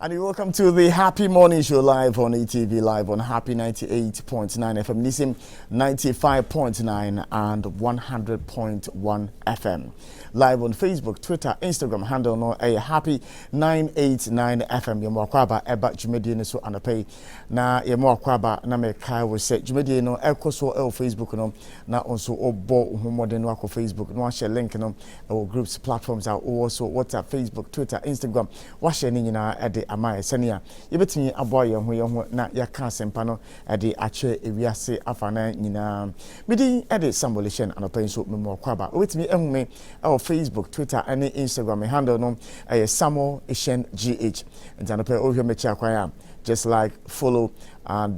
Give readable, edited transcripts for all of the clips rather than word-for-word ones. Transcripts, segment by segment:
And welcome to the Happy Morning Show live on ETV, live on Happy 98.9 FM, Nissim 95.9 and 100.1 FM. Live on Facebook, Twitter, Instagram, handle no a Happy 989 FM. Yemo akwaba eba jumedie so anapay na yemo akwaba na me kai we say jumedie no ekoso Facebook no na onso obo humode no akọ Facebook no share link no our groups platforms are also WhatsApp, Facebook, Twitter, Instagram. Wa share ni nyina ede ama esenia yebetimi aboa ye ho na yaka sempa no ede ache ewiase afana nyina midi ede simulation anapay so memo akwaba obetimi ehume Facebook, Twitter, and Instagram. Handle no Samuel Ishen GH. And Janape over here, just like follow and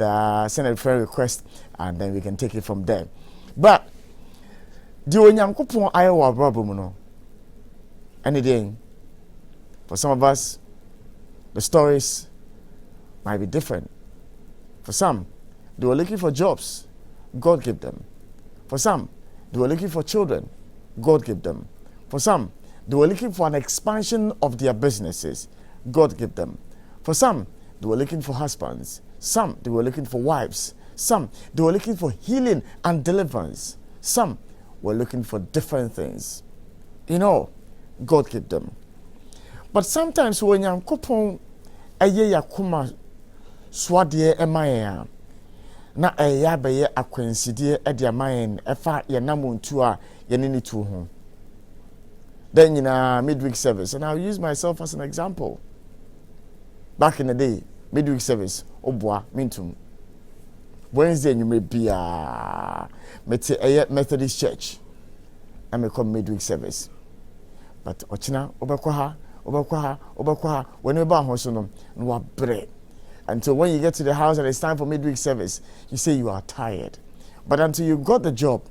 send a friend request, and then we can take it from there. But do you know kupon Iowa problem? Anything for some of us, the stories might be different. For some, they were looking for jobs, God gave them. For some, they were looking for children, God gave them. For some, they were looking for an expansion of their businesses. God gave them. For some, they were looking for husbands. Some, they were looking for wives. Some, they were looking for healing and deliverance. Some were looking for different things. You know, God gave them. But sometimes when you're kupon aye yakuma swadie emaya na eya beye akwensidie e dia mayen efa ye namuntu a ye nini tu ho. Then in a midweek service, and I'll use myself as an example. Back in the day, midweek service, obwa mintum. Wednesday you may be a Methodist church, and we come midweek service. But ochina obakwaha when we ba hosono no bread. Until when you get to the house and it's time for midweek service, you say you are tired. But until you got the job,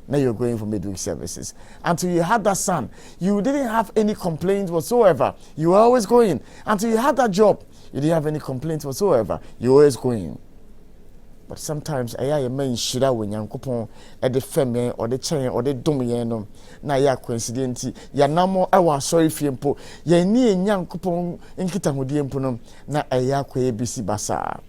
now you're going for midweek services. Until you had that son, you didn't have any complaints whatsoever. You were always going. Until you had that job, you didn't have any complaints whatsoever. You were always going. But sometimes, I mean, shira when young coupon at the femme or the chain or the domiano. Na ya coincidenti, ya namo, I was sorry for you. Ye ni young coupon in Kitamudi na ya kwe BC Basa.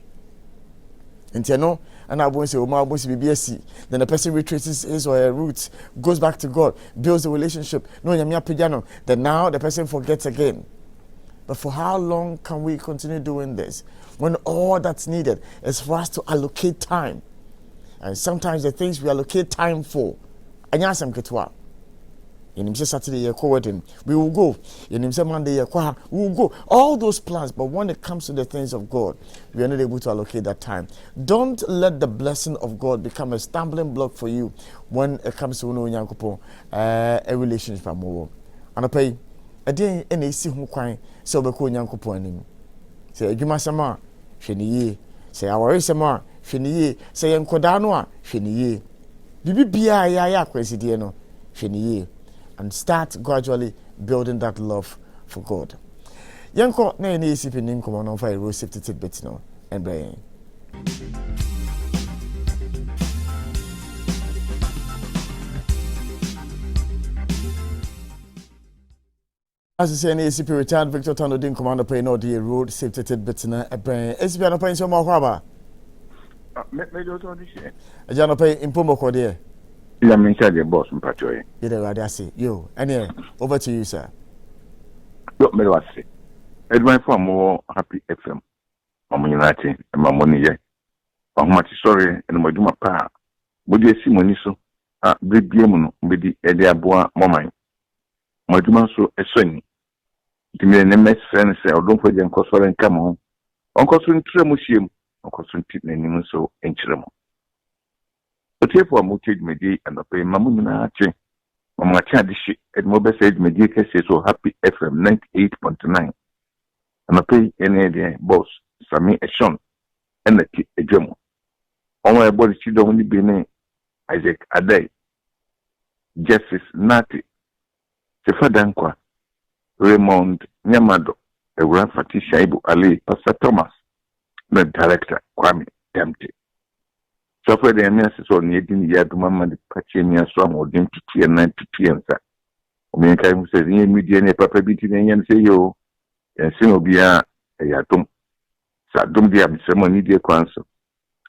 And you know, and I won't say, Oma wants to be BSc. Then the person retraces his or her roots, goes back to God, builds a relationship. No, Yamia Pijano. Then now the person forgets again. But for how long can we continue doing this when all that's needed is for us to allocate time? And sometimes the things we allocate time for, Anyasam Ketwa. In Saturday, wedding, we will go. In Monday, we will go. All those plans, but when it comes to the things of God, we are not able to allocate that time. Don't let the blessing of God become a stumbling block for you when it comes to a relationship. And I pay a day in a see who crying, so we call Yankopo anim. Say, give us some more, Sheni, say, our Sama, Sheni, say, Yankodanoa, Sheni, Bibia, ya, Quesidiano, Sheni. And start gradually building that love for God. Yanko na any sipping come on for a road safety tidbits no and brain. As you say, any CP retired Victor Tano didn't command pay no the road safety tidbits na a brain. SB an pay so more kwaba. Ajano pay impomo ko there. I'm inside the boss in Patroy. You know what I say. Yo, anyway, over to you, sir. Look, me was say. Edwin for more Happy FM. I'm United and my money. I'm much sorry and my duma pa. Would you see money so? Big game with the Edia Bois Mommy. My duma so a son. Give me an MS friend say, I don't forget Uncle Soren come home. Uncle Soren Tremusium, Uncle Soren Tipney so in Chiramo. But if we muted media and pay Mamuna Che, Mamma Chadishi, and mobile said media cases so Happy FM 98.9. And I pay any idea, boss, Sami Eshon, and a Jemo. On my body, she don't only be named Isaac Ade, Justice Nati, Sefadankwa, Raymond Nyamado, the Grand Fatisha Ibu Ali, Pastor Thomas, the director, Kwame Dempte. So for the nurses on Yadin Yadumama, the Pachenia Swam or Dim to T and 9 to T and that. O me kai says, "Ye media ne papa biti ne yan say yo." And Sinobia Yadum. Sadum dia ceremony dia kwanso.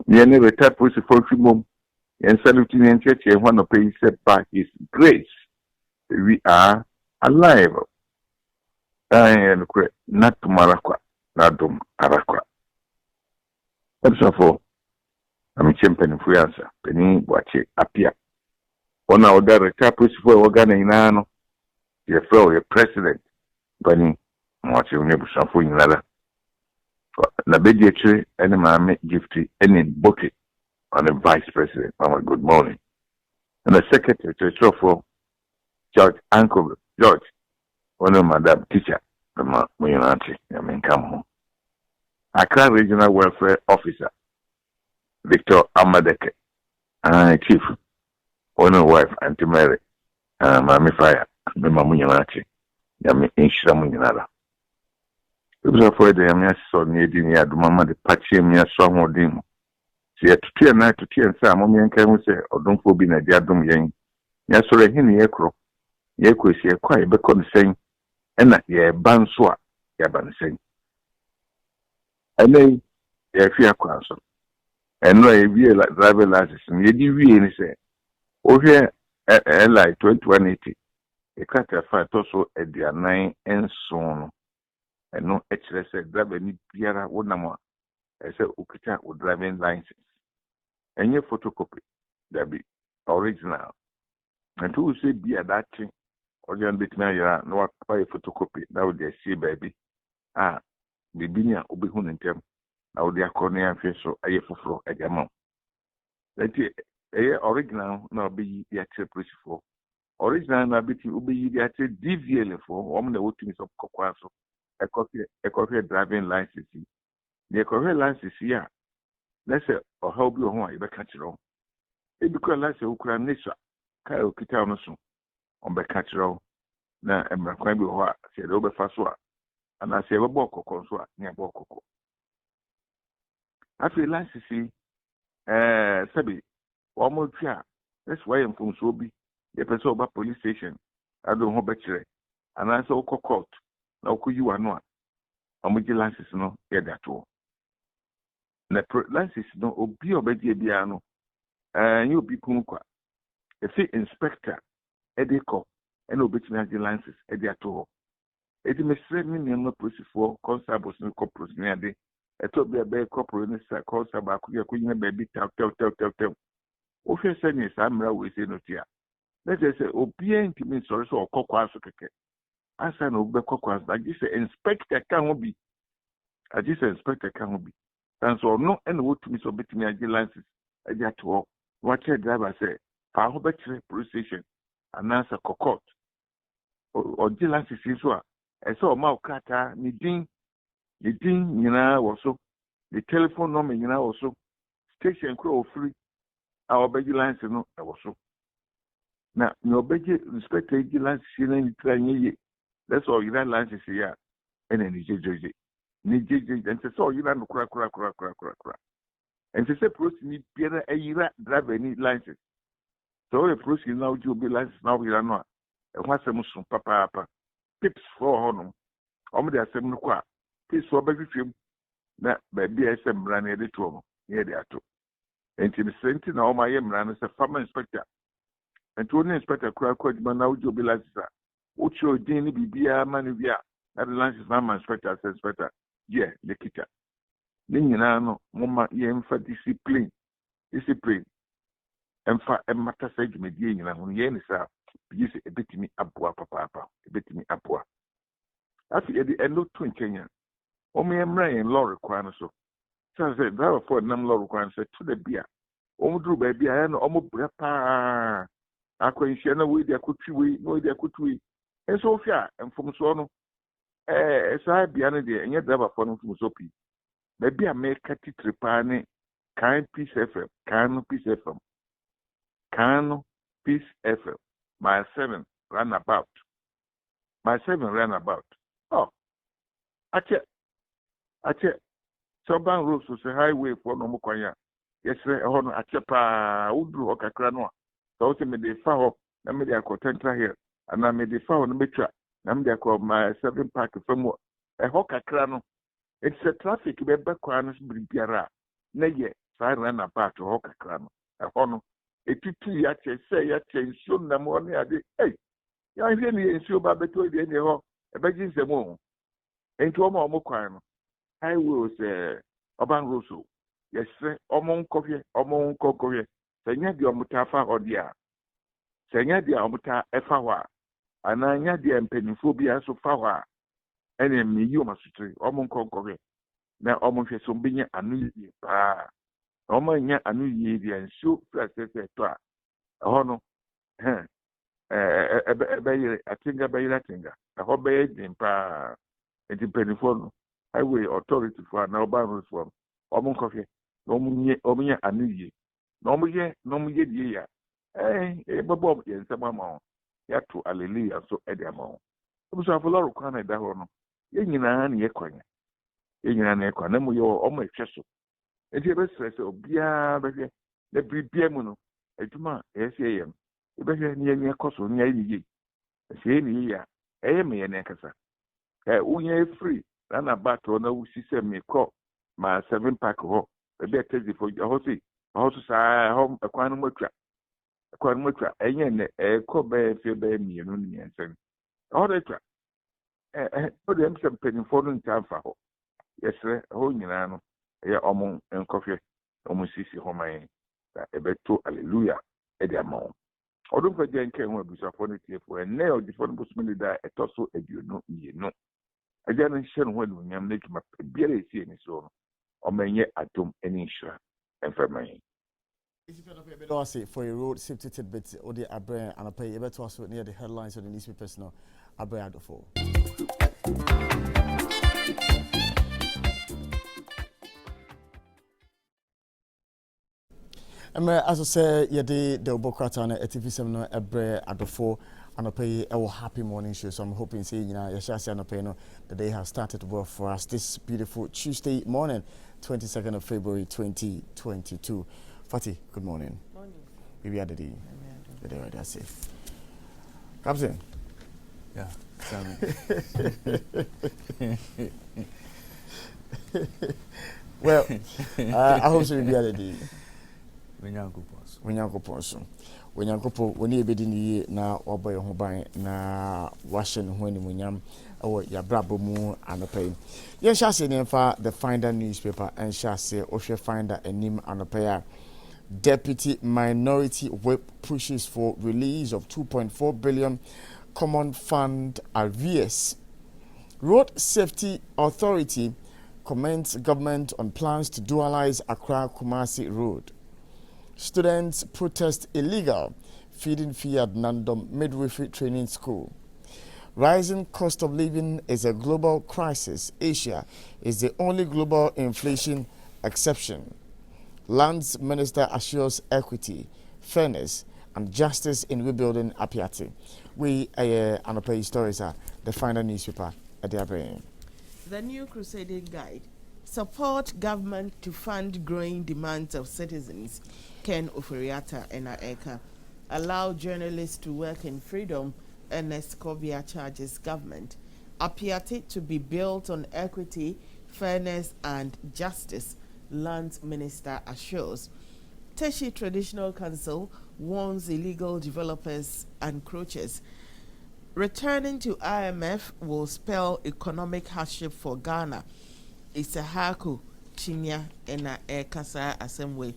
Near never tap with the 40 mom. And saluting and church and one of pay said by his grace. We are alive. And not to Marakwa, Nadum Arakwa. That's for I'm champion of answer. Penny watch it appear. One of the tapos for organ in Ano. Your fellow, your president. Bunny, watching neighbors of Wing Ladder. Na bedietre and my gifty any bucket on the vice president. Mama, good morning. And the secretary to for George Uncle George, one of madam teacher, my auntie, I mean come home. Accra Regional Welfare Officer, Victor Amadeke, Chief, one of wife, Auntie Mary, Mammy Fire, my auntie, Yami Inshamunala. It was afraid the Yamia saw needing ya, the mamma, the patchy me a song or dim. See, at 2 night to 10 Sam, Mommy and Camus say, or don't for being a diadum yang. Yes, so a henny echo. Yeko is a quiet becon saying, and that ye banswa, Yaban saying. And then, ye fear council. And no, a real like driver license, and ye do really say, oh, here, like 2180. A cat a fight also at the 9 and so on. And no HLS drive any Piera would number. I said, Ukita with driving license. And your photocopy, that be original. And who say be a that thing, or you bit now, no buy a photocopy. Now they see, baby. Ah, the Binia will be hun in them. Now they are cornea face so I have for a gamma. That original, now be the actual price for. Original, now be the actual DVL for, woman the workings of Coquaso. A coffee driving license. The coffee license here. Let's say, or how be on you catch it on. It because let's say, Ukraine Nissa, Kyle Kitanoso, on the catch it on. Now, and my crime will said over Faswa, and I say, a boko conswa near Boko. I feel license, Sabi, almost here. That's why I'm from Sobi, the Pesoba police station. I don't know better. And I saw court. Now, could you are not? I'm with the license, no, get that all. The license, no, be obedient, piano, and you'll be Punqua. If the inspector, Edico, and obedient the license, Ediato. It may send me no process for constables and corporals near the. I told me a bear corporal in the constable, couldn't baby tell. Officer said, yes, I'm always in the tear. Let us say, obedient to me, sorry, or cocoa. Answer no be kwakwas but this inspector can be a this inspector can be and so no and what to me so between my license I get to what your driver say for how better police station and answer court or the license is what I saw ma kata ni din nyina also the telephone number nyina also station crow free our beg license no also now no beg inspector the license ni try ye. That's all you don't license here. And then JJ. And so you don't crack. And to say process need better a year drive any license. So the process now you be license now we are not. And what's a Muslim papa tips for honor. Omedy assembly qua. Please for baby film. That baby SM ran near the two. Near the two. And to the same thing, all my ran as a farmer inspector. And to an inspector crack, but now you be license. Ucho dini bibia manuvia na the license na inspector as inspector yeah the kita ni nyina no mama ye mfa discipline emfa emata sa dwumedie nyina ho ye ni sa bi se ebetimi aboa papa ebetimi aboa afi ye the endo to nkenya o me emra yen lorry kwa no so say driver for nam lorry kwa so to the bia o mu duru ba bia ya no o mu bra pa akwanhia na we dia kotwi no dia kotwi. And so far, and from so as I be an idea, and yet driver for from Sopi. Maybe I make a tripane, kind peace FM, can peace FM, my 7 ran about. Oh, I check. Soban roads was a highway for no Mokoya. Yes, sir, I check, Udru Okakranoa. So ultimately, they found them, they are content here. And I made the phone metra. I'm there called my 7 pack from a hawker crano. It's a traffic bɛba kwan no so biribiara a na yɛ saa runabout hɔ kakra no ɛhɔ no ɛtutu yɛakyɛ sɛ yɛakyɛ nsuo nam hɔ ne ade yɛahwɛ ne yɛ nsuo ba bɛtɔ deɛ ne hɔ ɛbɛgye nsɛm o enti ɔma ɔmo kwan no highway sɛ urban roads o yɛsrɛ ɔmo nkɔhwɛ sɛ nyɛ deɛ ɔmo taa fa hɔ deɛ a sɛ nyɛ deɛ ɔmo taa ɛfa hɔ a anaa nyɛ deɛ mpanimfoɔ bi nso fa hɔ a ɛne mmeyi ɔmo asotire ɔmo nkɔhwɛ na ɔmo hwɛ so mbɛnya ano yie paa na ɔmo anya ano yie deɛ nsuo fira sɛsɛ ɛtɔ a ɛhɔ no ɛbɛyɛ atenga ɛhɔ bɛyɛ den paa nti mpanimfoɔ no highway authority foɔ a na ɔba roads foɔ no ɔmo nkɔhwɛ na ɔmo nya ano yie na ɔmo yɛ die yɛ ɛbɛbɔ yɛn nsɛm ama wɔn yɛato hallelujah nso ɛde ama wɔn ebusuafo lɔre kwan na ɛda hɔ no yɛn nyinaa na yɛkɔ na mo yɛ ɔmo ɛhwɛ so eti ɛbɛsrɛ sɛ obiara bɛhwɛ na biribia mu no adwuma a ɛyɛ sɛ ɛyɛ no ɛbɛhwɛ ne yɛn kɔ so ne yɛn yie ɛsɛ yɛn yie a ɛyɛ me yɛn nkasa wonyɛ free na bato na wusi sɛ mekɔ ma 7 pack hɔ baabi a taxi fo ɛhɔ so saa ɛhɔ ɛkwan no matwa ɛnyɛ nɛ ɛkɔ bɛyɛ fɛ bɛyɛ mmienu ne mmiɛnsa ɛhɔ de twa ɔde ɛm sɛ mpanimfoɔ no ntaa mfa hɔ yɛsrɛ ɛhɔ nyinaa no ɛyɛ ɔmo nkɔhwɛ ɔmo sisi hɔ ma yɛn na ɛbɛto hallelujah ɛde ama wɔn ɔdomfa gya nkɛn ho abusuafoɔ no tiefoɔ ɛnnɛ ɔdifoɔ no bosom ne da ɛtɔ so 22 agya no nhyɛ no ho anuonyam no adwuma biara ɛsi ani so no ɔma ɛnyɛ adom ne nhyira ɛmfama yɛn for a road safety tidbit or the Abre and a pay a better also near the headlines of the newspapers now. Abre Adofo. As I say, the Obokrata and TV seminar Abre Adofo and a pay our happy morning show. So I'm hoping seeing Yashasi and a pay the day has started well for us this beautiful Tuesday morning, 22nd of February 2022. Fatih, good morning. Morning. We are the day. The day that's it. Captain. Yeah. Well, I hope so. We are the day. Wenyankopo woni ebedi ni na oboy ho ban na wahye ne ho animunyam ewo ya brabo mu anopai ye hyase ne fa the Finder newspaper and hyase ohwe Finder anim anopai a Deputy Minority Whip pushes for release of 2.4 billion common fund arrears. Road Safety Authority commends government on plans to dualize Accra Kumasi Road. Students protest illegal feeding fee at Nandom Midwifery Training School. Rising cost of living is a global crisis. Asia is the only global inflation exception. Lands Minister assures equity, fairness, and justice in rebuilding Apiati. We Anopai stories are the Finder newspaper at their brain. The new crusading guide support government to fund growing demands of citizens. Ken Oforiata and Eka allow journalists to work in freedom. Ernest Kobia charges government. Apiati to be built on equity, fairness, and justice. Lands Minister assures. Teshi Traditional Council warns illegal developers and encroachers. Returning to IMF will spell economic hardship for Ghana. Isahaku Chinya ena Ekasa Assembly.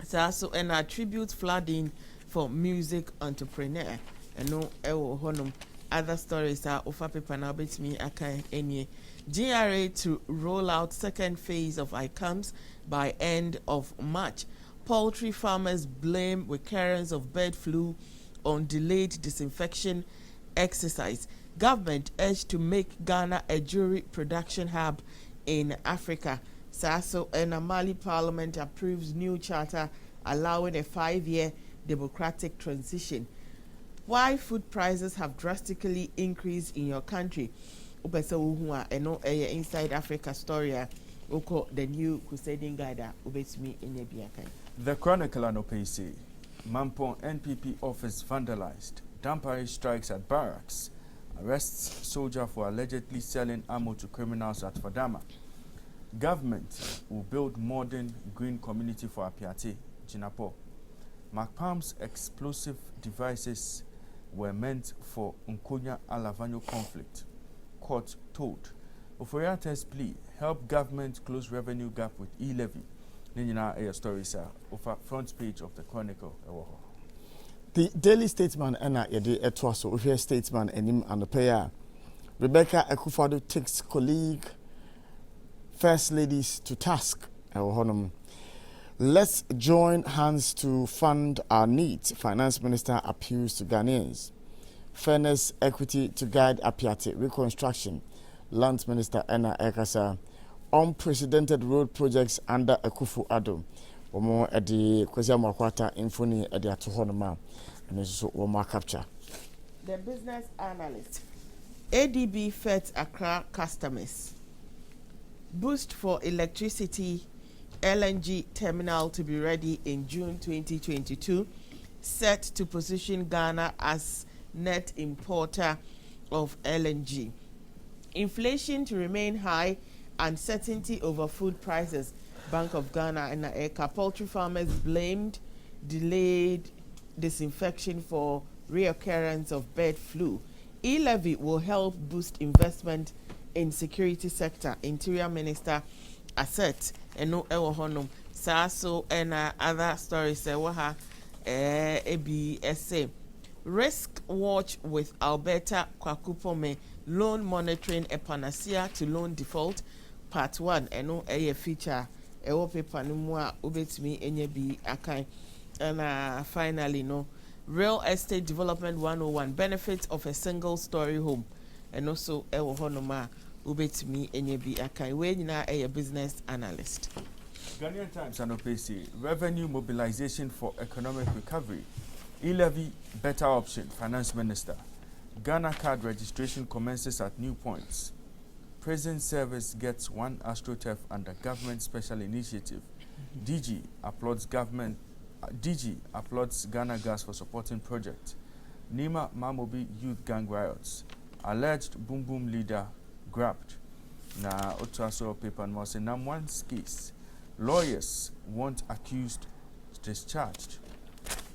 So and attribute flooding for music entrepreneur. And no ewo honum. Other stories are offer paper now bet me akai any. GRA to roll out second phase of ICAMS by end of March. Poultry farmers blame recurrence of bird flu on delayed disinfection exercise. Government urged to make Ghana a jewelry production hub in Africa. Sasso and Mali Parliament approves new charter allowing a 5-year democratic transition. Why food prices have drastically increased in your country? Inside Africa story, the new crusading guide. The Chronicle and OPC. Mampong NPP office vandalized. Dampari strikes at barracks. Arrests soldier for allegedly selling ammo to criminals at Fadama. Government will build modern green community for Apiate, Jinapo. MacPalm's explosive devices were meant for Nkonya Alavanyo conflict. Court told. Oforiata's plea, help government close revenue gap with e-levy. Nina a story, sir, over front page of the Chronicle. The Daily Statesman and Yedi Etwaso, with your statesman and him and the pair. Rebecca Akufo-Addo takes colleague first ladies to task. Let's join hands to fund our needs. Finance Minister appeals to Ghanaians. Fairness, equity to guide Apiate reconstruction. Land Minister Enna Ekasa. Unprecedented road projects under Akufo-Addo. Omo edi Kwesi Amarkwata infoni edi atohonoma. And this is what capture. The business analyst. ADB fed Accra customers. Boost for electricity. LNG terminal to be ready in June 2022. Set to position Ghana as net importer of LNG. Inflation to remain high. Uncertainty over food prices. Bank of Ghana and Eka poultry farmers blamed delayed disinfection for reoccurrence of bird flu. E-levy will help boost investment in security sector. Interior Minister Asset eno ewo honum saso and other stories waha ABSA. Risk watch with Alberta Kwakupome. Loan monitoring a panacea to loan default. Part 1 eno a feature ewo paper no mu a obetimi enye bi akan. And finally no real estate development 101 benefits of a single story home. And also ewo honoma ubetimi enye bi akai we nyina a business analyst. Ghanaian Times and OPC, revenue mobilization for economic recovery. E-levy better option, Finance Minister. Ghana card registration commences at new points. Prison service gets 1 AstroTurf under government special initiative. DG applauds Ghana Gas for supporting project. Nima Mamobi youth gang riots. Alleged Boom Boom leader grabbed. Na Otaso paper no say Namwan's case. Lawyers want accused discharged.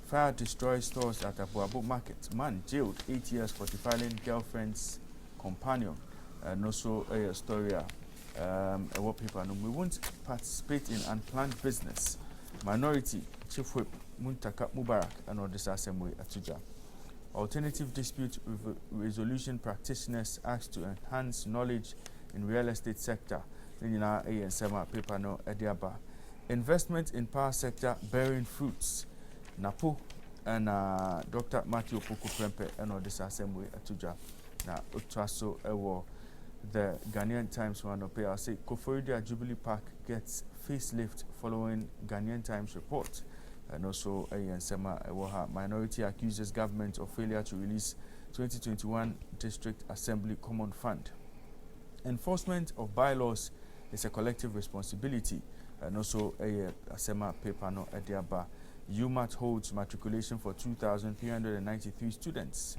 Fire destroys stores at Abuabo Market. Man jailed 8 years for defiling girlfriend's companion. And also a story. What paper no, we won't participate in unplanned business. Minority Chief Whip Muntaka Mubarak and all this assembly Atuja. Alternative dispute resolution practitioners asked to enhance knowledge in real estate sector. Paper no Ediaba. Investment in power sector bearing fruits. Napo and Dr. Matthew Poko Prempe and all this assembly Atuja. Na Utraso Ewo. The Ghanaian Times one of I'll say Koforidua Jubilee Park gets facelift following Ghanaian Times report. And also Sema Ewoha minority accuses government of failure to release 2021 District Assembly Common Fund. Enforcement of bylaws is a collective responsibility. And also Sema paper no Ediaba. UMAT holds matriculation for 2,393 students.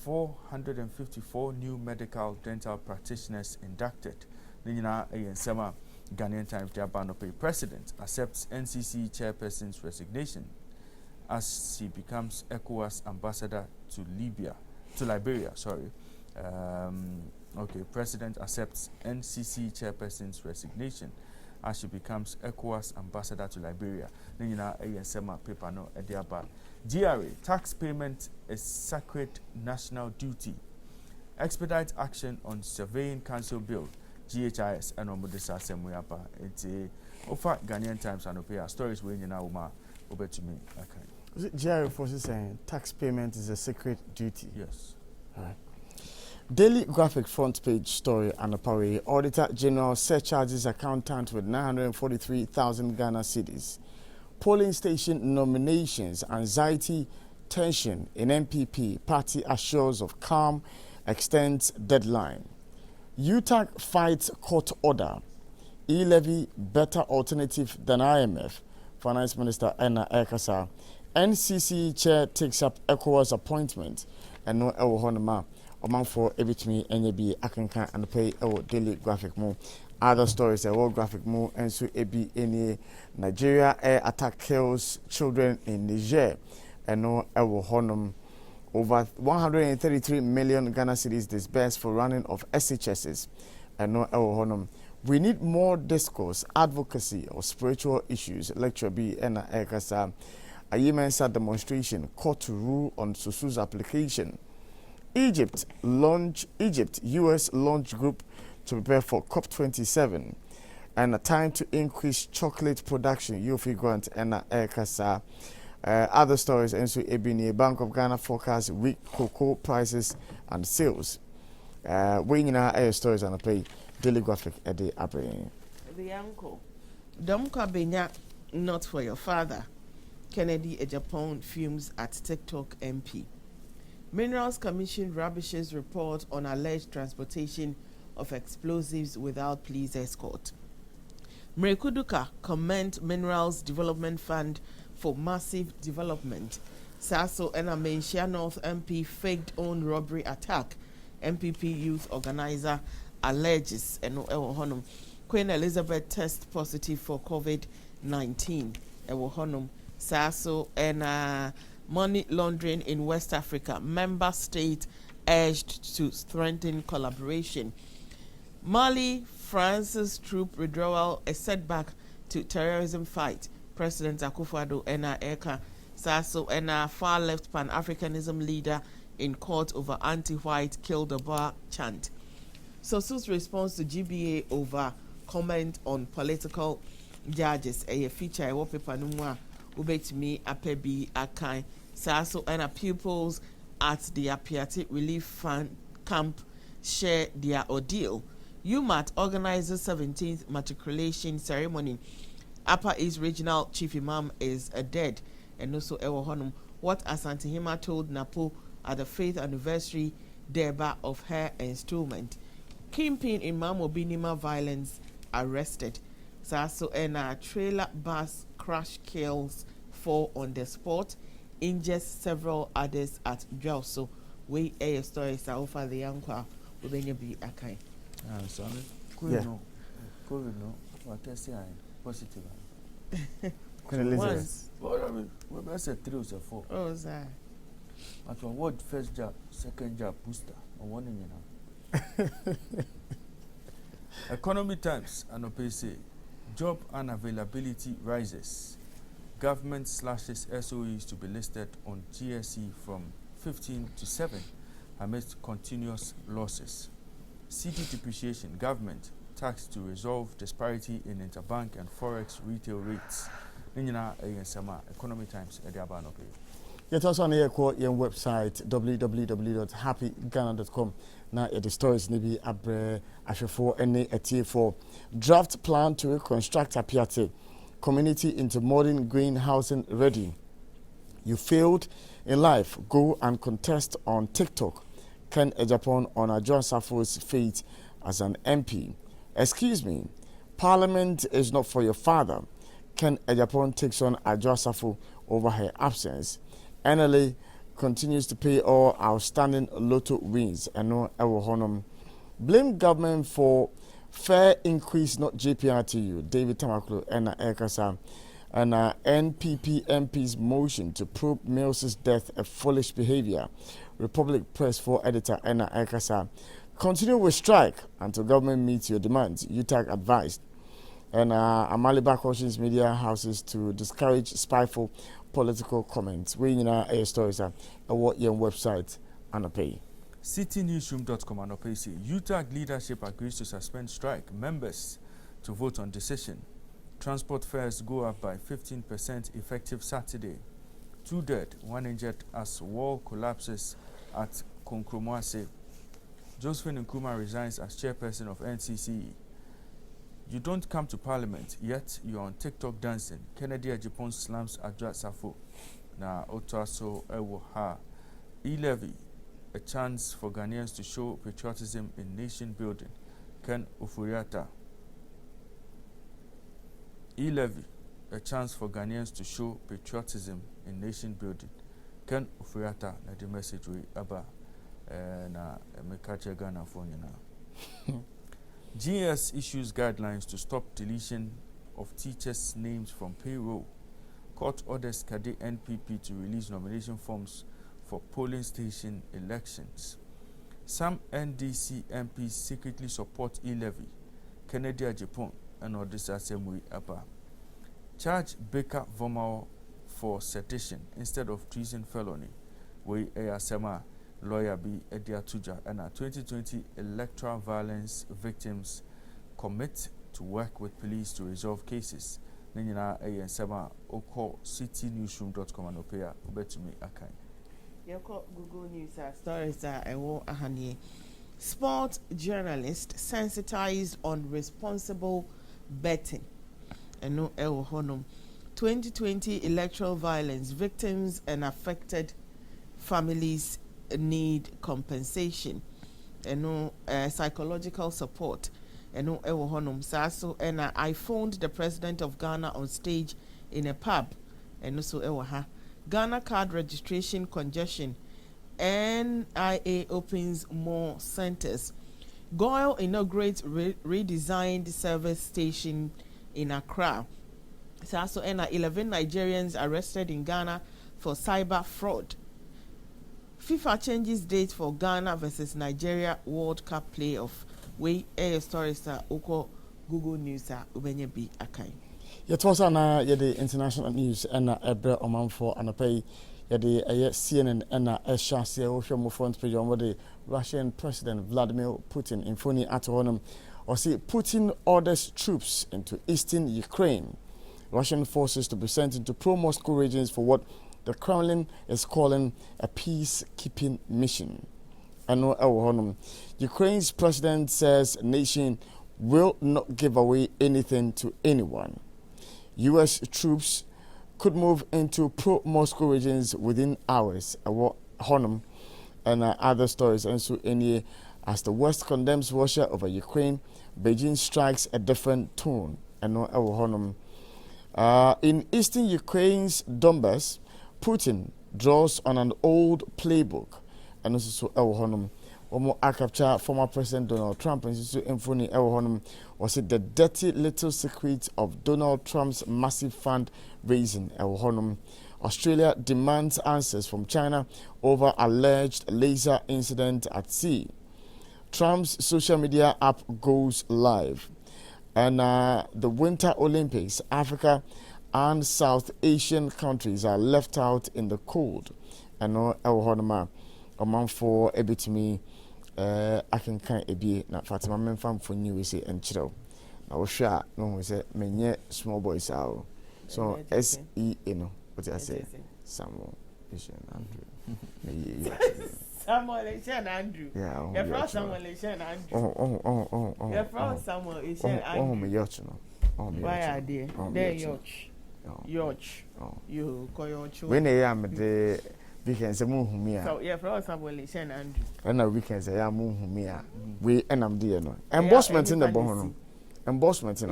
454 new medical dental practitioners inducted. Nina Sema Ghanaian Times Diabanope president accepts NCC chairperson's resignation as she becomes ECOWAS ambassador to Liberia. President accepts NCC chairperson's resignation as she becomes ECOWAS ambassador to Liberia. Nina Sema paper no Ediaba. GRA, tax payment is sacred national duty. Expedite action on surveying council bill, GHIS, and Omodisa Semuyapa. It's a offer Ghanaian Times and Opea stories when you know over to me. Is it GRA forces saying tax payment is a sacred duty? Yes. All right. Daily Graphic front page story and a parade. Auditor General surcharges accountant with 943,000 Ghana cedis. Polling station nominations, anxiety, tension in MPP. Party assures of calm, extends deadline. UTAG fights court order. E-levy better alternative than IMF. Finance Minister Enna Ekasa. NCC chair takes up ECOWAS appointment. And no Ewo Honema. Oman for Ebitmi NAB Akanka and pay Ewo Daily Graphic more. Other stories, a world graphic more and so ebi any Nigeria air attack kills children in Niger and no ewo honum. Over 133 million Ghana cedis disbursed for running of SHSs and no ewo honum. We need more discourse, advocacy of spiritual issues. Lecture B and Ekasa. A Yemensa demonstration court to rule on Susu's application. Egypt, US launch group to prepare for COP27. And a time to increase chocolate production. Yofi Grant and Ekasa. Other stories, and so Ebini, Bank of Ghana forecast weak cocoa prices and sales. We in our stories and play Daily Graphic at the Abre. The uncle. Domka Benya, not for your father. Kennedy Ejapon fumes at TikTok MP. Minerals Commission rubbishes report on alleged transportation of explosives without police escort. Mrekuduka comment Minerals Development Fund for massive development. Sasso and Amenshia North MP faked own robbery attack. MPP youth organizer alleges Queen Elizabeth test positive for COVID-19. Sasso and money laundering in West Africa. Member state urged to strengthen collaboration. Mali, France's troop withdrawal a setback to terrorism fight. President Akufo-Addo and Eka Sasso and far left Pan-Africanism leader in court over anti-white kill the bar chant. Sosu's response to GBA over comment on political judges. A feature a paper numwa ubetimi apebi akai Sasso and pupils at the Apiati Relief Fund camp share their ordeal. UMAT organizes 17th matriculation ceremony. Upper East Regional Chief Imam is dead, and also Ewo Honum. What Asante Hima told Napo at the 5th anniversary deba of her installment. Kingpin in Mamobinima violence arrested. Sasso and a trailer bus crash kills 4 on the spot, injures several others at Dwelso. We a story so far the uncle will then be a kind. Sorry. COVID no. What I say positive. Queen Elizabeth. Well, that's a 3 or 4. Oh, sir. At what first job, second job, booster, or one in Economy Times and OPC. Job unavailability rises. Government slashes SOEs to be listed on GSE from 15 to 7 amidst continuous losses. CD depreciation. Government tax to resolve disparity in interbank and forex retail rates. Nina Sama Economy Times at the Abano. Yet also on your website www.happyghana.com. Now the stories maybe abre ashefo any for draft plan to reconstruct Apiate community into modern green housing ready. You failed in life, go and contest on TikTok. Ken Ejapon on Adjoa Safo's fate as an MP. Excuse me, Parliament is not for your father. Ken Ejapon takes on Adjoa Safo over her absence. NLA continues to pay all outstanding lotto wins and no Ewo blame government for fair increase, not JPRTU. David Tamaklo and Ekasa and NPP MP's motion to probe Mills's death a foolish behavior. Republic Press 4 editor Enna Ekasa. Continue with strike until government meets your demands, UTAG advised. And Amaliba cautions media houses to discourage spiteful political comments. We in our stories at what your website and pay. Citynewsroom.com and OPC. UTAG leadership agrees to suspend strike. Members to vote on decision. Transport fares go up by 15% effective Saturday. 2 dead, 1 injured as wall collapses at Konkromwase. Josephine Nkrumah resigns as chairperson of NCCE. You don't come to parliament, yet you're on TikTok dancing. Kennedy Ejapon slams Adjoa Safo. Na Otaso Ewo Ha. E-Levy, a chance for Ghanaians to show patriotism in nation building. Ken Ofori-Atta. E-Levy, a chance for Ghanaians to show patriotism in nation building. Ken Ofori-Atta na the message we aba na mekache Ghana phone na. GS issues guidelines to stop deletion of teachers' names from payroll. Court orders Kade NPP to release nomination forms for polling station elections. Some NDC MPs secretly support e-levy. Kennedy Japan and Odessa Assembly Upper. Charge Baker Vomao for sedition instead of treason felony. We Ayasema lawyer B Edia Tuja and a 2020 electoral violence victims commit to work with police to resolve cases. Nina Ayasema Oko citynewsroom.com and Opea Ubetumi Akai. Yoko Google News stories are ahani. Sport journalist sensitized on responsible betting. And no honum. 2020 electoral violence victims and affected families need compensation. And no psychological support. And no honum. So and I phoned the president of Ghana on stage in a pub. And also Ghana card registration congestion. NIA opens more centers. GOIL inaugurates redesigned service station in Accra. So 11 Nigerians arrested in Ghana for cyber fraud. FIFA changes date for Ghana versus Nigeria World Cup playoff. We air stories Oko Google News ubenye bi akai. Yetosa na yede international news ena ebre omanfo anapay yede CNN ena eshase ohwemo front page on the Russian President Vladimir Putin in phone at honum or see Putin orders troops into eastern Ukraine. Russian forces to be sent into pro-Moscow regions for what the Kremlin is calling a peacekeeping mission. Ukraine's president says nation will not give away anything to anyone. U.S. troops could move into pro-Moscow regions within hours. Honum and other stories. And so, as the West condemns Russia over Ukraine, Beijing strikes a different tone. And Honum. In eastern Ukraine's Donbass, Putin draws on an old playbook. And also, Honum. I capture former President Donald Trump and Infoni Honum was it the dirty little secret of Donald Trump's massive fund raising. Honum. Australia demands answers from China over alleged laser incident at sea. Trump's social media app goes live. And the Winter Olympics, Africa and South Asian countries are left out in the cold. And Honum, a month for a bit me. I can kind of be not Fatima Memfam for new say and chill. I was sure no one said many small boys out. So SE, what I say, Samuel Andrew. Samuel Andrew. Yeah, you're from Samuel Andrew. You're from Samuel Andrew. Why are they? They're Yorch. You call your children. When I am the weekends, I move me. So you're from Samuel Andrew. And the weekends, I am move me. We and I'm dear no. Embossment in the bone. Embossment,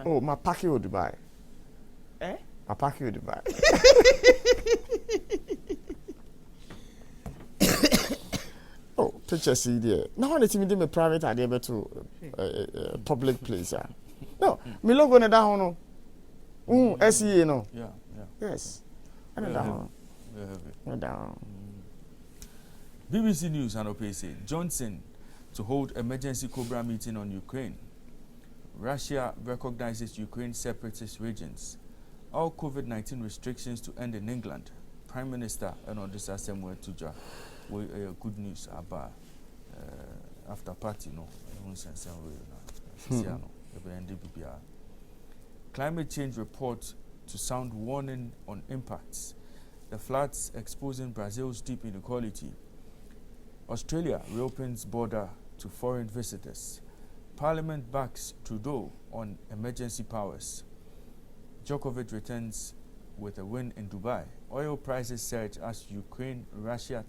Oh, my packet would buy. Eh? My packet would buy. Oh, picture see there. Now it's me a private idea to public place. No, me logo na down no. SEA no. Yeah. Yes. I know down. No down. BBC News and OPC Johnson to hold emergency Cobra meeting on Ukraine. Russia recognizes Ukraine's separatist regions. All COVID-19 restrictions to end in England. Prime Minister and Odessa Samuel Tuja. Good news about after party no. Climate change report to sound warning on impacts. The floods exposing Brazil's deep inequality. Australia reopens border to foreign visitors. Parliament backs Trudeau on emergency powers. Djokovic returns with a win in Dubai. Oil prices surge as Ukraine-Russia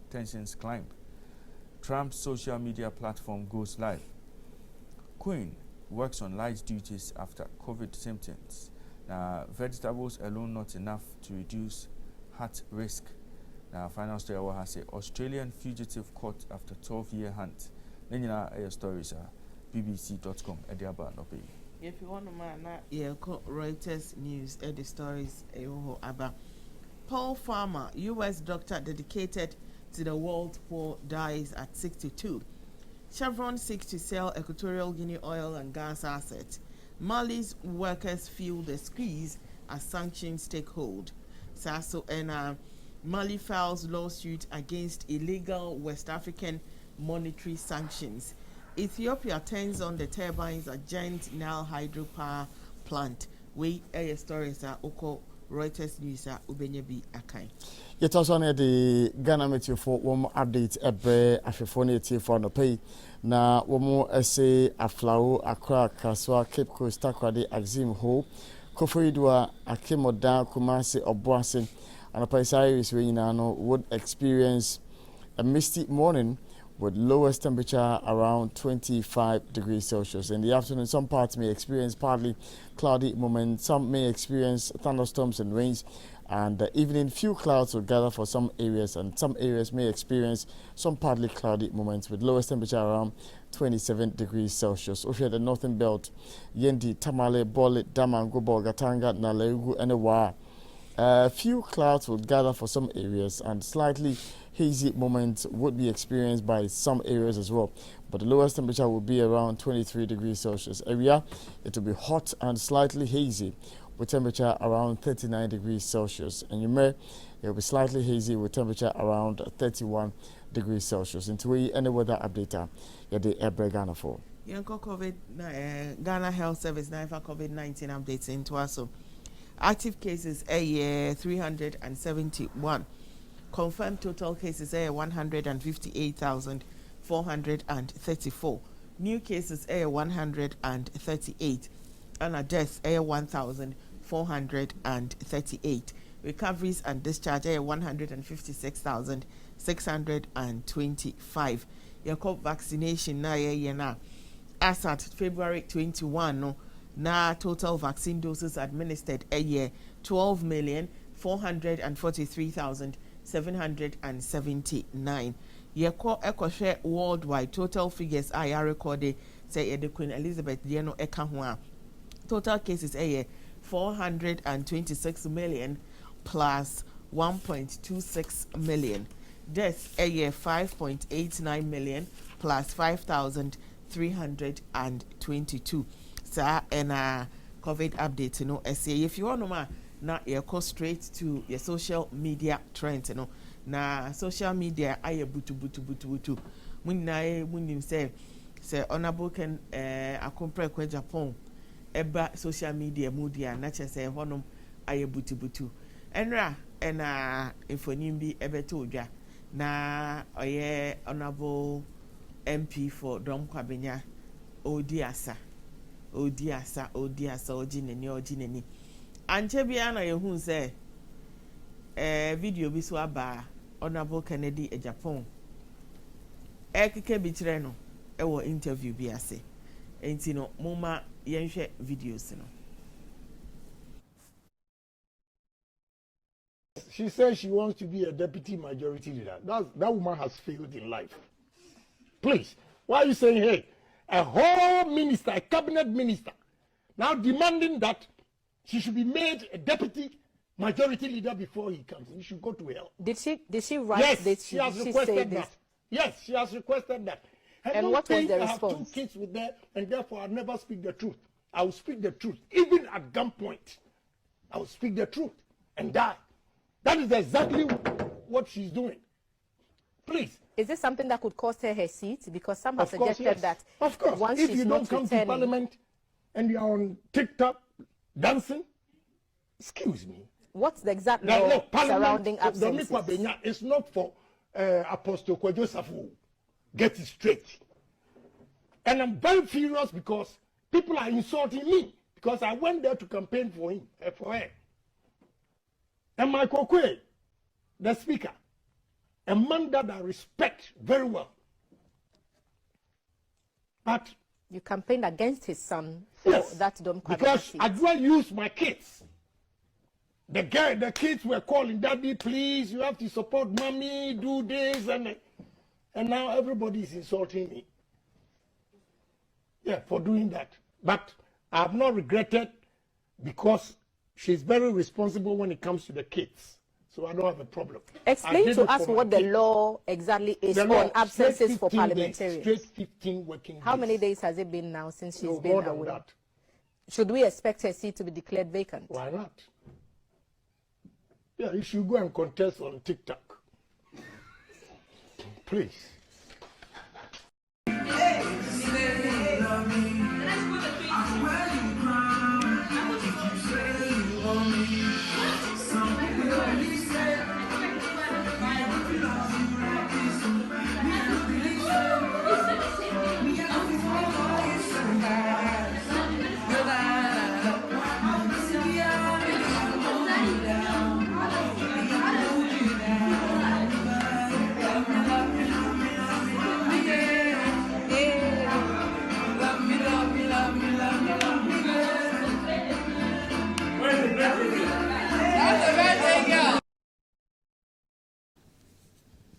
tensions climb. Trump's social media platform goes live. Queen works on light duties after COVID symptoms. Now, vegetables alone not enough to reduce heart risk. Now, final story I has say Australian fugitive caught after 12-year hunt. Then stories are bbc.com. If you want to man, Reuters News, the stories about Paul Farmer, U.S. doctor dedicated to the world poor, dies at 62. Chevron seeks to sell Equatorial Guinea oil and gas assets. Mali's workers feel the squeeze as sanctions take hold. Sasso and Mali files lawsuit against illegal West African monetary sanctions. Ethiopia turns on the turbines at giant Nile hydropower plant. We stories are Oko Reuters News are Ubenyebi Akai. Yet also on the Ghana Metro for one update every Afifone for no pay. Na womo essay Aflao Accra Kaswa Cape Coast Takwadi Axim Ho Koforidwa Akemoda Kumasi Obuasi and a Paisairis Winano would experience a misty morning with lowest temperature around 25 degrees Celsius. In the afternoon, some parts may experience partly cloudy moments. Some may experience thunderstorms and rains. And the evening, few clouds will gather for some areas, and some areas may experience some partly cloudy moments with lowest temperature around 27 degrees Celsius. Over the northern belt, Yendi, Tamale, Bole, Damango, Gatanga, Naleugu, and Ewa. Few clouds will gather for some areas, and slightly hazy moments would be experienced by some areas as well. But the lowest temperature will be around 23 degrees Celsius. Area, it will be hot and slightly hazy with temperature around 39 degrees Celsius. And you may, it will be slightly hazy with temperature around 31 degrees Celsius. Into any weather update, you're the Ebre Ghana for. Yanko COVID, Ghana Health Service, for COVID-19 updates into us. Active cases, 371. Confirmed total cases, 158,434. New cases, 138. And deaths, 1,438. Recoveries and discharge, 156,625. Your vaccination, na as at February 21, no. Now, total vaccine doses administered a year 12,443,779. Echo share worldwide total figures I recorded say the Queen Elizabeth Diano Ekahua. Total cases a year 426 million plus 1.26 million. Deaths a year 5.89 million plus 5,322. And COVID update, if you want to now you go straight to your social media trends, na social media aye butu when you say honorable can accompany kwa Japan eba social media media na che say honom aye butu enra infonim bi ebeto odwa na oye honorable MP for Dom Kwabenya Odiasa ojineni anche bia na yehun say video bi so aba honorable Kennedy e Japan ekeke bi kire no e wo interview bi ase enti no moma yenhwe videos no. She says she wants to be a deputy majority leader. That woman has failed in life. Please, why are you saying, hey, a whole minister, a cabinet minister, now demanding that she should be made a deputy majority leader before he comes? You should go to hell. Did she write yes, this? She has requested that. Yes, she has requested that. And what was the response? I have 2 kids with her, and therefore I'll never speak the truth. I will speak the truth, even at gunpoint. I will speak the truth and die. That is exactly what she's doing. Please. Is this something that could cost her seat? Because some have suggested that of course, once if she's you don't come returning, to Parliament and you're on TikTok dancing, excuse me. What's the exact law surrounding absences? It's not for Apostle Kwadwo Safo. Get it straight. And I'm very furious because people are insulting me because I went there to campaign for him, for her. And Michael Kwe, the speaker, a man that I respect very well. But you campaigned against his son for that Dom Kwabenya because seat. I do use my kids. The kids were calling, Daddy, please, you have to support mommy, do this, and now everybody is insulting me. Yeah, for doing that. But I have not regretted because she's very responsible when it comes to the kids. So I don't have a problem. Explain to us what the law exactly is on absences for parliamentarians. Straight 15 working days. How many days has it been now since she's been more than away? that. Should we expect her seat to be declared vacant? Why not? Yeah, you should go and contest on TikTok. Please.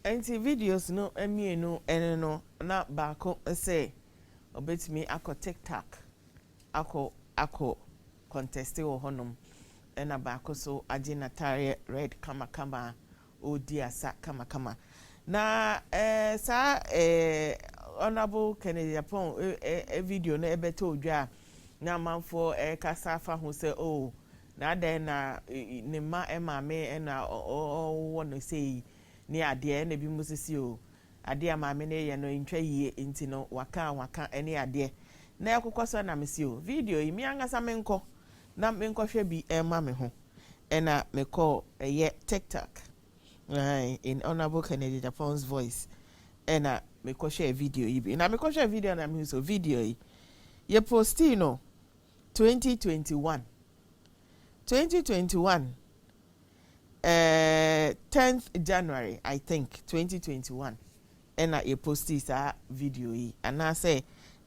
Enti videos no emienu ene no na baako say obetimi akọ TikTok akọ contest wo honum ena baako so age natare red kama odi asa kama na sa honorable Kennedy Japan video na ebeto odwa na manfo kasa fa ho say oh na den na ne ma emaame ena wo no say ni ade na bi musisi o ade amaame na ye no ntwa yie enti no waka ene ade na yakokwaso na mesi o video yi mi angasa menko na menko hwe bi ema me ho ena me call ye TikTok in Honorable Kennedy Japan's voice ena me ko share video yi bi na me ko share video na me so video yi ye posti no 2021 10th January, I think, 2021. And I posted that video. And I say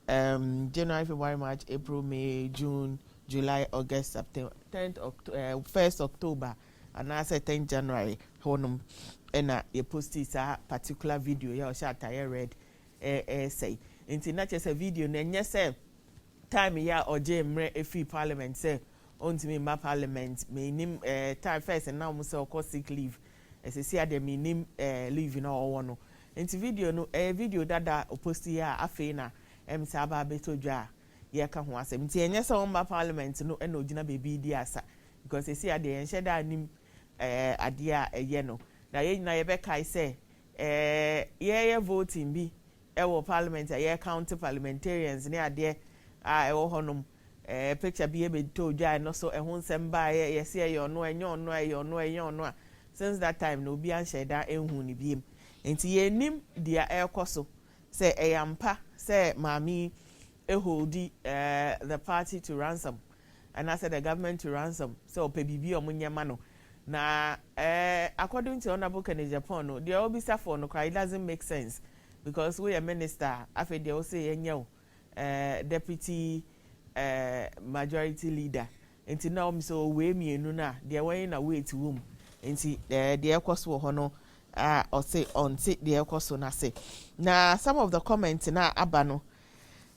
January, February, March, April, May, June, July, August, September, 1st October. And I say 10th January. And I posted that particular video. Yeah, I read say. It's not just a video. And yes, time yeah or Jemre a free parliament say. On to me my parliament me nim time first and now must of sick leave as I see them nim leave in all one into video no video that post here afe na say aba beto dwa ye ka ho asem nti enye se on my parliament no no gina baby di asa because I see ade en sheda nim ade a ye no na ye na ye be kai say ye voting bi e wo parliament ye county parliamentarians ne ade e wo honum picture be able to join no so ehun semba yes ye no enyo since that time no be an sheda ehun ni biem enti ye nim dia ekoso say eyampa say mami eholdi the party to ransom and I said the government to ransom so pebibi omunyema no na according to Honorable Kennedy Japan no there will be for no it doesn't make sense because we a minister afi they will say enyo deputy majority leader enti now me so we mienu na they were in a wait room enti the ekoso ho no or say on sit the ekoso na say na some of the comments na aba no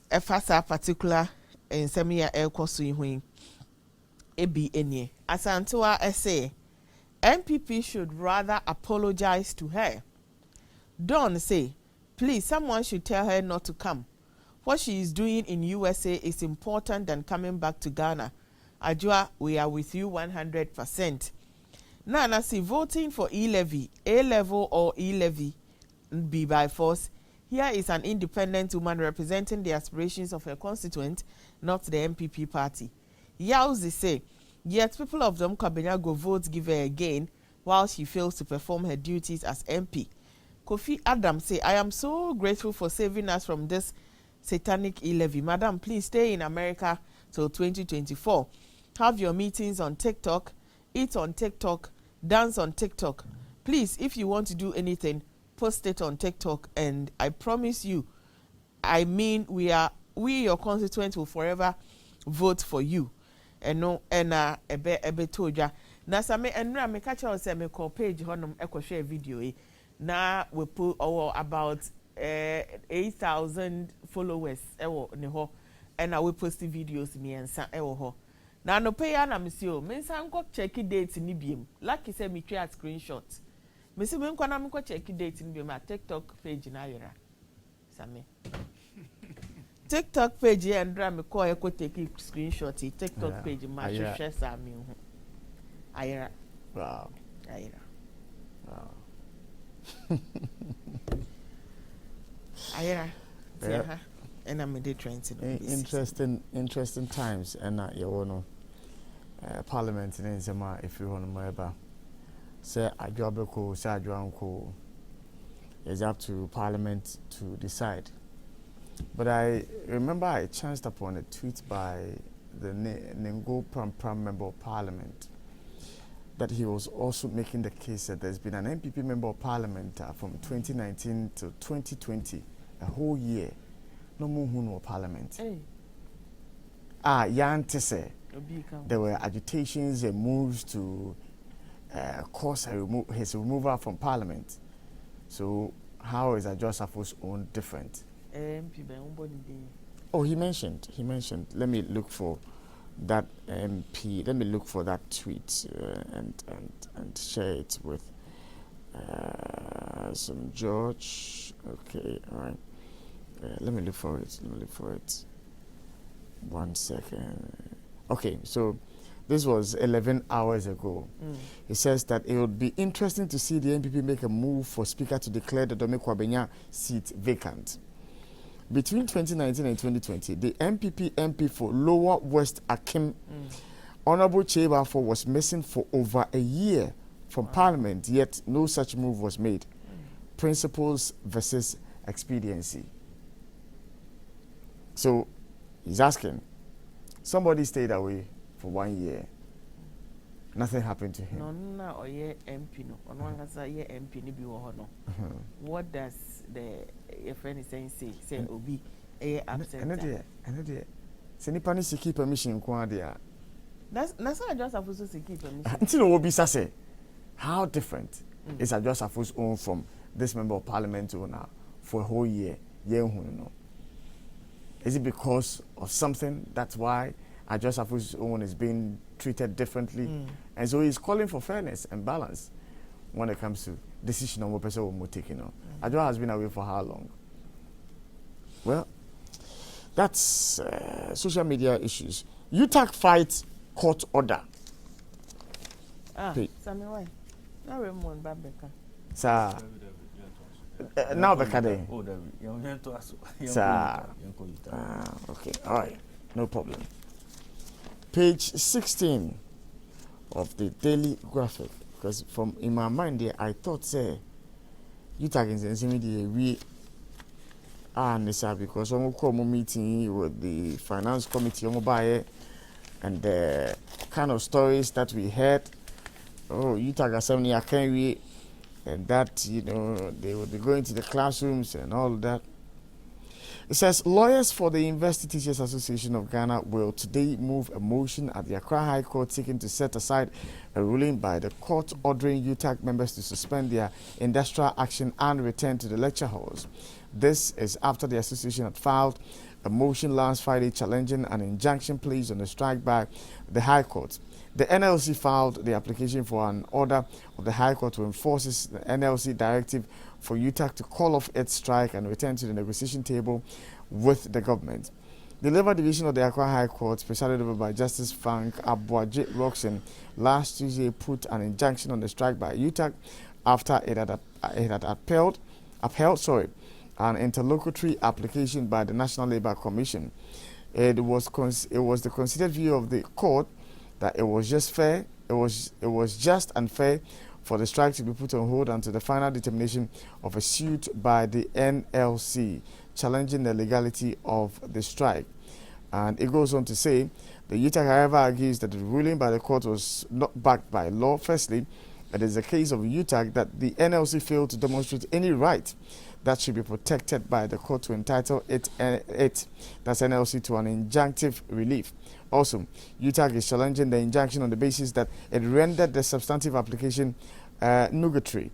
efasa particular in semia ekoso ihu ebi enie asantewa say MPP should rather apologize to her. Don say please someone should tell her not to come. What she is doing in USA is important than coming back to Ghana. Ajua, we are with you 100%. Nana, see, voting for E-Levy, A-level or E-Levy, be by force. Here is an independent woman representing the aspirations of her constituent, not the MPP party. Yauzi say, yet people of Dom Kabenya go vote give her again while she fails to perform her duties as MP. Kofi Adams say, I am so grateful for saving us from this satanic E-Levy. Madam, please stay in America till 2024. Have your meetings on TikTok, eat on TikTok, dance on TikTok. Please, if you want to do anything, post it on TikTok, and I promise you, I mean, we your constituents will forever vote for you. And no, and ebe toja. Na same enra me catch us say me call page honum eko share video na we put about 8,000 followers ewo ne ho and I will post the videos me and sa ho. Now no pay na me see o. Me san go check date ni biem. Lucky say me create screenshot. Me see me nkwa na me go check date ni biem at TikTok page na yera. Same. TikTok page here and me call e go take screenshot TikTok page ma share sa me ho. Ayera. Wow. Ayera. Wow. Ayera. Yeah. And I'm trying to interesting times and you know parliament in Zama if you want to about say a job ko say ko it's up to parliament to decide. But I remember I chanced upon a tweet by the Nengo Pram member of parliament that he was also making the case that there's been an MPP member of parliament from 2019 to 2020, a whole year. No more parliament. Hey. Say there were agitations and moves to cause his removal from parliament. So how is Ajosafo's own different? Oh, he mentioned. Let me look for that MP. Let me look for that tweet and share it with some George. Okay, all right. Let me look for it. 1 second. Okay, so this was 11 hours ago. He says that it would be interesting to see the NPP make a move for Speaker to declare the Dome Kwabenya seat vacant. Between 2019 and 2020, the MPP MP for Lower West Akim, Honorable Chebafo, was missing for over a year from Parliament, yet no such move was made. Principles versus expediency. So he's asking, somebody stayed away for 1 year. Nothing happened to him. No, or ye MP no. On one hand, ye MP ni bi wo no. What does your friend is saying? Say obi absent. And there. Say nipa ni seek permission kwa there. That's not just supposed to seek permission. Until obi say, how different is Ajosafo's own from this member of parliament now for a whole year? Is it because of something? That's why Ajosafo's own is being treated differently. And so he's calling for fairness and balance when it comes to decision on what person will take. Ajo has been away for how long? Well, that's social media issues. UTAG fights court order. Sammy, why? No, Raymond Babeka. Sir. Now Bekade. Sir. Okay, all right. No problem. Page 16 of the Daily Graphic. Because from in my mind there, I thought, say, you tagging we because I'm going meeting with the finance committee and the kind of stories that we heard. Oh, you tag us something I can't read, and that they would be going to the classrooms and all of that. It says lawyers for the University Teachers Association of Ghana will today move a motion at the Accra High Court seeking to set aside a ruling by the court ordering UTAG members to suspend their industrial action and return to the lecture halls. This is after the association had filed a motion last Friday challenging an injunction placed on the strike by the High Court. The NLC filed the application for an order of the High Court to enforce the NLC directive for UTAG to call off its strike and return to the negotiation table with the government. The Labour Division of the Accra High Court, presided over by Justice Frank Abuaje Roxon, last Tuesday put an injunction on the strike by UTAG after it had upheld an interlocutory application by the National Labour Commission. It was the considered view of the court that it was just fair. It was just unfair for the strike to be put on hold until the final determination of a suit by the NLC challenging the legality of the strike. And it goes on to say, the UTAG, however, argues that the ruling by the court was not backed by law. Firstly, it is a case of UTAG that the NLC failed to demonstrate any right that should be protected by the court to entitle that's NLC, to an injunctive relief. Also, UTAG is challenging the injunction on the basis that it rendered the substantive application nugatory.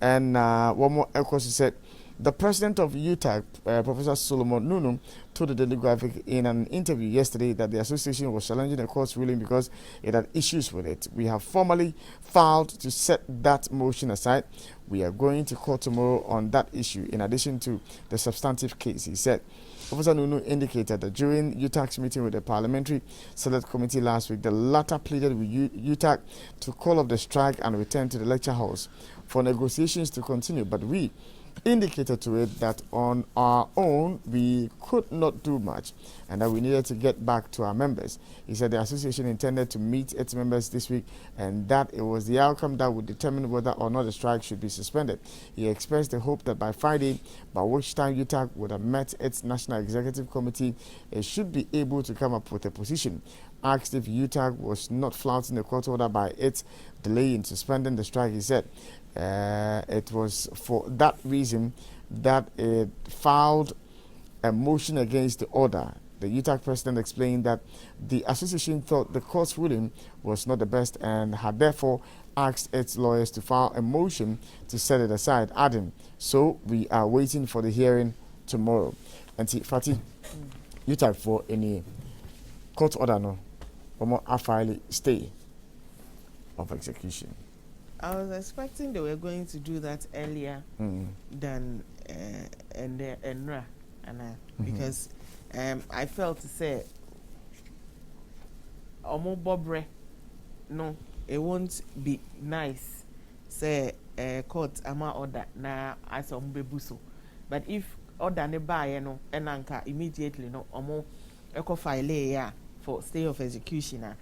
And one more, of course, said The president of UTAG, Professor Solomon Nunu, told the Daily Graphic in an interview yesterday that the association was challenging the court's ruling because it had issues with it. We have formally filed to set that motion aside. We are going to court tomorrow on that issue, in addition to the substantive case, he said. Professor Nunu indicated that during UTAG's meeting with the Parliamentary Select Committee last week, the latter pleaded with UTAG to call off the strike and return to the lecture halls for negotiations to continue. But we indicated to it that on our own we could not do much and that we needed to get back to our members. He said the association intended to meet its members this week and that it was the outcome that would determine whether or not the strike should be suspended. He expressed the hope that by Friday, by which time UTAG would have met its National Executive Committee, it should be able to come up with a position. Asked if UTAG was not flouting the court order by its delay in suspending the strike, he said it was for that reason that it filed a motion against the order. The UTAG president explained that the association thought the court's ruling was not the best and had therefore asked its lawyers to file a motion to set it aside, adding, so we are waiting for the hearing tomorrow. And Fati, UTAG for any court order no, or a file stay of execution. I was expecting they were going to do that earlier than Enra, because I felt to say, Omo Bobre, no, it won't be nice. Say court ama order na as bebuso, but if order ne buy no enanka immediately no Omo eco file ya for stay of execution.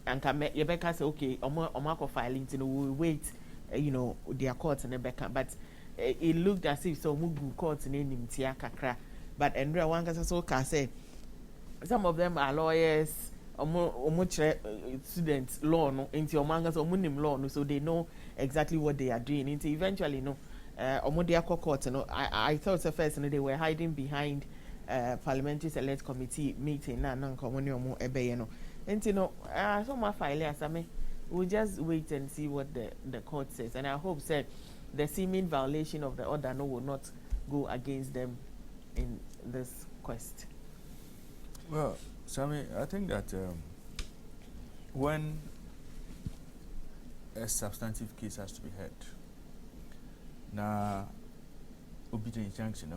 And Rebecca say, okay, Omako filing, we wait, their court and Rebecca. But it looked as if so mugu court in Nimtia Kakra. But Andrea Wanga so can say some of them are lawyers, students, law, no, into Omangas or Munim law, no, so they know exactly what they are doing. Into eventually, no, Omodia court, I thought at first they were hiding behind Parliamentary Select Committee meeting, and Communio Ebeyeno. And so my file, we'll just wait and see what the court says. And I hope that the seeming violation of the order will not go against them in this quest. Well, Sammy, I think that when a substantive case has to be heard, now obedient injunction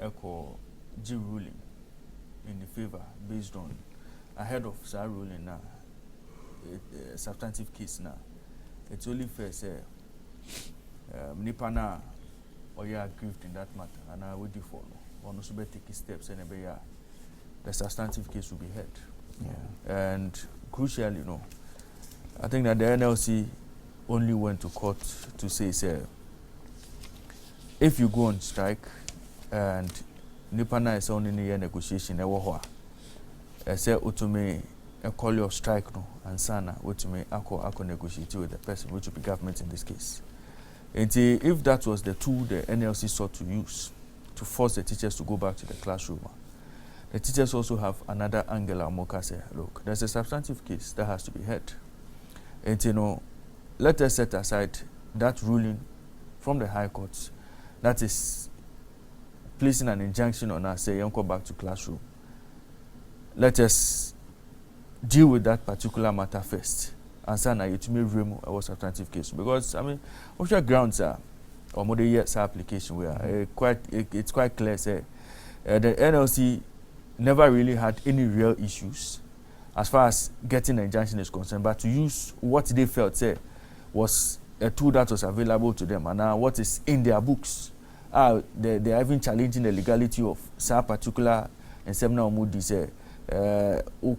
echo G ruling in the favor based on ahead of SAR ruling now, a substantive case now. It's only fair say Nipana or you are aggrieved in that matter, and I would follow. One also better take steps and the substantive case will be heard. Yeah. And crucially, I think that the NLC only went to court to say, if you go on strike and Nipana is on in the negotiation, say utume a call your strike no and sana utume ako negotiate with the person, which will be government in this case. And if that was the tool the NLC sought to use to force the teachers to go back to the classroom, the teachers also have another angle. Amoka say, look, there's a substantive case that has to be heard. And let us set aside that ruling from the High Court that is placing an injunction on us, say, you go back to classroom. Let us deal with that particular matter first. And so now you to me remove our substantive case. Because official grounds are or more years application where it's quite clear say the NLC never really had any real issues as far as getting an injunction is concerned, but to use what they felt was a tool that was available to them, and now what is in their books, they are even challenging the legality of some particular and seminar Omudi say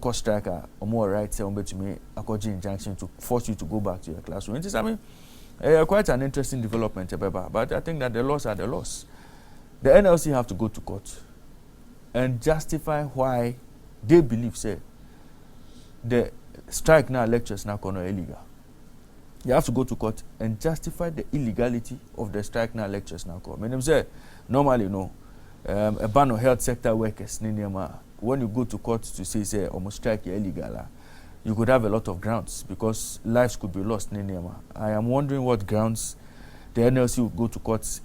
cost striker or more right say to me according injunction to force you to go back to your classroom. It is quite an interesting development, but I think that the laws are the laws. The NLC have to go to court and justify why they believe the strike now lectures now are illegal. You have to go to court and justify the illegality of the strike now lectures now. Normally, a ban on health sector workers, when you go to court to say almost strike illegal, you could have a lot of grounds because lives could be lost. I am wondering what grounds the NLC would go to court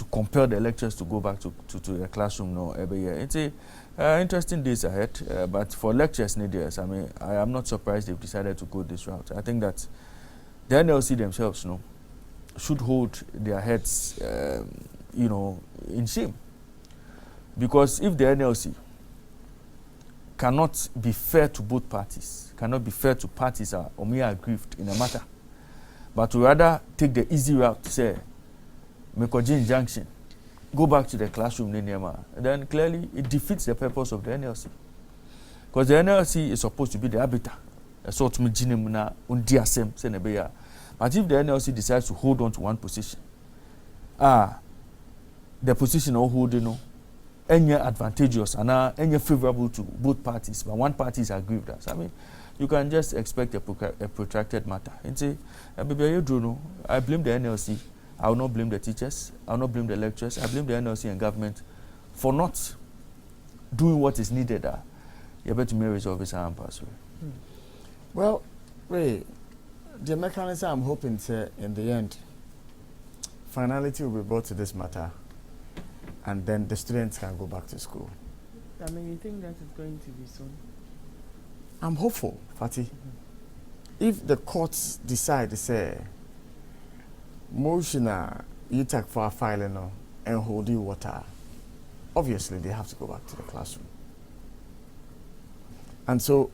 to compel the lecturers to go back to the classroom no every year. It's a interesting days ahead, but for lectures, I mean, I am not surprised they've decided to go this route. I think that the NLC themselves, should hold their heads, in shame. Because if the NLC cannot be fair to both parties, cannot be fair to parties are aggrieved in a matter, but to rather take the easy route, say, make a injunction, go back to the classroom, then clearly it defeats the purpose of the NLC. Because the NLC is supposed to be the arbiter. But if the NLC decides to hold on to one position, the position of holding any advantageous and any favorable to both parties, but one party is aggrieved. I mean, you can just expect a protracted matter. And say, I blame the NLC. I will not blame the teachers. I will not blame the lecturers. I blame the NLC and government for not doing what is needed. You better may resolve this and pass away. Well, Ray, the mechanism I'm hoping to, in the end, finality will be brought to this matter, and then the students can go back to school. I mean, you think that is going to be soon? I'm hopeful, Fatih. If the courts decide to say, motion you take for a filing and hold you water, obviously they have to go back to the classroom. And so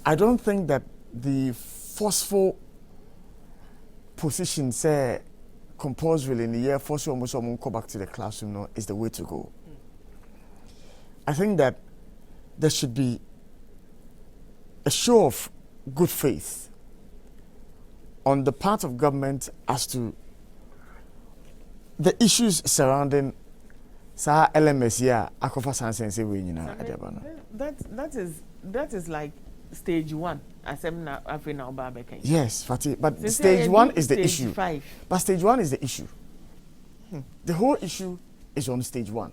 I don't think that the forceful position say compulsory in the year force almost go back to the classroom is the way to go. I think that there should be a show of good faith on the part of government as to the issues surrounding sa LMS here akofa sansense we nyina adeba no. That is like stage 1. Yes, Fatih, but stage 1 is the issue. 5. But stage 1 is the issue. The whole issue is on stage 1.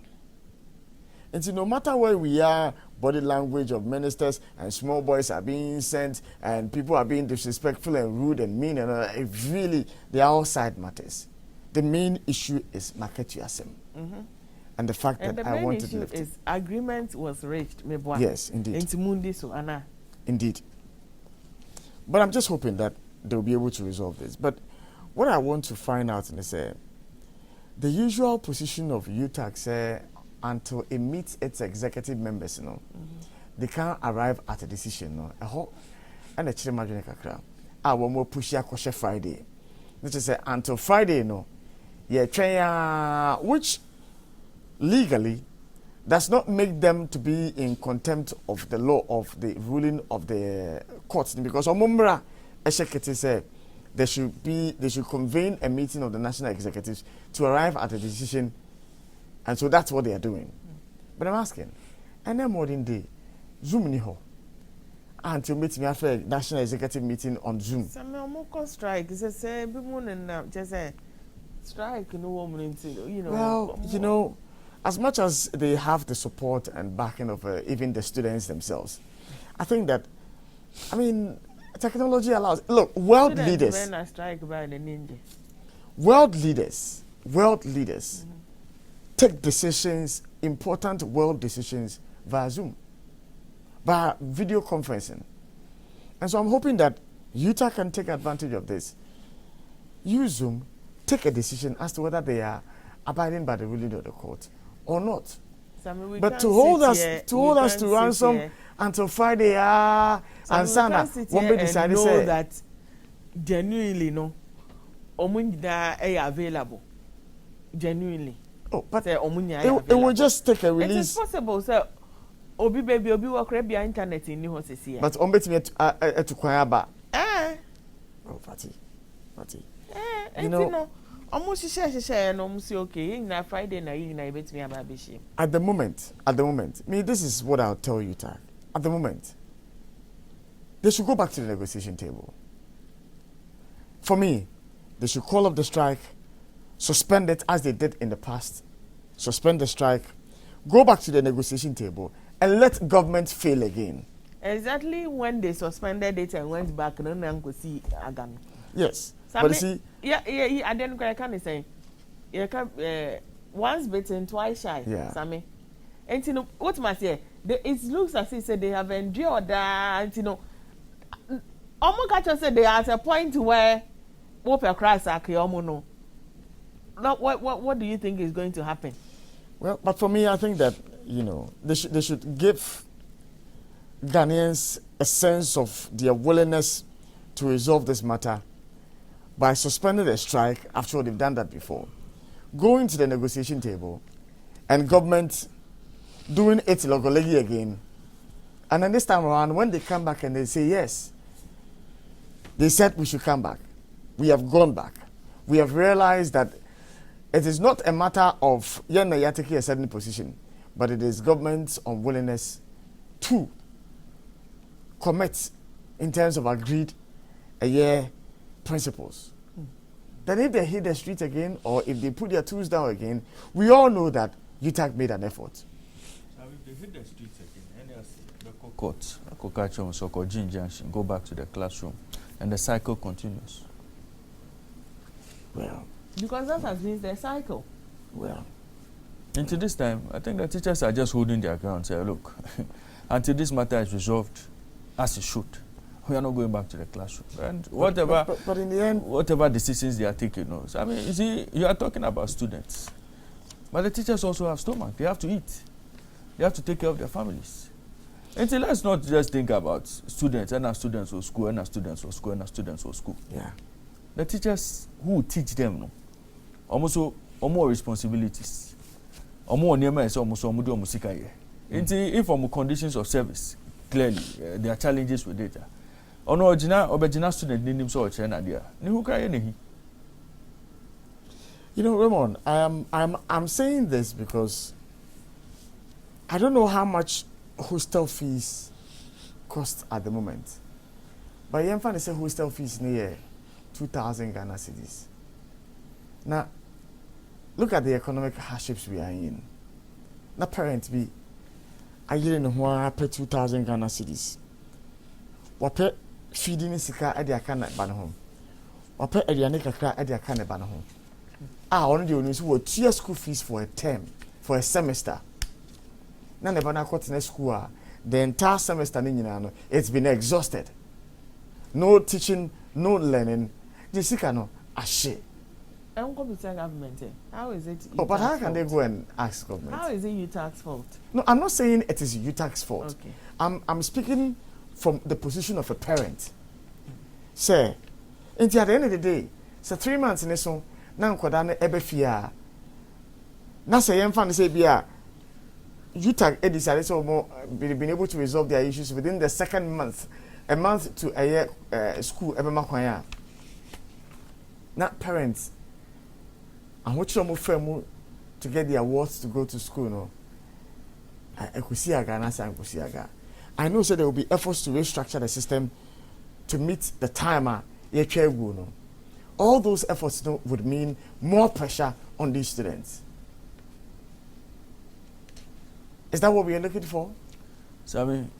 And so no matter where we are, body language of ministers and small boys are being sent and people are being disrespectful and rude and mean, and it really, they are all side matters. The main issue is market yasem. And the fact and that the I main wanted issue to lift is agreement was reached. Yes, indeed. Anna. Indeed. But I'm just hoping that they'll be able to resolve this. But what I want to find out is the usual position of UTAC until it meets its executive members, they can't arrive at a decision. And the children imagine kakra. I will more push ya Friday. Which is until Friday, which legally does not make them to be in contempt of the law of the ruling of the courts, because Omumbra Eshekete said they should convene a meeting of the national executives to arrive at a decision, and so that's what they are doing. But I'm asking, and then more than day, Zoom niho, until meet me after a national executive meeting on Zoom. Some strike. Say just strike. Well, as much as they have the support and backing of even the students themselves, I think that, technology allows. Look, world leaders. World leaders take decisions, important world decisions via Zoom, via video conferencing. And so I'm hoping that Utah can take advantage of this. Use Zoom, take a decision as to whether they are abiding by the ruling of the court or not. But to hold us to ransom until Friday, and Sana won't be decided know that genuinely available. Genuinely. Oh, but it will just take a release. It is possible, sir. Obi baby, Obi work via internet in New York. But on bet me to kwayaba. Oh, Fatih. Almost share no okay. Na Friday na you na bet me about bishim. At the moment, this is what I'll tell you, Tag. At the moment, they should go back to the negotiation table. For me, they should call up the strike, suspend it as they did in the past, suspend the strike, go back to the negotiation table, and let government fail again. Exactly when they suspended it and went back, no one could see again. Yes. But you see, I didn't quite say you can once bitten, twice shy. Yeah. Sammy. And you know what must say? It looks as if they have endured that. You know, Omokacho said they are at a point where Wope cries Akiomono. What do you think is going to happen? Well, but for me, I think that, you know, they should give Ghanaians a sense of their willingness to resolve this matter by suspending the strike. After all, they've done that before. Going to the negotiation table and government doing it logolegi again. And then this time around, when they come back and they say yes, they said we should come back. We have gone back. We have realized that it is not a matter of taking a certain position, but it is government's unwillingness to commit in terms of agreed principles. Then if they hit the street again, or if they put their tools down again, we all know that UTAG made an effort. So if they hit the streets again, NLC, the court, Kokachon, so-called Junction, go back to the classroom, and the cycle continues. Well, Because that has been their cycle. well. Until this time, I think the teachers are just holding their ground and say, look, until this matter is resolved as it should, we are not going back to the classroom. And whatever, But in the end, whatever decisions they are taking, I mean, you see, you are talking about students, but the teachers also have stomach. They have to eat. They have to take care of their families. Until let's not just think about students and our students or school and our students or school and our students or school. yeah. The teachers who teach them, no, almost more responsibilities. Almost never is almost almost if from conditions of service, clearly there are challenges with data. Original student need him so much idea. Who can You know, Raymond, I'm saying this because I don't know how much hostel fees cost at the moment. But you find say hostel fees near 2,000 Ghana cedis. Now, look at the economic hardships we are in. Now, parents be, I pay 2,000 Ghana cedis. What pay feeding sika at the account at home. What pay Edianica at the account at home. Only the ones who 2 year school fees for a term, for a semester. Now, the Bana in school, the entire semester, it's been exhausted. No teaching, no learning. Jessica, no, ashe. And computer government, how is it? Oh, but how can they go and ask government? How is it UTAG's fault? No, I'm not saying it is UTAG's fault. Okay. I'm speaking from the position of a parent. Say, at the end of the day, so 3 months in this one, now Kodane Ebefia. Now say Yemfan say Bia UTAG decided so more been able to resolve their issues within the second month. A month to a year school Ebemakwaya. Not parents. And what you move to get the awards to go to school, no. I know so there will be efforts to restructure the system to meet the timer. No. All those efforts would mean more pressure on these students. Is that what we are looking for? So, I mean,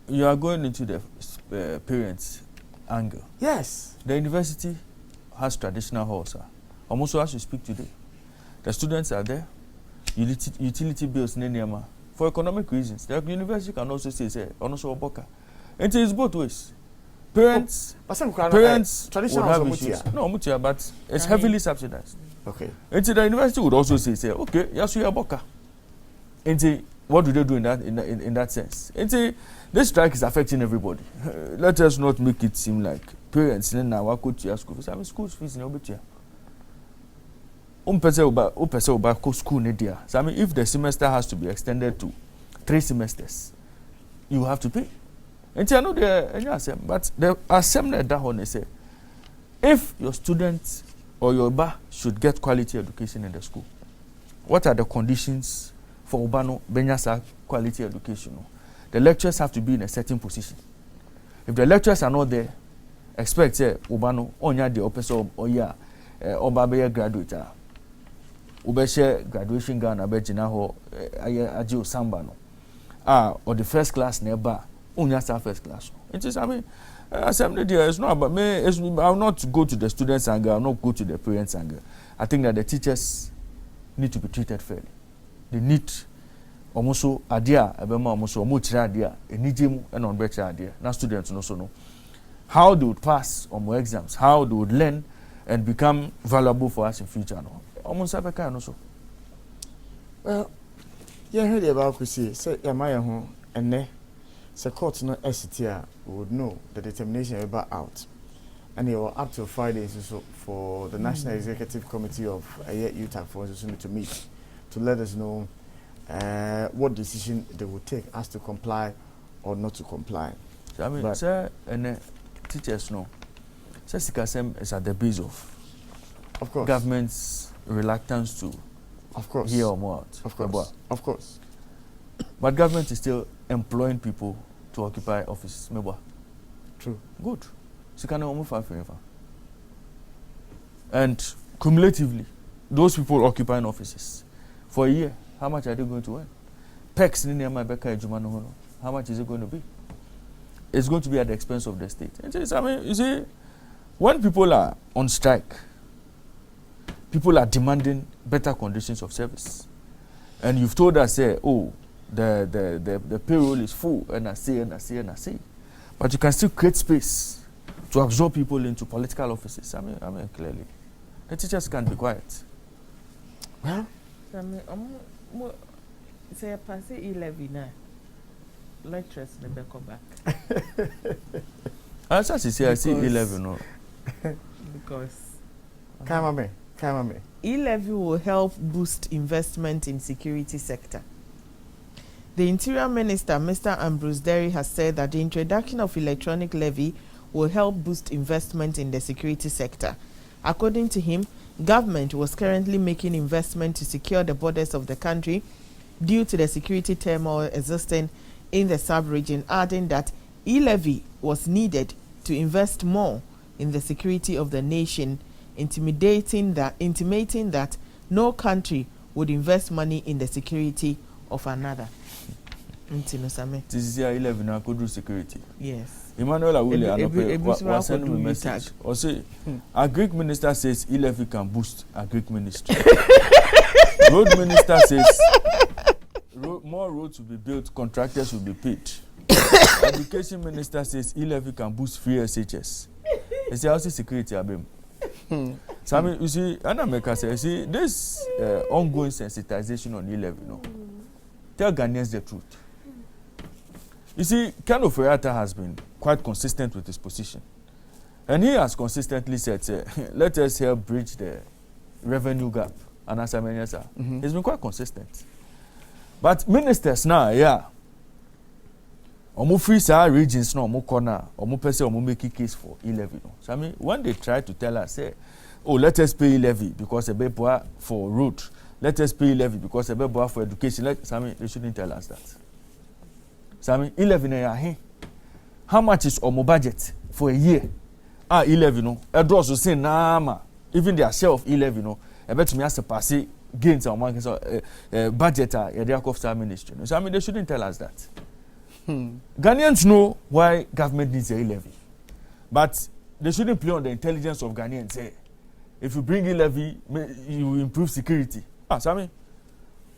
you are going into the parents' angle. Yes. The university has traditional halls. Almost as we speak today, the students are there. Utility bills for economic reasons. The university can also say also boka. And it is both ways. Parents traditional would have issues. No, mutia, but it's heavily subsidized. Okay. And the university would also say okay, yes, we are boka. And what do they do in that sense? And this strike is affecting everybody. Let us not make it seem like parents now are going to school fees. I mean, school fees in Obetia. School nedia. So I mean, if the semester has to be extended to 3 semesters, you have to pay. And I know but the assembly that one say, if your students or your bar should get quality education in the school, what are the conditions for Ubano Benyasa quality education? The lecturers have to be in a certain position. If the lecturers are not there, expect Ubano onya the opposite or yeah, Obabe graduate. Ubeshe graduation Ghana Bejina ho Ajo Sambano. Or the first class nearby, onya first class. It is, I mean, Assembly there is not about me. I'll not go to the students' anger. I'll not go to the parents' anger. I think that the teachers need to be treated fairly. They need almost idea, almost idea, and on better idea. Now students also know how they would pass on more exams, how they would learn and become valuable for us in future. No, almost have a kind also. Well, yeah, heard about Kusi. Say, Yamaya home and ne. So court no SCT would know the determination about out. And you were up to Friday so for the National Executive Committee of UTAC for us to meet to let us know what decision they would take as to comply or not to comply. So, I mean, sir, and teachers know. So Sikasem is at the base of course, government's reluctance to hear or more out. Of course. But government is still employing people to occupy offices. True. Good. So can almost forever. And cumulatively, those people occupying offices for a year, how much are they going to earn? PEX in Beka, how much is it going to be? It's going to be at the expense of the state. I mean, you see, when people are on strike, people are demanding better conditions of service. And you've told us, the payroll is full, and I say. But you can still create space to absorb people into political offices. I mean, clearly. The teachers can't be quiet. Well, say I pass E11 now. Lecturers never come back. As I say, I see 11. No. Because Kamame. E-levy will help boost investment in security sector. The Interior Minister, Mr. Ambrose Derry, has said that the introduction of electronic levy will help boost investment in the security sector. According to him, government was currently making investment to secure the borders of the country due to the security turmoil existing in the sub-region, adding that e-levy was needed to invest more in the security of the nation, intimating that no country would invest money in the security of another. This is year 11 I could do security. Yes. Emmanuel Awule was sending me a message. Or say, our Greek minister says e-levy can boost our Greek ministry. Road minister says more roads will be built, contractors will be paid. Education minister says e-levy can boost free SHS. They say also security abem. So I mean, you see, Anameka says, you see, this ongoing sensitization on e-levy, tell Ghanaians the truth. You see, Ken Ofori-Atta has been quite consistent with his position. And he has consistently said, let us help bridge the revenue gap. And as I mentioned, he's been quite consistent. But ministers now, omo free sa regions no omo corner, omo person omo make case for e-levy. So I mean, when they try to tell us, say, oh, let us pay e-levy because a bit for road, let us pay e-levy because a bit for education. So I mean, they shouldn't tell us that. So I mean, e-levy na here. How much is omo budget for a year? E-levy no. Edros will say nah, even their share of e-levy no. I bet me as a pass gains on one budget the ministry. So I mean, they shouldn't tell us that. Ghanaians know why government needs a e-levy, but they shouldn't play on the intelligence of Ghanaians. Say, if you bring e-levy, you will improve security. So I mean,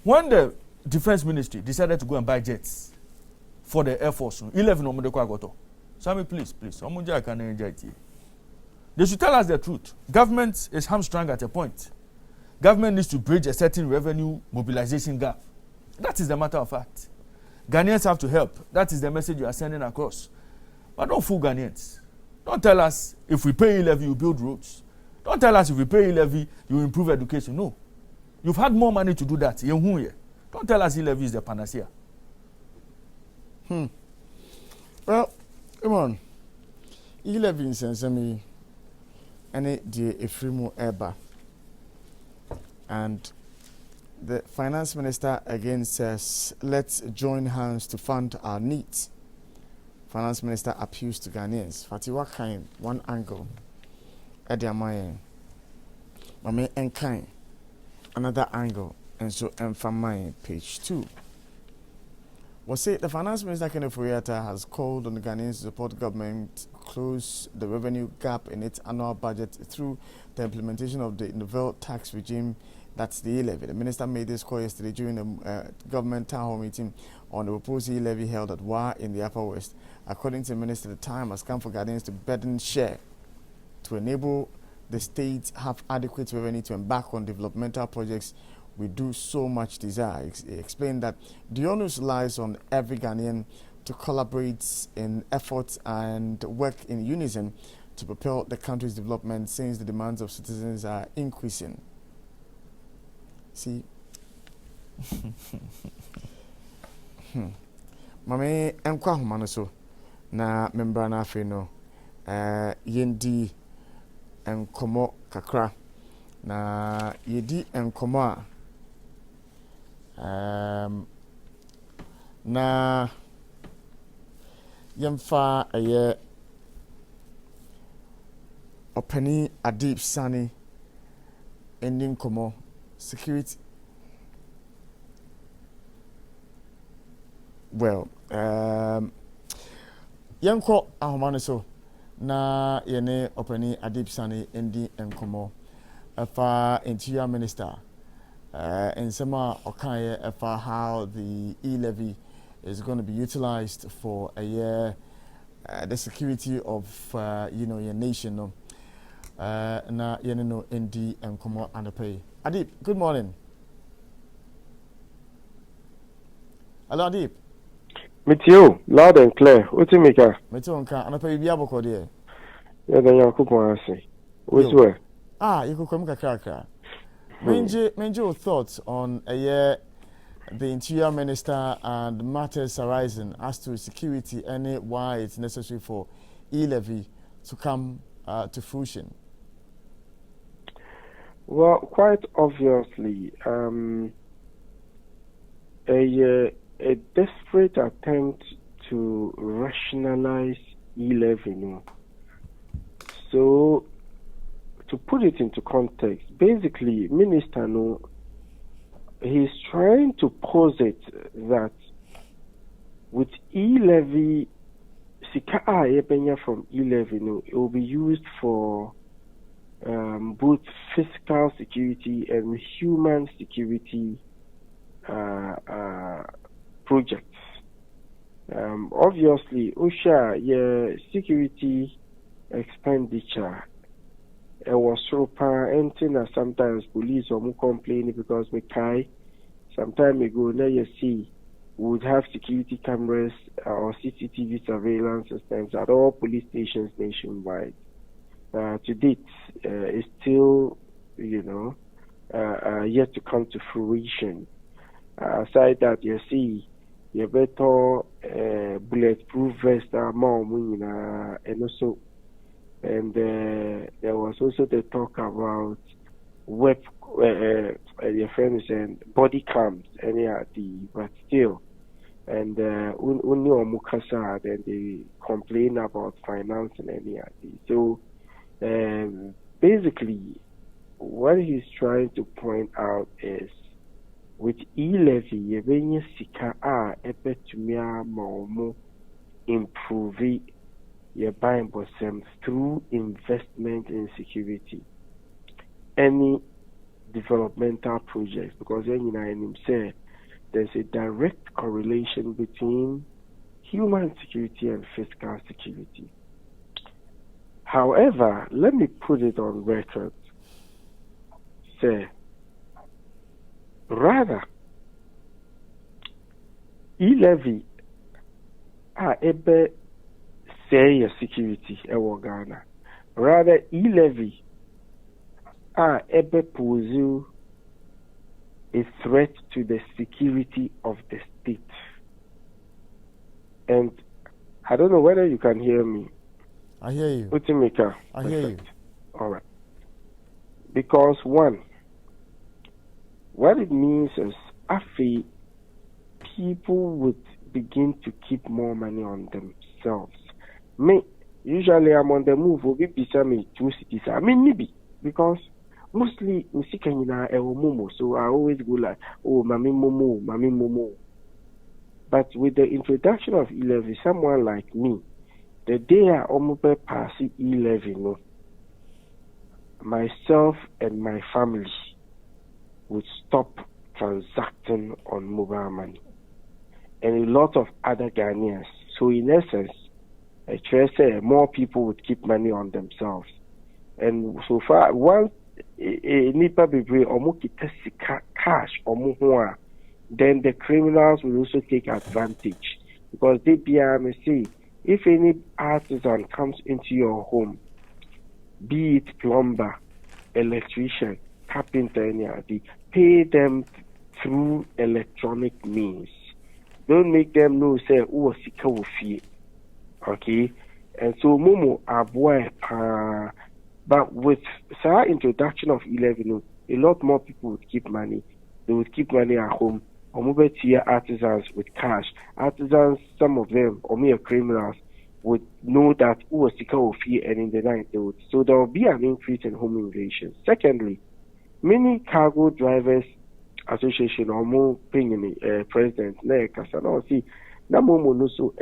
when the defense ministry decided to go and buy jets for the Air Force, e-levy no more got. So I mean, please, they should tell us the truth. Government is hamstrung at a point. Government needs to bridge a certain revenue mobilization gap. That is the matter of fact. Ghanaians have to help. That is the message you are sending across. But don't fool Ghanaians. Don't tell us if we pay e-levy, you build roads. Don't tell us if we pay e-levy, you improve education. No. You've had more money to do that. Don't tell us e-levy is the panacea. Well, come on. E-levy in Sensemi, and it the Efrimo Eba. And the finance minister again says, let's join hands to fund our needs. Finance minister appeals to Ghanaians. Fatiwa kind, one angle. Ediamaye. Mame Enkain. Another angle. And so Mfamaye, page 2. Was say the Finance Minister Kenneth Ofori-Atta has called on the Ghanaians to support government close the revenue gap in its annual budget through the implementation of the novel tax regime, that's the e-levy. The minister made this call yesterday during the government town hall meeting on the proposed e-levy held at Wa in the Upper West. According to the minister, the time has come for Ghanaians to burden share to enable the state have adequate revenue to embark on developmental projects we do so much desire. He explained that the onus lies on every Ghanaian to collaborate in efforts and work in unison to propel the country's development since the demands of citizens are increasing. See, Mame enkwa homa so na membra na afi no yendi enkomo kakra na yedi enkomo a na yemfa aye Openi Adib Sani ending komo security. Well, yanko ahomane so na yene Openi Adib Sani ending enkomo afa interior minister in sema okaye afa how the e-levy is going to be utilized for a year the security of your nation no. Na yeneno ND and Komo and pay. Adib, good morning. Hello Adib. Meet you, loud and clear. What's it make? Meet you and pay biabo kodie. Yeah, then you cook one say. What's where? You could come kakra. Menjo thoughts on a year the interior minister and matters arising as to security and why it's necessary for e-levy to come to fruition. Well, quite obviously, a desperate attempt to rationalize e-levy. So, to put it into context, basically, Minister he's trying to posit that with e-levy, sika from e-levy, it will be used for both physical security and human security projects. Obviously, OSHA, security expenditure, it was so and sometimes police or complaining because we kai some time ago now you see we would have security cameras or CCTV surveillance systems at all police stations nationwide. To date, it's still, yet to come to fruition. Aside that, you see, you better bulletproof vest, and also, and there was also the talk about your friend is saying body cams, but still, and only on Mukasa, then they complain about financing So. Basically, what he's trying to point out is with e-levy, you sika ebetumia maumo improve your buying bosem through investment in security. Any developmental projects, because then there's a direct correlation between human security and physical security. However, let me put it on record. Say, rather, e-levy ebe say your security Ghana. Rather, e-levy ebe pose a threat to the security of the state. And I don't know whether you can hear me. I hear you. Utimika. I hear you. All right. Because one, what it means is, people would begin to keep more money on themselves. Me, usually I'm on the move. Obi bisa me 2 cities. I mean, maybe because mostly Musikanyina Momo. So I always go like, oh, mami momo. But with the introduction of e-levy, someone like me, the day I almost pass e-levy, no, myself and my family would stop transacting on mobile money, and a lot of other Ghanaians. So in essence, I try to say more people would keep money on themselves. And so far, once nipa bebre omo kita cash omo ho, then the criminals will also take advantage, because they may say, if any artisan comes into your home, be it plumber, electrician, carpenter, any, pay them through electronic means. Don't make them know say who sika wo fie. Okay, and so Momo aboy but with the introduction of e-levy, a lot more people would keep money. They would keep money at home. Or mobile tier artisans with cash. Artisans, some of them, or mere criminals, would know that who was sika wo fie, and in the night they would. So there will be an increase in home immigration. Secondly, many cargo drivers association or more paying president see na momo no so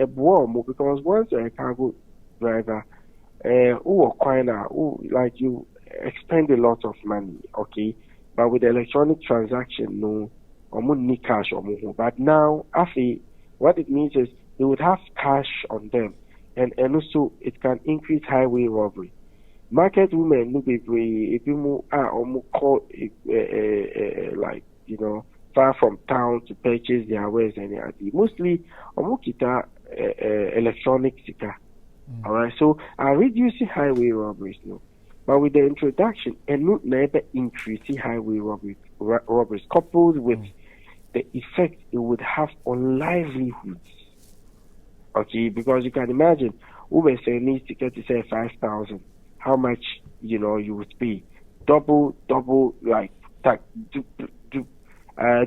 because once you're a cargo driver like you expend a lot of money, okay, but with the electronic transaction no need cash or more. But now what it means is they would have cash on them, and also it can increase highway robbery. Market women no be if you call like, you know, far from town to purchase their wares and mostly kita electronic sika. All right, so reducing highway robberies, no, but with the introduction and not never increasing highway robberies coupled with the effect it would have on livelihoods. Okay, because you can imagine Uber say needs to get to say 5,000. How much, you know, you would pay? Double, like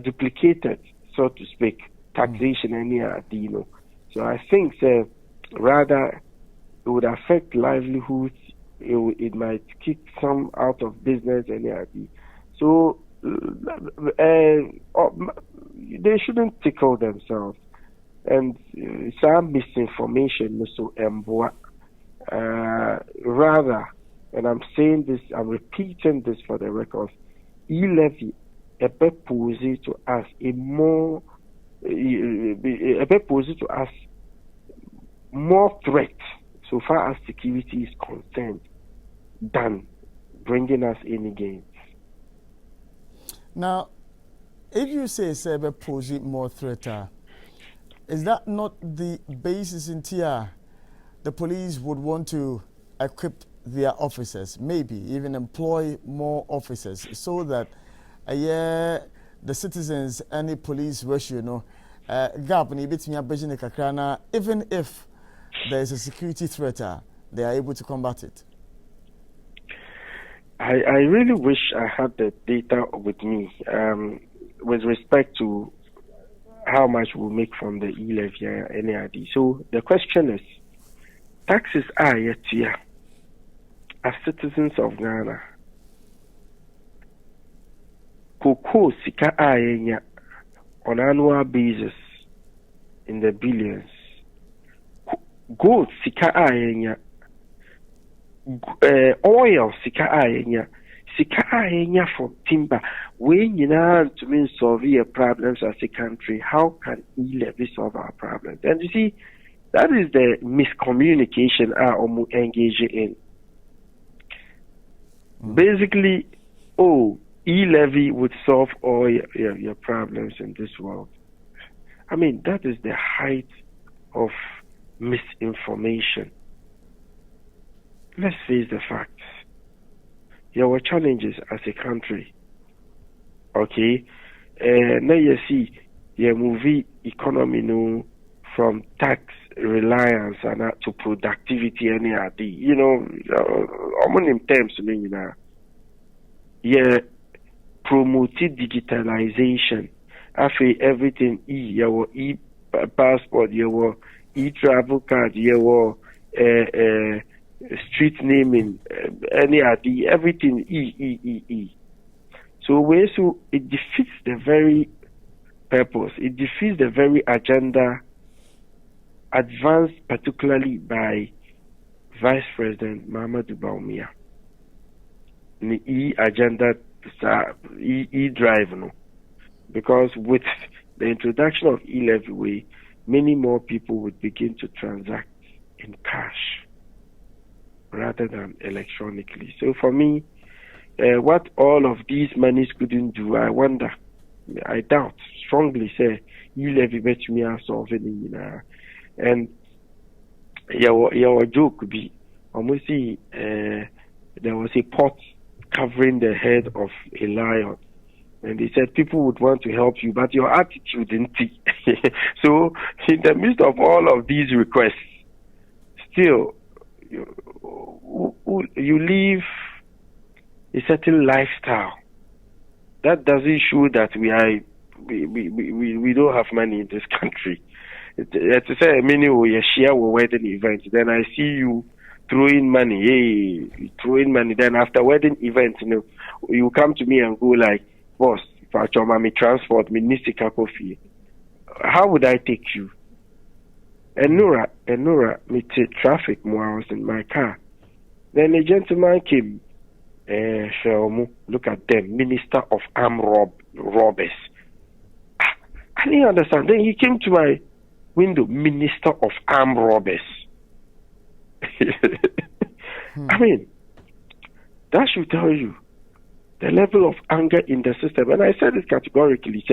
duplicated, so to speak, taxation any you know. So I think rather it would affect livelihoods. It might kick some out of business any idea. So they shouldn't tickle themselves. And some misinformation so rather, and I'm saying this, I'm repeating this for the record, e-levy pose to us more threat so far as security is concerned than bringing us any gains. Now, if you say cyber pose more threat, is that not the basis in TR? The police would want to equip their officers, maybe even employ more officers, so that the citizens any police ratio gap even if there is a security threat, they are able to combat it. I really wish I had the data with me with respect to how much we'll make from the e-levy and NID. So the question is, taxes are yet here as citizens of Ghana. Cocoa sika ayenya on annual basis in the billions. Gold sika ayenya, oil sika ayenya from timber. We need to mean solve our problems as a country. How can e-levy solve our problems? And you see, that is the miscommunication I'm engaging in. Basically, e-levy would solve all your problems in this world. I mean, that is the height of misinformation. Let's face the facts. There were challenges as a country. Okay? Now you see, your movie economy from tax reliance and to productivity and you know, in terms promoted digitalization. After everything your passport, your travel card, your street naming, everything So it defeats the very purpose. It defeats the very agenda advanced particularly by Vice President Mahamudu Bawumia. The agenda, drive, no, because with the introduction of e-levy, many more people would begin to transact in cash rather than electronically. So for me, what all of these monies couldn't do, I wonder, I doubt, strongly say, e-levy bet me are solving it. And your joke could be, almost see, there was a pot covering the head of a lion. And they said people would want to help you, but your attitude didn't. So, in the midst of all of these requests, still, you live a certain lifestyle. That doesn't show that we don't have money in this country. To say, many we share a wedding event, then I see you throwing money, then after wedding event, you come to me and go like, boss, if I tell me transport, me need coffee. How would I take you? And Nora, me take traffic more. I was in my car. Then a gentleman came. Look at them, Minister of Armed Robbers. I didn't understand. Then he came to my window, Minister of Armed Robbers. I mean, that should tell you the level of anger in the system. And I said it categorically,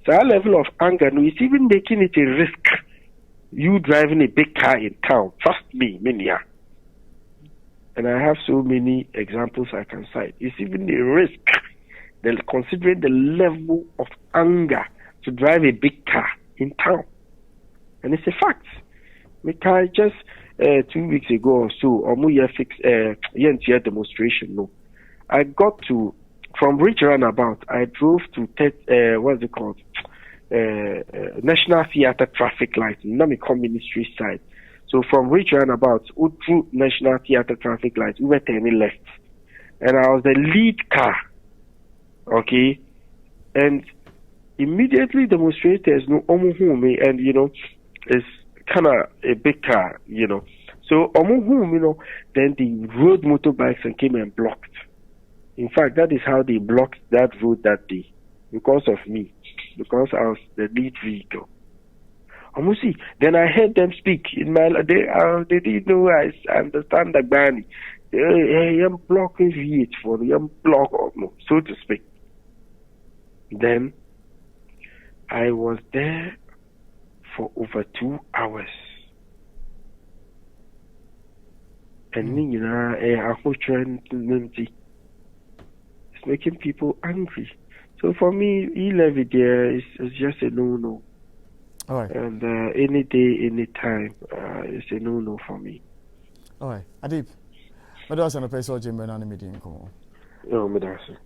that level of anger, no, it's even making it a risk. You driving a big car in town, trust me, Minia. And I have so many examples I can cite. It's even a risk, considering the level of anger to drive a big car in town. And it's a fact. Because just 2 weeks ago or so, demonstration, no. I got to, from Rich Roundabout, I drove to, what's it called? National Theatre traffic light, Namiko Ministry side. So from Rich Roundabout, through National Theatre traffic light, we were turning left. And I was the lead car. Okay? And immediately demonstrators know Omuhumi, and it's kind of a big car, So Omuhumi, then the road motorbikes and came and blocked. In fact, that is how they blocked that road that day. Because of me. Because I was the lead vehicle. See, then I heard them speak in my. They didn't know I understand the Gbani. I'm blocking VH for I'm block, so to speak. Then I was there for over 2 hours, and it's making people angry. So for me, e-levy there is just a no-no. All right. And any day, any time, it's a no-no for me. All right. Adib, what else on the place of Jim and media? No, Medasa.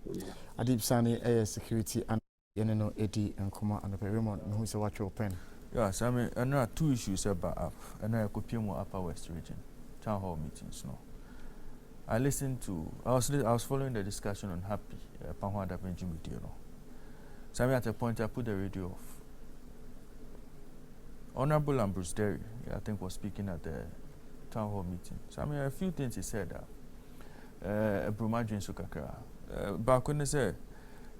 Adib Sani, AS Security, and Eddie and Kuma and the Raymond, who's a watch your pen. Yes, I mean, and there are two issues about up, and I could more Upper West region town hall meetings. No, I listened to. I was following the discussion on Happy Panwada Benjamin. So at a point I put the radio off. Honorable Ambrose Derry, I think, was speaking at the town hall meeting. So a few things he said. Brumadrin Sukakra. Back when they say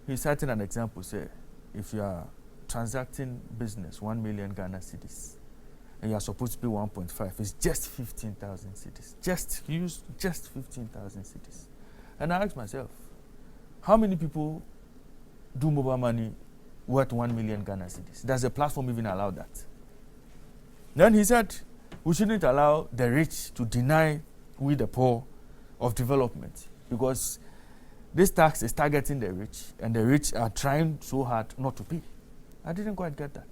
he's citing an example, say if you are transacting business 1 million Ghana cedis and you are supposed to pay 1.5, it's just 15,000 cedis. Just 15,000 cedis. And I asked myself, how many people do mobile money worth 1 million Ghana cedis? Does the platform even allow that? Then he said, we shouldn't allow the rich to deny we the poor of development, because this tax is targeting the rich, and the rich are trying so hard not to pay. I didn't quite get that.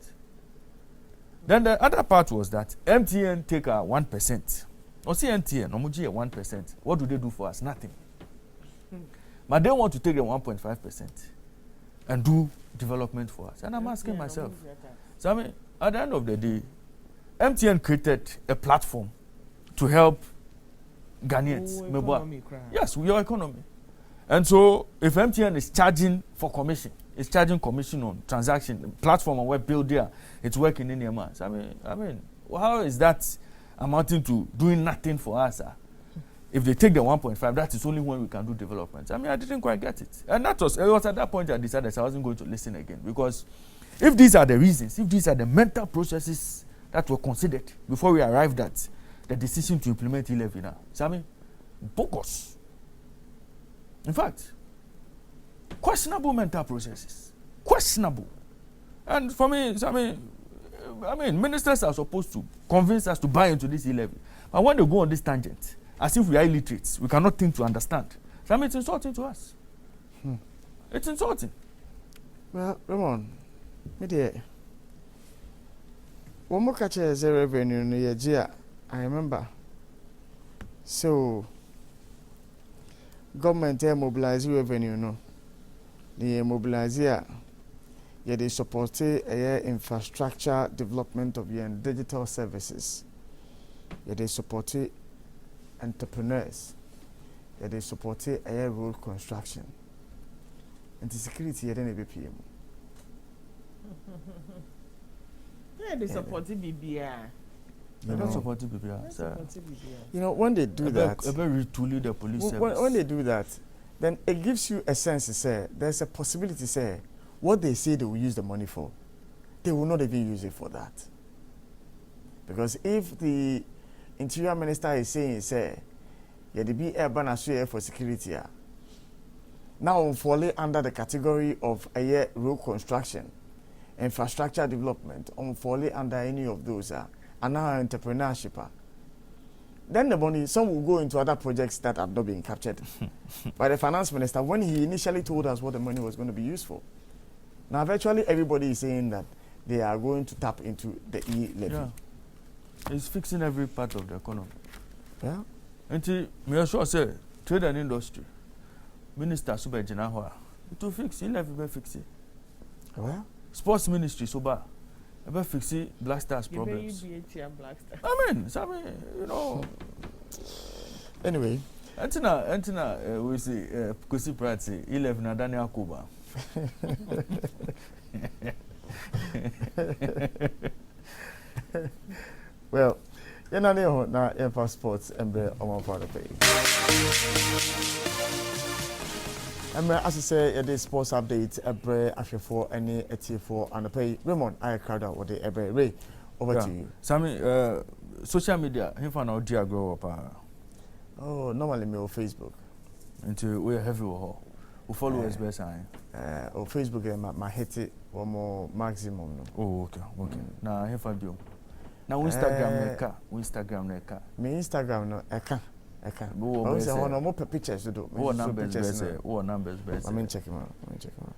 Then the other part was that MTN take 1%. Or see MTN, Omuji 1%. What do they do for us? Nothing. But they want to take the 1.5% and do development for us. And I'm asking myself, so I mean, at the end of the day, MTN created a platform to help Ghanaians. Yes, your economy. And so if MTN is charging for commission, is charging commission on transaction platform and web build there. It's working in your months. I mean, how is that amounting to doing nothing for us? If they take the 1.5, that is only when we can do development. I mean, I didn't quite get it. And it was at that point I decided I wasn't going to listen again. Because if these are the reasons, if these are the mental processes that were considered before we arrived at the decision to implement E-Levy now, so I mean, bogus. In fact, questionable mental processes. Questionable. And for me, so I mean, ministers are supposed to convince us to buy into this E-Levy. But when they go on this tangent, as if we are illiterates, we cannot think to understand. So I mean, it's insulting to us. It's insulting. Well, Ramon, one more catch as a revenue in the year, I remember. So, government mobilize revenue, no? The mobilize here, they support infrastructure development of digital services. They support entrepreneurs. They support road construction. And the security here then BPM. Yeah, they support BBI. They don't support BBI. You know, when they do that, the police service. When they do that, then it gives you a sense to say there's a possibility say what they say they will use the money for, they will not even use it for that. Because if the Interior Minister is saying, say, yeah, the be urban assure for security, now falling under the category of a road construction, infrastructure development, falling under any of those, and now entrepreneurship. Then the money, some will go into other projects that have not been captured by the finance minister when he initially told us what the money was going to be used for. Now, virtually everybody is saying that they are going to tap into the E-Levy. Yeah. It's fixing every part of the economy. Yeah. And me sure say trade and industry minister Sube Jinahua to fix E-Levy be fix it. Well, sports ministry soba be fix it Black Stars problems. I mean, you know. Anyway, Antina we see Kusi Prati E-Levy na Daniel Kuba. Well, you know na sports and be on part of it. As I say, it is sports update every after for any for and pay. Raymond, I crowd out with the every Ray. Over to you. Sammy, social media, him for now dear grow up. Oh, normally me on Facebook. Into we heavy or follow us best on Facebook my hit it one more maximum. No. Oh, okay. Now here for you. Now Instagram neka. Me Instagram no eka. I say no more pictures to do. What numbers best? What numbers best? I mean check him out.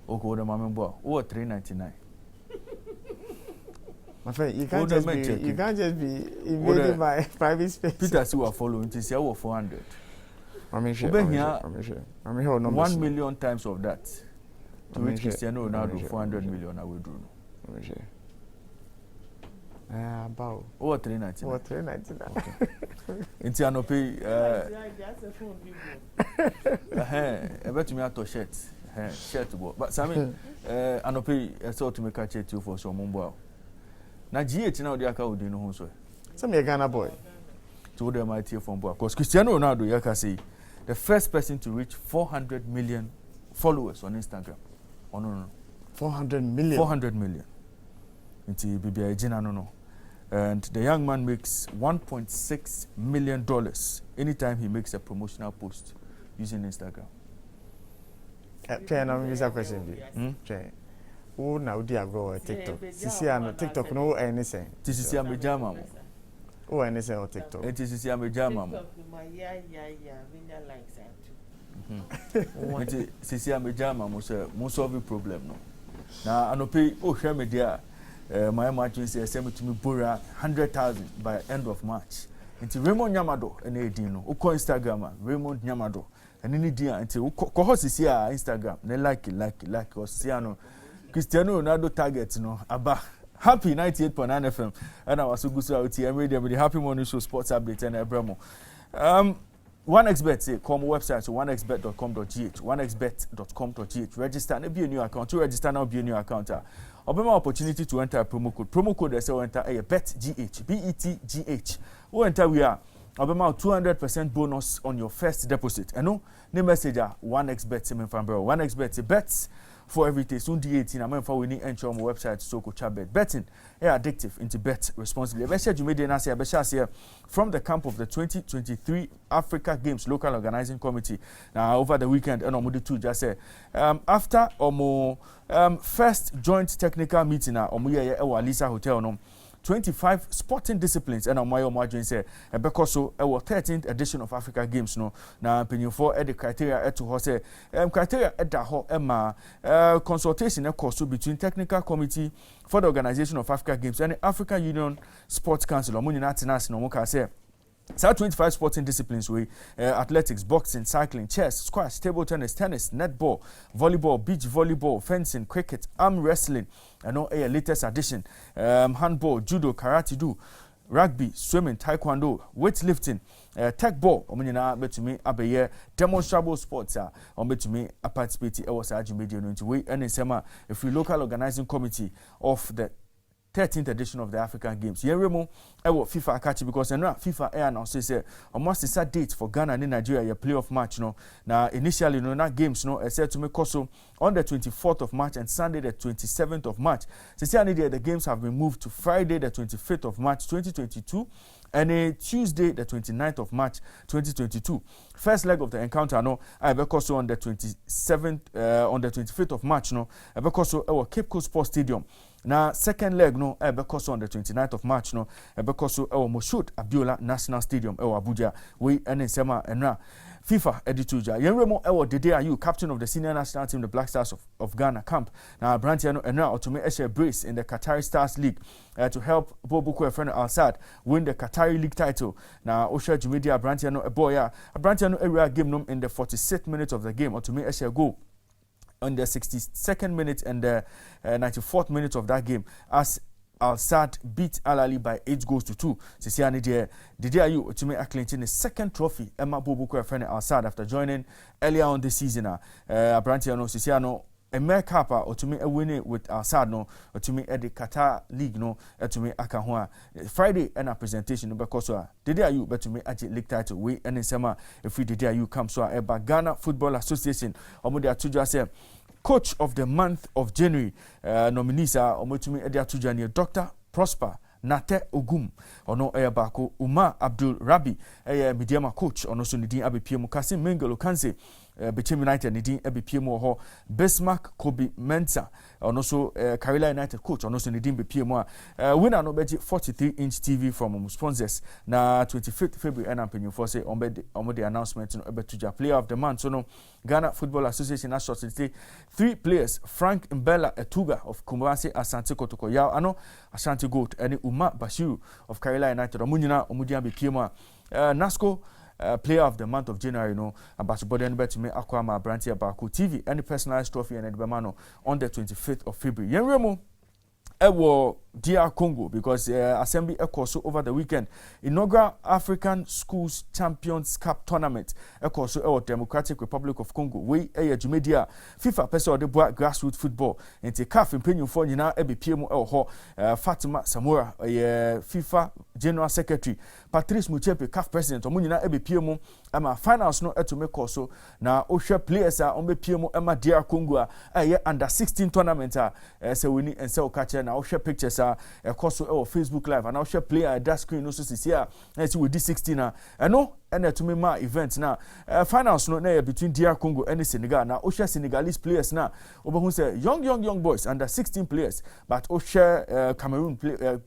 Okay, the mama boy. What 399? My friend, you can't just be invading my private space. Peter see what following to say 400. I'm sure. 1 million times of that. To which Cristiano Ronaldo 400 million I will do. I'm sure. About. What 399? What 399? Okay. Into an pay. I bet me out to shirt. Shirt, but Sammy, an pay a sort to make a chat you for some mumbo. Now, GH now the account do no so. Some Ghana boy. To the mighty from boy. Because Cristiano Ronaldo, you can say, the first person to reach 400 million followers on Instagram. Oh no. 400 million. 400 million. Into BBI Gina no. And the young man makes $1.6 million anytime he makes a promotional post using Instagram. Can I ask a question? Oh, now dear go TikTok. Sisi TikTok no anything. This is a jama. Oh, anything on TikTok. It is a jama. Sisi a jama mo solve problem no. Na anope oh share media my match say send to me borrow 100,000 by end of March. Nti Raymond Nyamado ene edin no. Uko Instagram Raymond Nyamado. Ene ni dia nti ko ho sisi a Instagram ne like o sisi ano Cristiano Ronaldo target no aba happy 98.9 FM and I was so good out here radio with the Happy Morning Show sports update and Abramo. OneXBet say come website so onexbet.com.gh, onexbet.com.gh. Register and be a new account. To register now be a new account. Obama opportunity to enter a promo code. Promo code they say enter a BETGH, BETGH. Who enter we are. Obama 200% bonus on your first deposit. And no message OneXBet semen from bro. OneXBet bets for every day. Soon D18. I'm for we need enter on my website so coach bet. Betting addictive into bet responsibly. I you made an from the camp of the 2023 Africa Games Local Organizing Committee. Now over the weekend and on two just say after first joint technical meeting omo Lisa Hotel no 25 sporting disciplines and my margin say because so our 13th edition of Africa Games no na penny for the criteria to ho say criteria at da ho consultation course between technical committee for the organization of Africa Games and the African Union Sports Council omo nyina tenase no mo ka say 25 sporting disciplines we athletics, boxing, cycling, chess, squash, table tennis, netball, volleyball, beach volleyball, fencing, cricket, arm wrestling, and all a latest addition, handball, judo, karate do, rugby, swimming, taekwondo, weightlifting, tech ball, omunina bet to me abeye demonstrable sports on bet to me a participate was media into we and in sema if we local organizing committee of the 13th edition of the African Games. Yeremo, FIFA catch because FIFA announced say almost is a date for Ghana and Nigeria a playoff match. No, now initially no games no said to make also on the 24th of March and Sunday the 27th of March. The games have been moved to Friday the 25th of March 2022 and a Tuesday the 29th of March 2022. First leg of the encounter no because on the 27th on the 25th of March no because our Cape Coast Sports Stadium. Now second leg no because on the 29th of March no because our Moshood Abiola National Stadium Abuja we and sema enra FIFA edituja yenremo Dede Ayew captain of the senior national team the Black Stars of Ghana camp now Brantiano enra automate a brace in the Qatari Stars League to help Bobuko friend Al Sadd win the Qatari League title. Now Osha Jumedia Brantiano boya Brantiano area game no in the 46th minute of the game automate a goal on the 62nd minute and the 94th minute of that game as Al Sadd beat Al Ahly by 8 goals to 2. Sisiani Dede Ayew to make a clinching the second trophy Emma Bobuko friend Al Sadd after joining earlier on this season. Brantiano Sisiano America or to me a winning with Al Sadd no or to me at the Qatar League no to me akahwa Friday and a presentation because Dede Ayew but to me at league title we and in summer if we Dede Ayew come so Ghana Football Association omudia tuja say coach of the month of January nominees are omotumi edia tuja Dr. Prosper Nate Ogum ono bako Umar Abdul Rabi mediama coach ono so nidin abepiem Kasim Mengelo Kanse Bechem United nidin abepiem ho Bismarck Kobe Mensah ono so Karela United coach ono so nidin bepiem winner no beji 43-inch TV from sponsors na 25th February and ampenyu for say on the announcement no ebetuja player of the month so no Ghana Football Association has shortlisted 3 players Frank Mbella Etuga of Kumasi Asante Kotoko Yao ano Ashanti Gold and Umar Bashiru of Karela United omunyina omudia bepiem NASCO player of the month of January no about body and bet me Akwama Brantia Baku TV any personalized trophy and Edbamano on the 25th of February. Yenremo Ewo DR Congo because assembly so over the weekend inaugural African Schools Champions Cup tournament so Ewo Democratic Republic of Congo we Jumedia FIFA person de boa grassroots football into CAF impenyu for nyina ebepiem ho Fatima Samora FIFA General Secretary Patrice Mutsepe CAF president omunyina ebepiem ama finals no to make so na ohwe players ombepiem ama DR Congo under 16 tournament say we need and say okache na ohwe pictures koso Facebook live and share player that screen no so see here see with D16 no and to me ma event na finals no na between DR Congo and Senegal na share Senegalese players na obo say young boys under 16 players but share Cameroon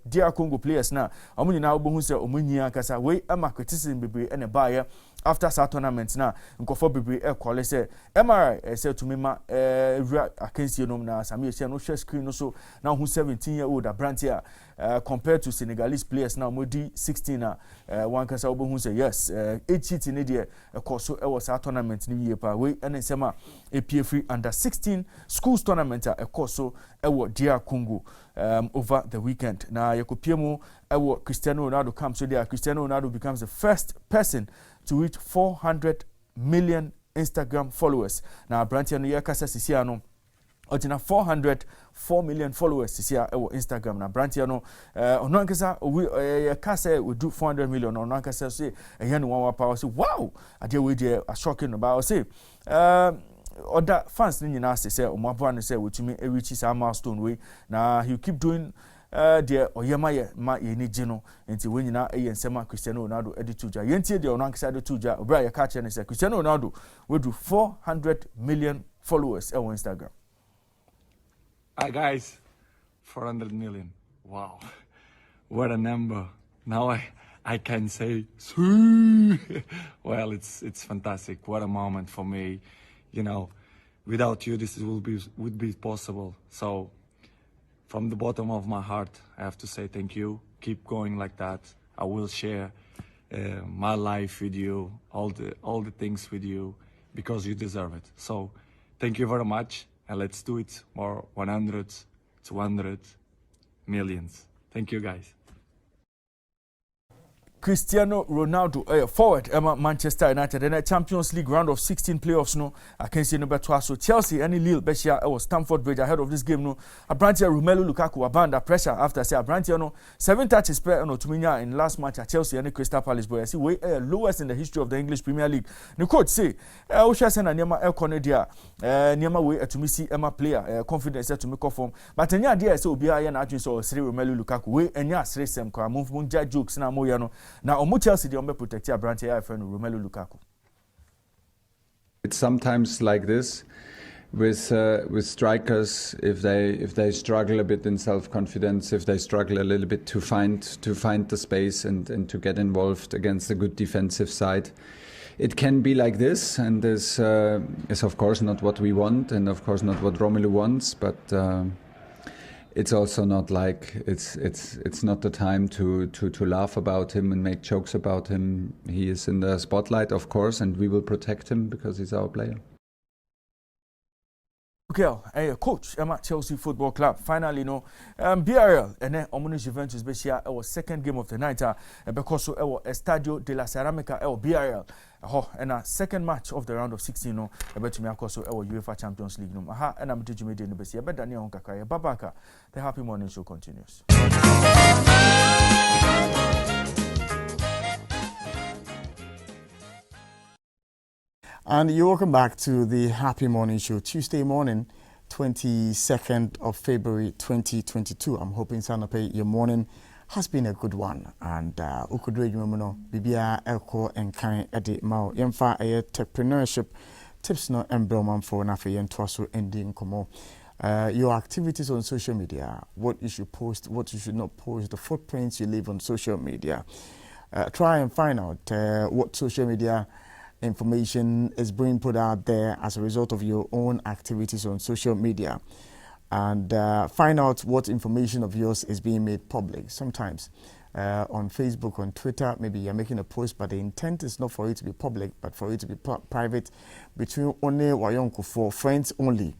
DR Congo players na omunyi na obo say omunyia kasa we ama criticism bebre and buy after that tournament na nkofo bebre call say MRI say to me ma akensi no na Samuel say no share screen no so now who 17-year-old Brantia compared to Senegalese players now modi 16 one can say who say yes 8 cheating in the course so was a tournament ni year pa we and sema a free under 16 schools tournament a course so DR Congo over the weekend. Now Yakopiemo Cristiano Ronaldo comes so there Cristiano Ronaldo becomes the first person to reach 400 million Instagram followers. Now Brantiano Yakasa Sisiano Otina 404 million followers this year on Instagram. Now Brantiano Onankasa we Kasa we do 400 million Onankasa say a yen one power say wow I deal with a shocking about say other fans ni nyina say omabwa say wetumi reach some milestone way. Now he keep doing the oyema ye ma ye ni gino nti we nyina ensema Cristiano Ronaldo edituja yentie de onankasa edituja obra ye catch and say Cristiano Ronaldo we do 400 million followers on Instagram. Hi guys, 400 million. Wow, what a number. Now I can say, well, it's fantastic. What a moment for me. You know, without you, this would be possible. So, from the bottom of my heart, I have to say thank you. Keep going like that. I will share my life with you, all the things with you, because you deserve it. So, thank you very much. And let's do it more 100, 200 millions. Thank you, guys. Cristiano Ronaldo forward Manchester United in a Champions League round of 16 playoffs no I can see no better so Chelsea and Lille Beshia was Stamford Bridge ahead of this game no Abrantia Romelu Lukaku were under pressure after say Abrantia no 7 touches per no Tuminya in last match at Chelsea and Crystal Palace boy I see way lowest in the history of the English Premier League. The coach say Osha send Niema Cornelia Niema way to me see Emma player confidence to make form but enya dia say obi aye na adwin so Sri Romelu Lukaku way enya asresem kwa munja jokes na moya no. Now, Omu Chelsea, the protect your branch here, friend Romelu Lukaku. It's sometimes like this with strikers. If they struggle a bit in self-confidence, if they struggle a little bit to find the space and to get involved against a good defensive side, it can be like this. And this is of course not what we want, and of course not what Romelu wants, but. It's also not like it's not the time to laugh about him and make jokes about him. He is in the spotlight, of course, and we will protect him because he's our player. Okay, coach at Chelsea Football Club. Finally, no, BRL and then Omni Juventus Beshia our second game of the night. Because our Estadio de la Ceramica BRL. And a second match of the round of 16 no about me also our UEFA Champions League no and I'm teaching me the Besia but Daniel Kakaya Babaka. The Happy Morning Show continues. And you're welcome back to the Happy Morning Show, Tuesday morning, 22nd of February 2022. I'm hoping Sanape, your morning has been a good one. And Ukudre Jumuno, Bibia Elko and Kai Eddie Mao, Yemfa entrepreneurship tips no embroman for Nafi and Twasu ending Komo. Your activities on social media, what you should post, what you should not post, the footprints you leave on social media. Try and find out what social media information is being put out there as a result of your own activities on social media, and find out what information of yours is being made public. Sometimes on Facebook, on Twitter, maybe you're making a post, but the intent is not for it to be public, but for it to be private between only Wayonko, for friends only.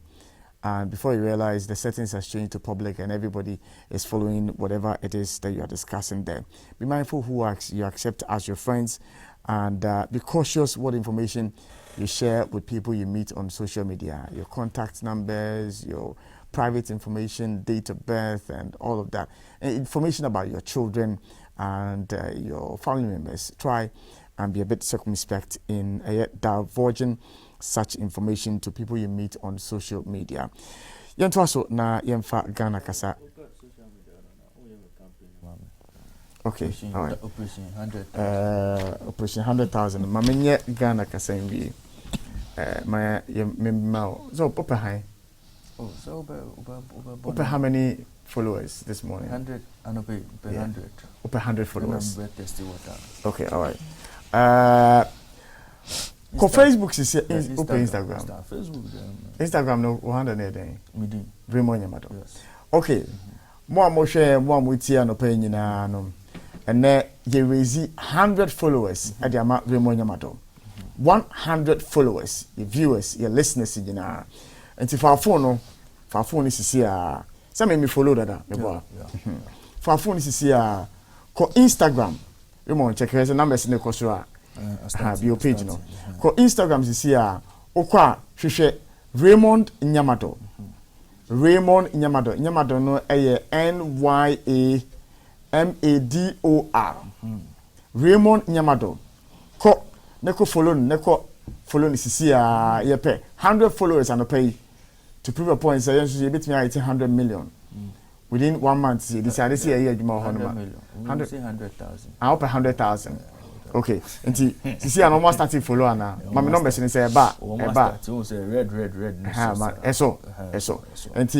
And before you realize, the settings has changed to public and everybody is following whatever it is that you are discussing there. Be mindful who you accept as your friends, and be cautious what information you share with people you meet on social media. Your contact numbers, your private information, date of birth, and all of that. And information about your children and your family members. Try and be a bit circumspect in divulging such information to people you meet on social media. Yentwaso na yemfa Ghana kasa. Okay, all right. Operation 100,000. Operation 100,000. Mamenye Ghana kasa imbi. My memao. So pope high. Oh, so over how many followers this morning? 100 and over 100. Over 100 followers. Okay, all right. Facebook is open Instagram. Facebook. Instagram no 100 day. Midi. Yes. Okay. Mo share mo mutia no pay nyina no. Ene ye raise 100 followers at the amount Raymond Nyamato. 100 followers, your viewers, your listeners nyina. And if our phone is here. Some me follow that. For phone is here. Ko Instagram. You want check the numbers in the Kosura. Have your page no. Ko Instagram is here. Okwa hwehwe Raymond Nyamato. Raymond Nyamato. Nyamato no NYAMADOR. Raymond Nyamato. Ko neko follow is here. Ye pay 100 followers and pay to prove a point. Say you bet me 100 million. Within 1 month, this I see a year more 100 million. 100,000. I hope 100,000. Okay. And see, I'm almost starting follow now. My number is say bar. Red. Ha man. Eso. And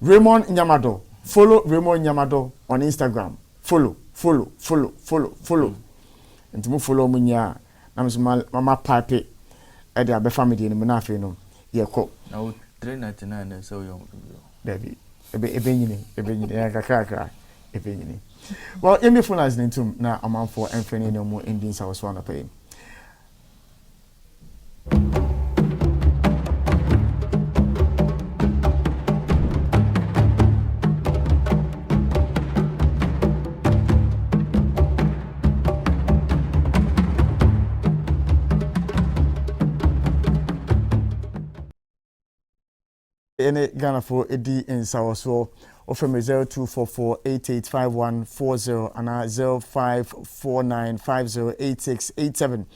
Raymond Nyamado. Follow Raymond Nyamado on Instagram. Follow. And to follow me nya. Na mama pipe. E dey be family ni na afi no. Ye ko. Now 399 so you. Baby. Ebenyini kakra ebenyini. Well, emi phone is into na amount for enfreni no more endings I was want to pay. Any Ghana for Edi in Sawaso or from 0244885140 and 0549508687.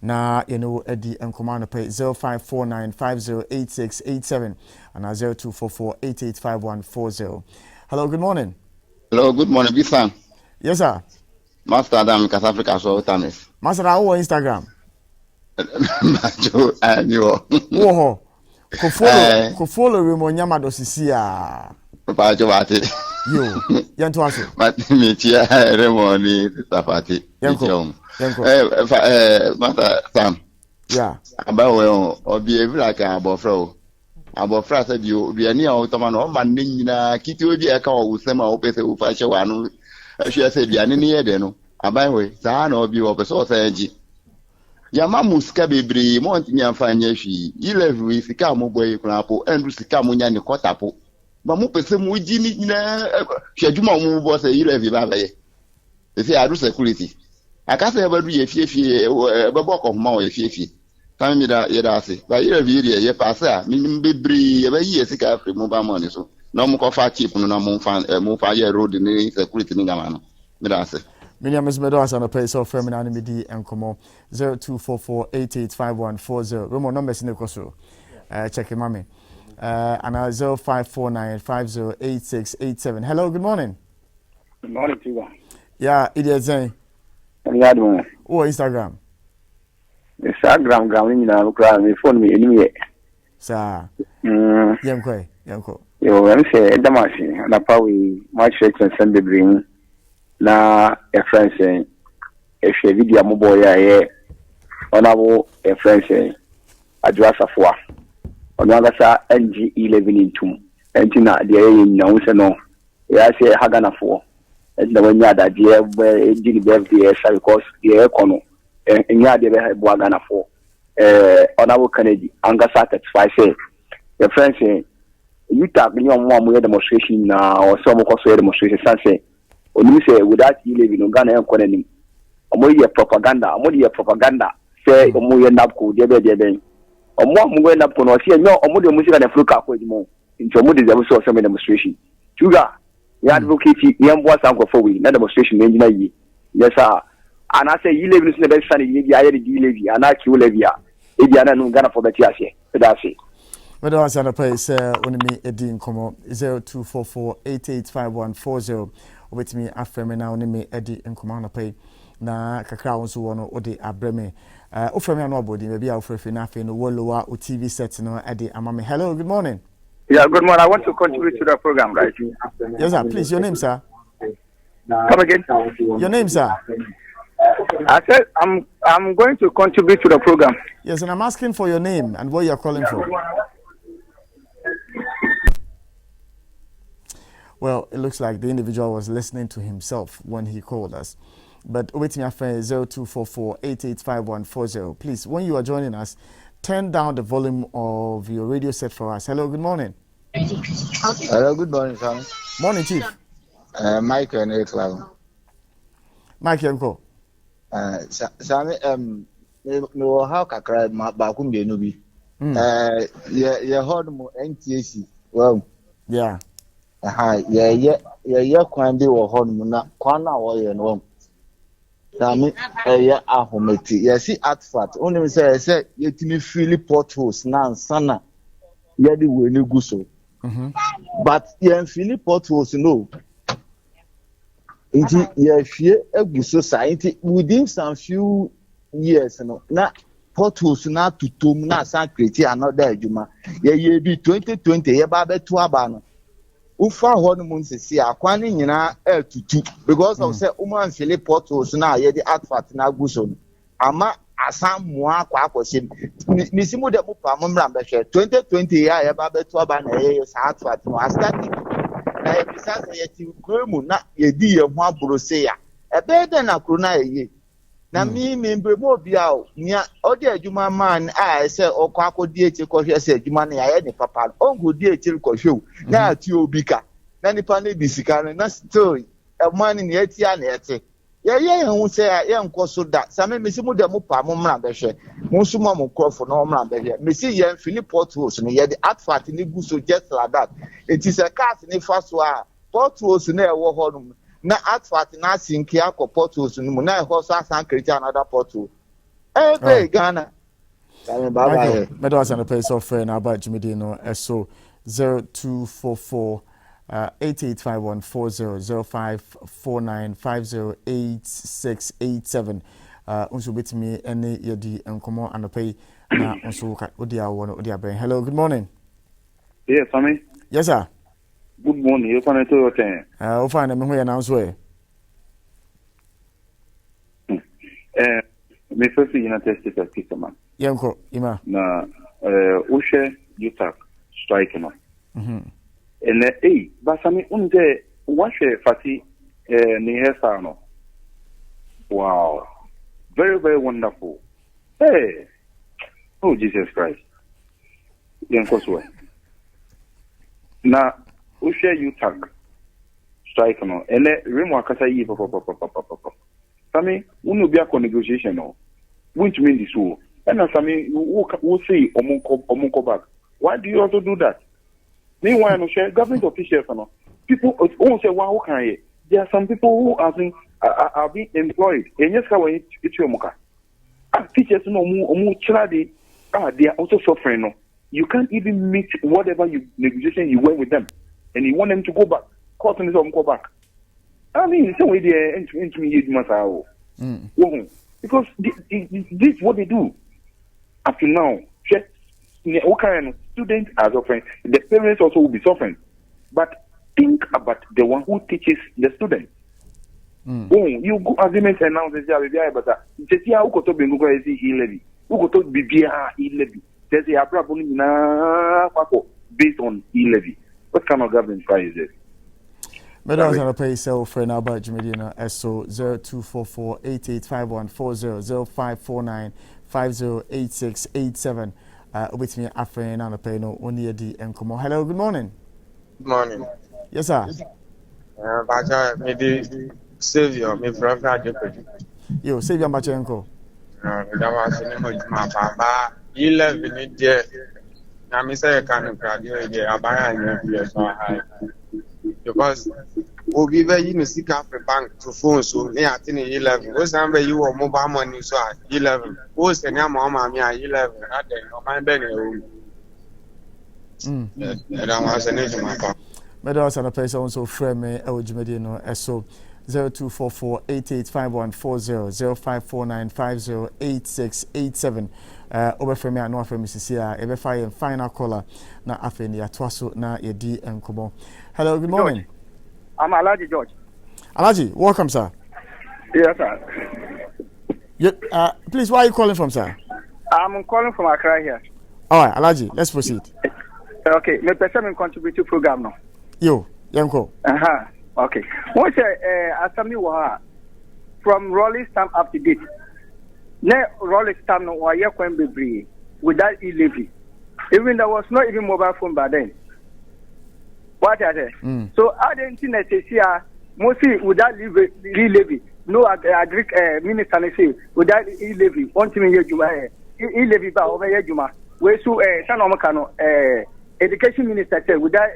Na Edi and Commander pay 0549508687 and 0244885140. Hello, good morning. Hello, good morning, Bisan. Yes, sir. Master Adam, South Africa, so Tamis. Master, how Instagram? Macho, and you. Whoa. Ko follow Raymond Nyamado sisia. Papa Jowati. Yo, yanto aso. But me tia Raymond Tafati. Yanko. Master Sam. Yeah. About obi every like abofra. Abofra said you be any automano man nyina kiti obi eka o usema o pese u fa hye wanu. Ahwe say bia ne ne de no. Aban we saa na obi o pese o sa agi. Yama muska bebre mo ntimi amfanya hwi 11 sika mo boy kunapo endu sika mo nya ne kotapo ba mo pese mo gi ni na hwadwuma mo bo se 11 ba baye efi adu security akasa e badu ye fiefie be boko homa o ye fiefie kan mi da ye da ase ba 11 ye ye pass a minim bebre ye ba yi sika afri mo ba mo ne so na mo ko fa chip no na mo fa ye road ni security ni gama no mi da ase. Many Miss Meadows on the place of Feminine Midi and Como 0244885140. Romo numbers in the Koso. Check your mommy. And 0549508687. Hello, good morning. Good morning, Tiwa. Yeah, it is saying. Oh, Instagram. Instagram, my phone me anyway. Sir. Yanko. Yo, I'm saying, Damasi, and I probably much and the bring. Na a friend saying, if you video mobile here, honorable a friend saying, address of war. On the other side, NG11 in 2. And Tina, the A in no. I say Hagana 4. And the one that dear where it did birthday, because the air corner, and yard they have Wagana 4. Honorable Kennedy, Angasa 35 say, your friend saying, you tap me on one way demonstration now, or some of us demonstration, say. Onu say without you living in Ghana and Korenim. Omoye propaganda. Say omoye napko debe. Omo napko no see no omo music na fluka ko edimo. Into omo dey so some demonstration. Sugar, you advocate yam boss anko for we na demonstration engineer yi. Yes sir. And I say you live in the best sunny yi aye di levi and I kill levia. E dia na no Ghana for betia say. That's it. But I was on the place on me Edin Como 0244885140. With me after me now me Eddie in command pay na kakra wonso wono ode abreme ofreme no body maybe ofrefe na afi no wolowa o TV set no Eddie amame. Hello, good morning. Yeah, good morning. I want to contribute to the program, right? Yes sir, please, your name sir. Come again. Your name sir. I said I'm going to contribute to the program. Yes, and I'm asking for your name and where you're calling from. Well, it looks like the individual was listening to himself when he called us. But waiting after 0244-885140. Please, when you are joining us, turn down the volume of your radio set for us. Hello, good morning. Hello, good morning, Sam. Morning, Chief. Michael and Eklam. Michael, go. Sammy, no, how can I cry my bakum de nubi? Yeah, hold more NTC. Well, yeah. Yeah, Quandi or Hormona, Kwana or one. Sammy, ahometi. Yes, see, at fat. Only say, yet me freely potholes, nan, sana. Yadi will you go so. But yeah, freely potholes, no. Inti yeah, fear a good society within some few years, no. Na potholes na to tom na san create another juma. Yeah, be 2020, yeah, babe to abano. Ufa honeymoon see akwani nyina tutu because of say woman feel potholes na yeah the advert na go so. Ama asan moa kwa akosim. Misimu de mu pa mo mra be 2020 yeah babe to abano yeah advert no astati. Na ebisa say yeti kwemu na yedi ye ho aburo say ya ebe de na kro na ye na mi membremo bia o nia odi adwuma man a say okọ akodi eche ko hwe say adwuma na ya ne papa ongo di eche ko hwe na ati obika na nipa na disika na still man ni eti a na ete ye hu say ye nko so da same mesimu de mu pa mo mra be hwe mo suma mo krofo na mra be hwe mesi ye Philip Portholes no ye the advert ni gu so just like that it is a cast ni faso a Portholes na e wo ho no na advert na sinki akọ Portholes no na e ho so asan create another portal be Ghana same baba me do asan pay so fair na about Jimmy no so 0244 885140 unso betimi ene yedi enkomo anopai na unso ka odi awo no odi aben. Hello, good morning. Yes, Sammy. Yes, sir. Good morning. You find it to your o find me who announce we. Me first United States of Kisama. Yanko, ima. Na ushe UTAC strike no. And but Sammy unde washe fati ni hesa no. Wow. Very, very wonderful. Hey. Oh, Jesus Christ. Yankoswe. Na ushe UTAC strike no. And remo akasa yi papa. Sami, unu bi akọ negotiation no. Which mean this wo. And Sami, who say omunko back. Why do you also do that? Meanwhile, no share government officials no. People who say wow can ye. There are some people who are being employed. And yes, how it's your muka. Teachers no mu chiladi. They are also suffering. No, you can't even meet whatever negotiation you went with them, and you want them to go back. Court and go back. I mean, some way they into me because this is what they do. Up to now, what kind of students are suffering? The parents also will be suffering. But think about the one who teaches the students. You go agreement announce this but just here who to be go is e-levy. Who to be e-levy. There's a problem based on e-levy. What kind of government is this? But I was going to pay self for now about Jimedina SO 0244 885140 0549 with me after and pay no only and come on. Hello, good morning. Good morning. Yes, sir. Maybe Savior, me from Yo, Savior Machenko. That was in my papa. 11 in there. Now, me say I can't graduate there. I buy a because we'll be very in the bank to phone so near 11. What's number you or mobile money so 11? What's the name of my 11? I don't know my benny. And I was an agent, my papa. Meadows and a place also frame me Jimedino SO 0244 885140 0549 508687. Over from me and no from Mrs. Ebe fire final caller na afeni ya twaso na yedi enkomo. Hello, good morning. George. I'm Alaji George. Alaji, welcome, sir. Yes, sir. Please, where are you calling from, sir? I'm calling from Accra here. All right, Alaji, let's proceed. Okay, my person contribute to program now. Yo, Yanko. Okay. What's Asami Waha from Rolling Stamp up to date? Ne Rolling Stamp no wa ye kwen bebre without e-levy. Even there was not even mobile phone by then. What are they? So I didn't see that here mostly without e-levy. No agric minister say without e-levy. One thing ye juma e-levy ba over ye juma. We so sanomaka education minister say without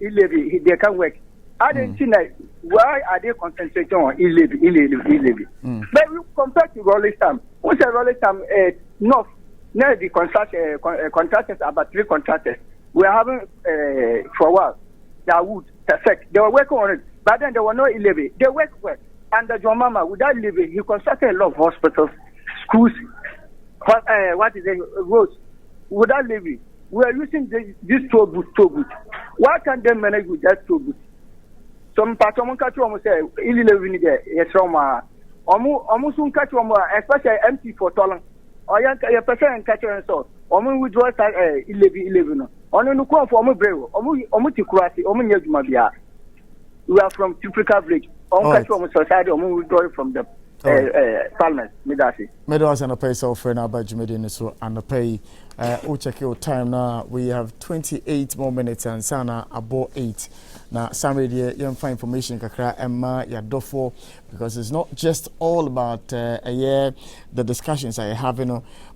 e-levy they can work. I didn't see that. Why are they concentrating on e-levy? But compared to Rolling Stamp, what's a Rolling Stamp? North, now the contractors, about 3 contractors. We are having for a while. Wood, perfect. They were working on it, but then there were no e-levy. They work well. And the John Mama, without levy, he constructed a lot of hospitals, schools. What is it? Roads. Without levy, we are using this toll booth. Why can't they manage with that toll booth? Some part of country almost say illegal there. Yes, Roma. Almost some country, especially empty for Tolan. Or young person and catcher and so. Omu withdraw illegal. Only no call for Omu Omuti Kurasi, Omu Yagmabia. We are from Typical Village. On country almost society, Omu withdraw from the Parliament. Medals and a pay so for now by Jimmy so and a pay. We'll check your time now. We have 28 more minutes and Sana about 8. Now, some radio, you find information kakra Emma Yadofo because it's not just all about the discussions I have,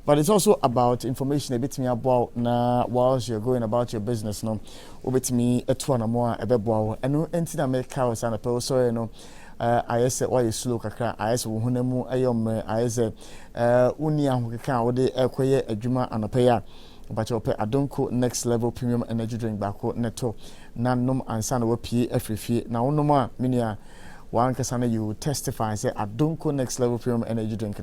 but it's also about information a bit me about now whilst you're going about your business. No, a bit me a two and more a bebo and no entity make cows and a pearl so I say why you slow kakra I say hunemu ayom I say unia who can with the airquay a juma and a payer. But you pay Adonko next level premium energy drink back neto nanum and san will pay every fee. Now no more minia one kasana you testify say Adonko next level premium energy drink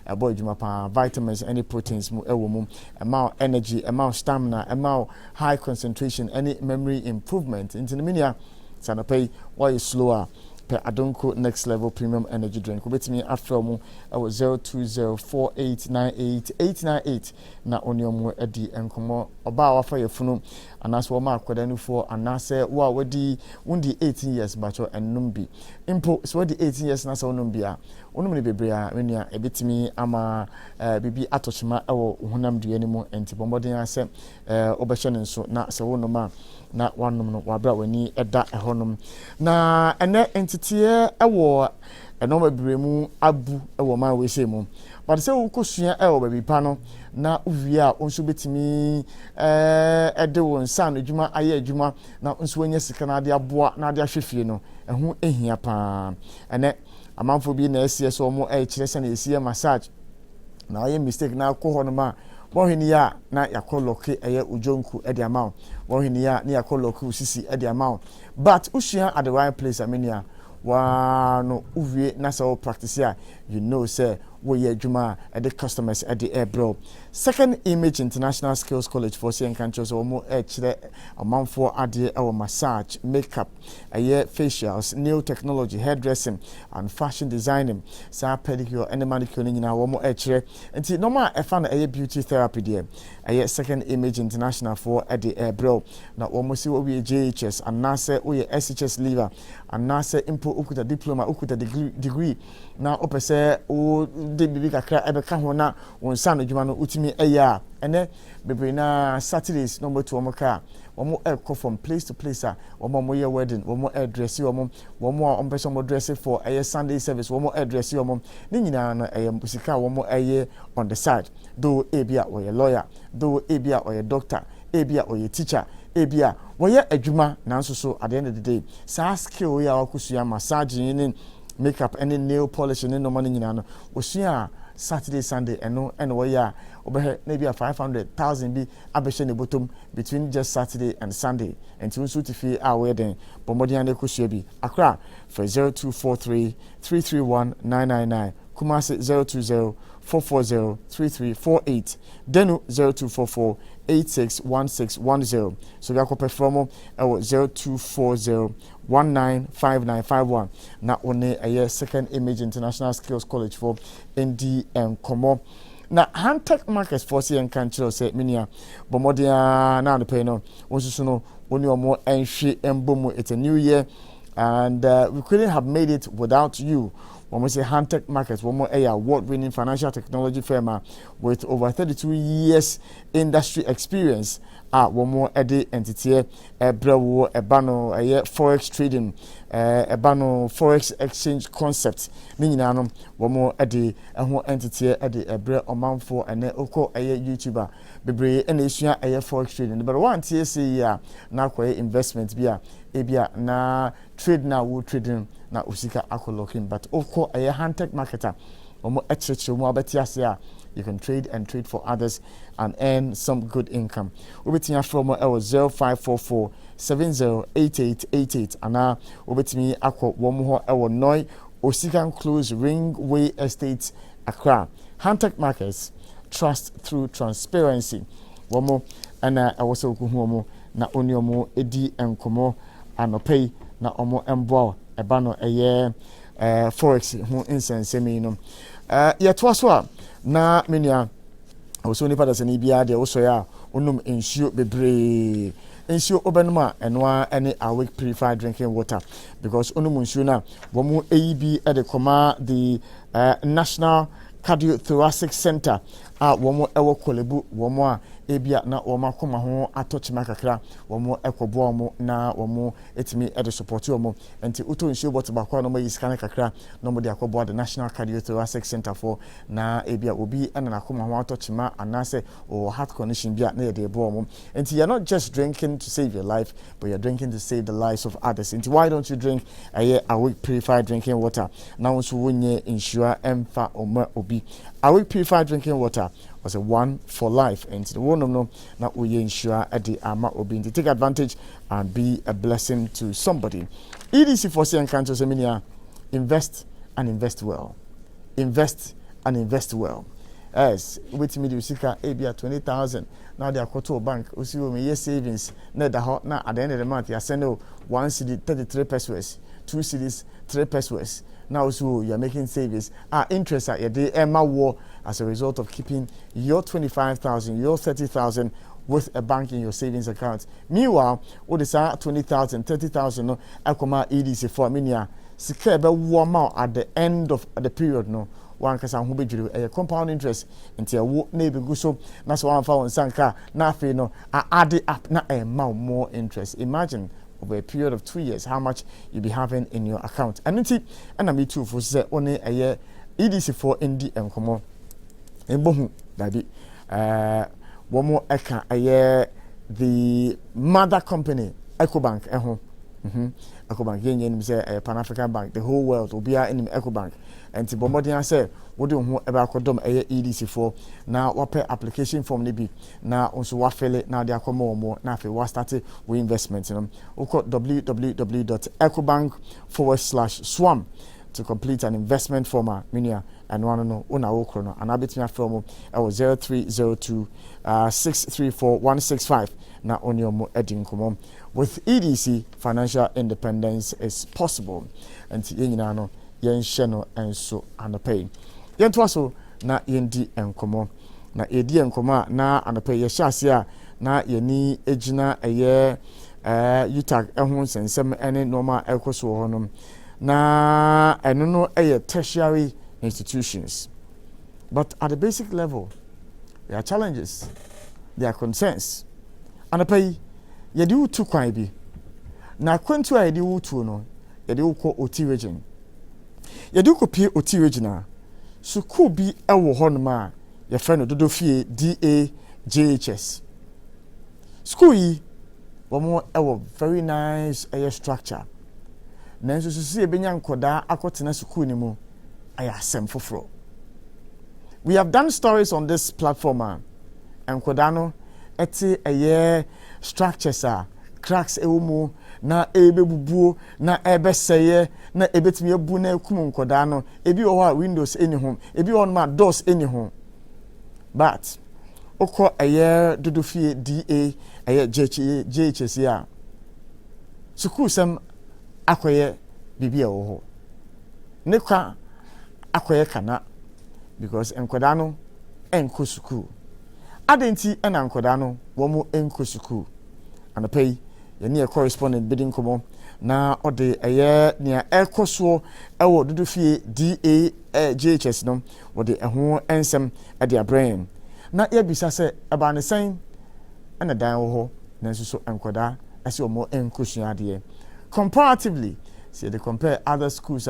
a boy jumapa vitamins any proteins mu ewomum amount energy amount stamina amount high concentration any memory improvement into the minia sana pay why you slower per Adonko next level premium energy drink. With me after mu 0204898898 na onyomu edi enkomo oba wafa yefunu anaso wo ma akwadanu for anase wo wadi wundi 18 years bacho ennum bi impo so wadi 18 years na so onum bia onum ne bebre a wenua ebetimi ama bibi atochima ewo hunam duani mu enti bomboden ase obehye ne nso na se wonuma na wanum no wabra wani eda ehonum na ene entity ewo enoma bremu abu ewo ma we se mu but se wo kosua ewo baby pa no na uwie a onso betimi ede won san adwuma aye adwuma na onso wanya sika na ade aboa na ade ahwefie no ehu ehia pa ene amanfo bi na cs omo kire se na esie massage na aye mistake na akọ no ma wohini ya na yakoloke eye ujonku edi amount wohini ya ni yakoloke usisi edi amount but ushia at the right place amenia wa no uwie na so practice ya you know say we ye juma at the customers at the air bro Second Image International Skills College for CN countries omo chire amanfo ade our massage makeup facials new technology hairdressing and fashion designing sa pedicure and manicure nyina omo chire enti normal e fa na beauty therapy there Second Image International for at the air bro na omo si wo we JHS and nasa we SHS leaver and nasa impo ukuta diploma ukuta degree na opese o de bibi kakra ebeka ho na wonsa no dwuma no utimi eya ene bebre na Saturdays number 2 omoka omo from place to place omo ye wedding omo dress omo ompese omo dress for Sunday service omo dress omo ni nyina na musika omo on the side do ebia or lawyer do ebia or doctor ebia or teacher ebia woye adwuma nanso so at the end of the day sa skill ya wakusua massage ni makeup any nail polish any no money nyina no osua Saturday Sunday eno woya obehe na bia 500,000 bi abehye ne bottom between just Saturday and Sunday and to so tifi awe den bomodian ne kosua bi Accra for 0243331999 Kumasi 02044033348 Denu 0244861610 so we are perform 0240195951 na one Second Image International Skills College for NDM Komo na Hantech Markets for see and cancer say minia bomodia na the pay no also no only more entry embomu. It's a new year and we couldn't have made it without you. When we say Hantech Markets, one more award-winning financial technology firm with over 32 years industry experience. One more entity, brewo, ebano, forex trading, ebano, forex exchange concept. Meaning, one more entity, bre oman for and oko YouTuber. Bebre enisia forex trading. But one TSA na kwa investment bia ebia na trade na wo trading na usika akolokin. But oko Hantech Marketer. Omo echiche mo abetiasia. You can trade and trade for others and earn some good income. Ubetimia from 0544 708888 ana ubetimi akọ womo ho noi Osikan Close Ringway Estate Accra. Hantech Markets, trust through transparency. Womo ana awose okuhuomo na oniomo edi enkomo anopay na omo embo ebano forex hu insensemi no. Yetwaso na menia also nipa da sani bia de wo so ya onum nsuo bebre nsuo obenuma enwa ene awake purified drinking water because onum nsuo na womu AEB at the Koma the National Cardiothoracic Center womu ewo kolebu womu a ebia na woma koma ho atochima kakra womu ekobo omo na womu etimi e de support omo enti uto nsuo bot bakwa no mayi scan kakra no mo de akobo the National Cardiothoracic Center for na ebia obi ena na koma ho atochima anase or heart condition bia na de ebo omo enti you're not just drinking to save your life but you're drinking to save the lives of others. Enti why don't you drink awake purified drinking water now so wonye insure emfa omo obi awake purified drinking water was a one for life and the one no na we ensure at the ama obi to take advantage and be a blessing to somebody. EDC for say encounter seminia invest and invest well. Invest and invest well. Yes, with me the sika ebia 20,000 now they are to bank usi o me savings na da hot na at the end of the month you send 1 cedi 33 pesos 2 cedis 3 pesos. Now so you are making savings interest at your day Emma war as a result of keeping your 25,000 your 30,000 with a bank in your savings account. Meanwhile what is 20,000 30,000 no akoma EDC for minia sika be warm out at the end of the period no one kasa ho bedwiri a compound interest into wo na be guso na so one fa won sanka na afi no add up na more interest. Imagine over a period of 2 years how much you be having in your account. And me too for say only a year EDC for ND enkomo embohu dabi one more eka a year the mother company Ecobank Ecobank yen say Pan African Bank the whole world will be in Ecobank and to bomodian say what do who ever kodom a EDC for now wape application form ni bi na also wafele now they are more na fe wa start we investment www.ecobank.com/swam to complete an investment form minia and one no una okrono and abetia from 0302 634 165 na onyomo edin komom. With EDC financial independence is possible and yenyina no yen sheno enso anopay yen twaso na yendi enkomo na edi enkomo na anopay ye hyase na yeni ejina utag ehun sensem ene normal ekoso honum na eno no tertiary institutions, but at the basic level there are challenges, there are concerns. Anopay yedi utu kwan bi na kwantu a yedi utu no yedi uko oti region yedi uko pie oti region suku bi ewo honma ye friend dodofie DAJHS school yi womo ewo very nice structure nanso susu e benya nkoda akotena school ni mu aya asem foforo. We have done stories on this platform nkoda no eti structures cracks ewumu na ebebubuo na ebeseye na ebetimi ebu na ekum nkoda no ebi wo ha windows eni ho ebi wo ma doors eni ho but okọ dodofie DA JHS ya sukuu sem akoye bibia wo ho ne kwa akoye kana because nkoda no enko sukuu adenti ena nkoda no wo mo enko sukuu anapei ye ne correspondent bidding komo na ode eye ne ekoso ewo dudufie DAJHS no wode eho ensem ade abraham na ye bisa se eba ne sen ena dan wo ho na nso enkoda ase omo enkosu ade comparatively see they compare other schools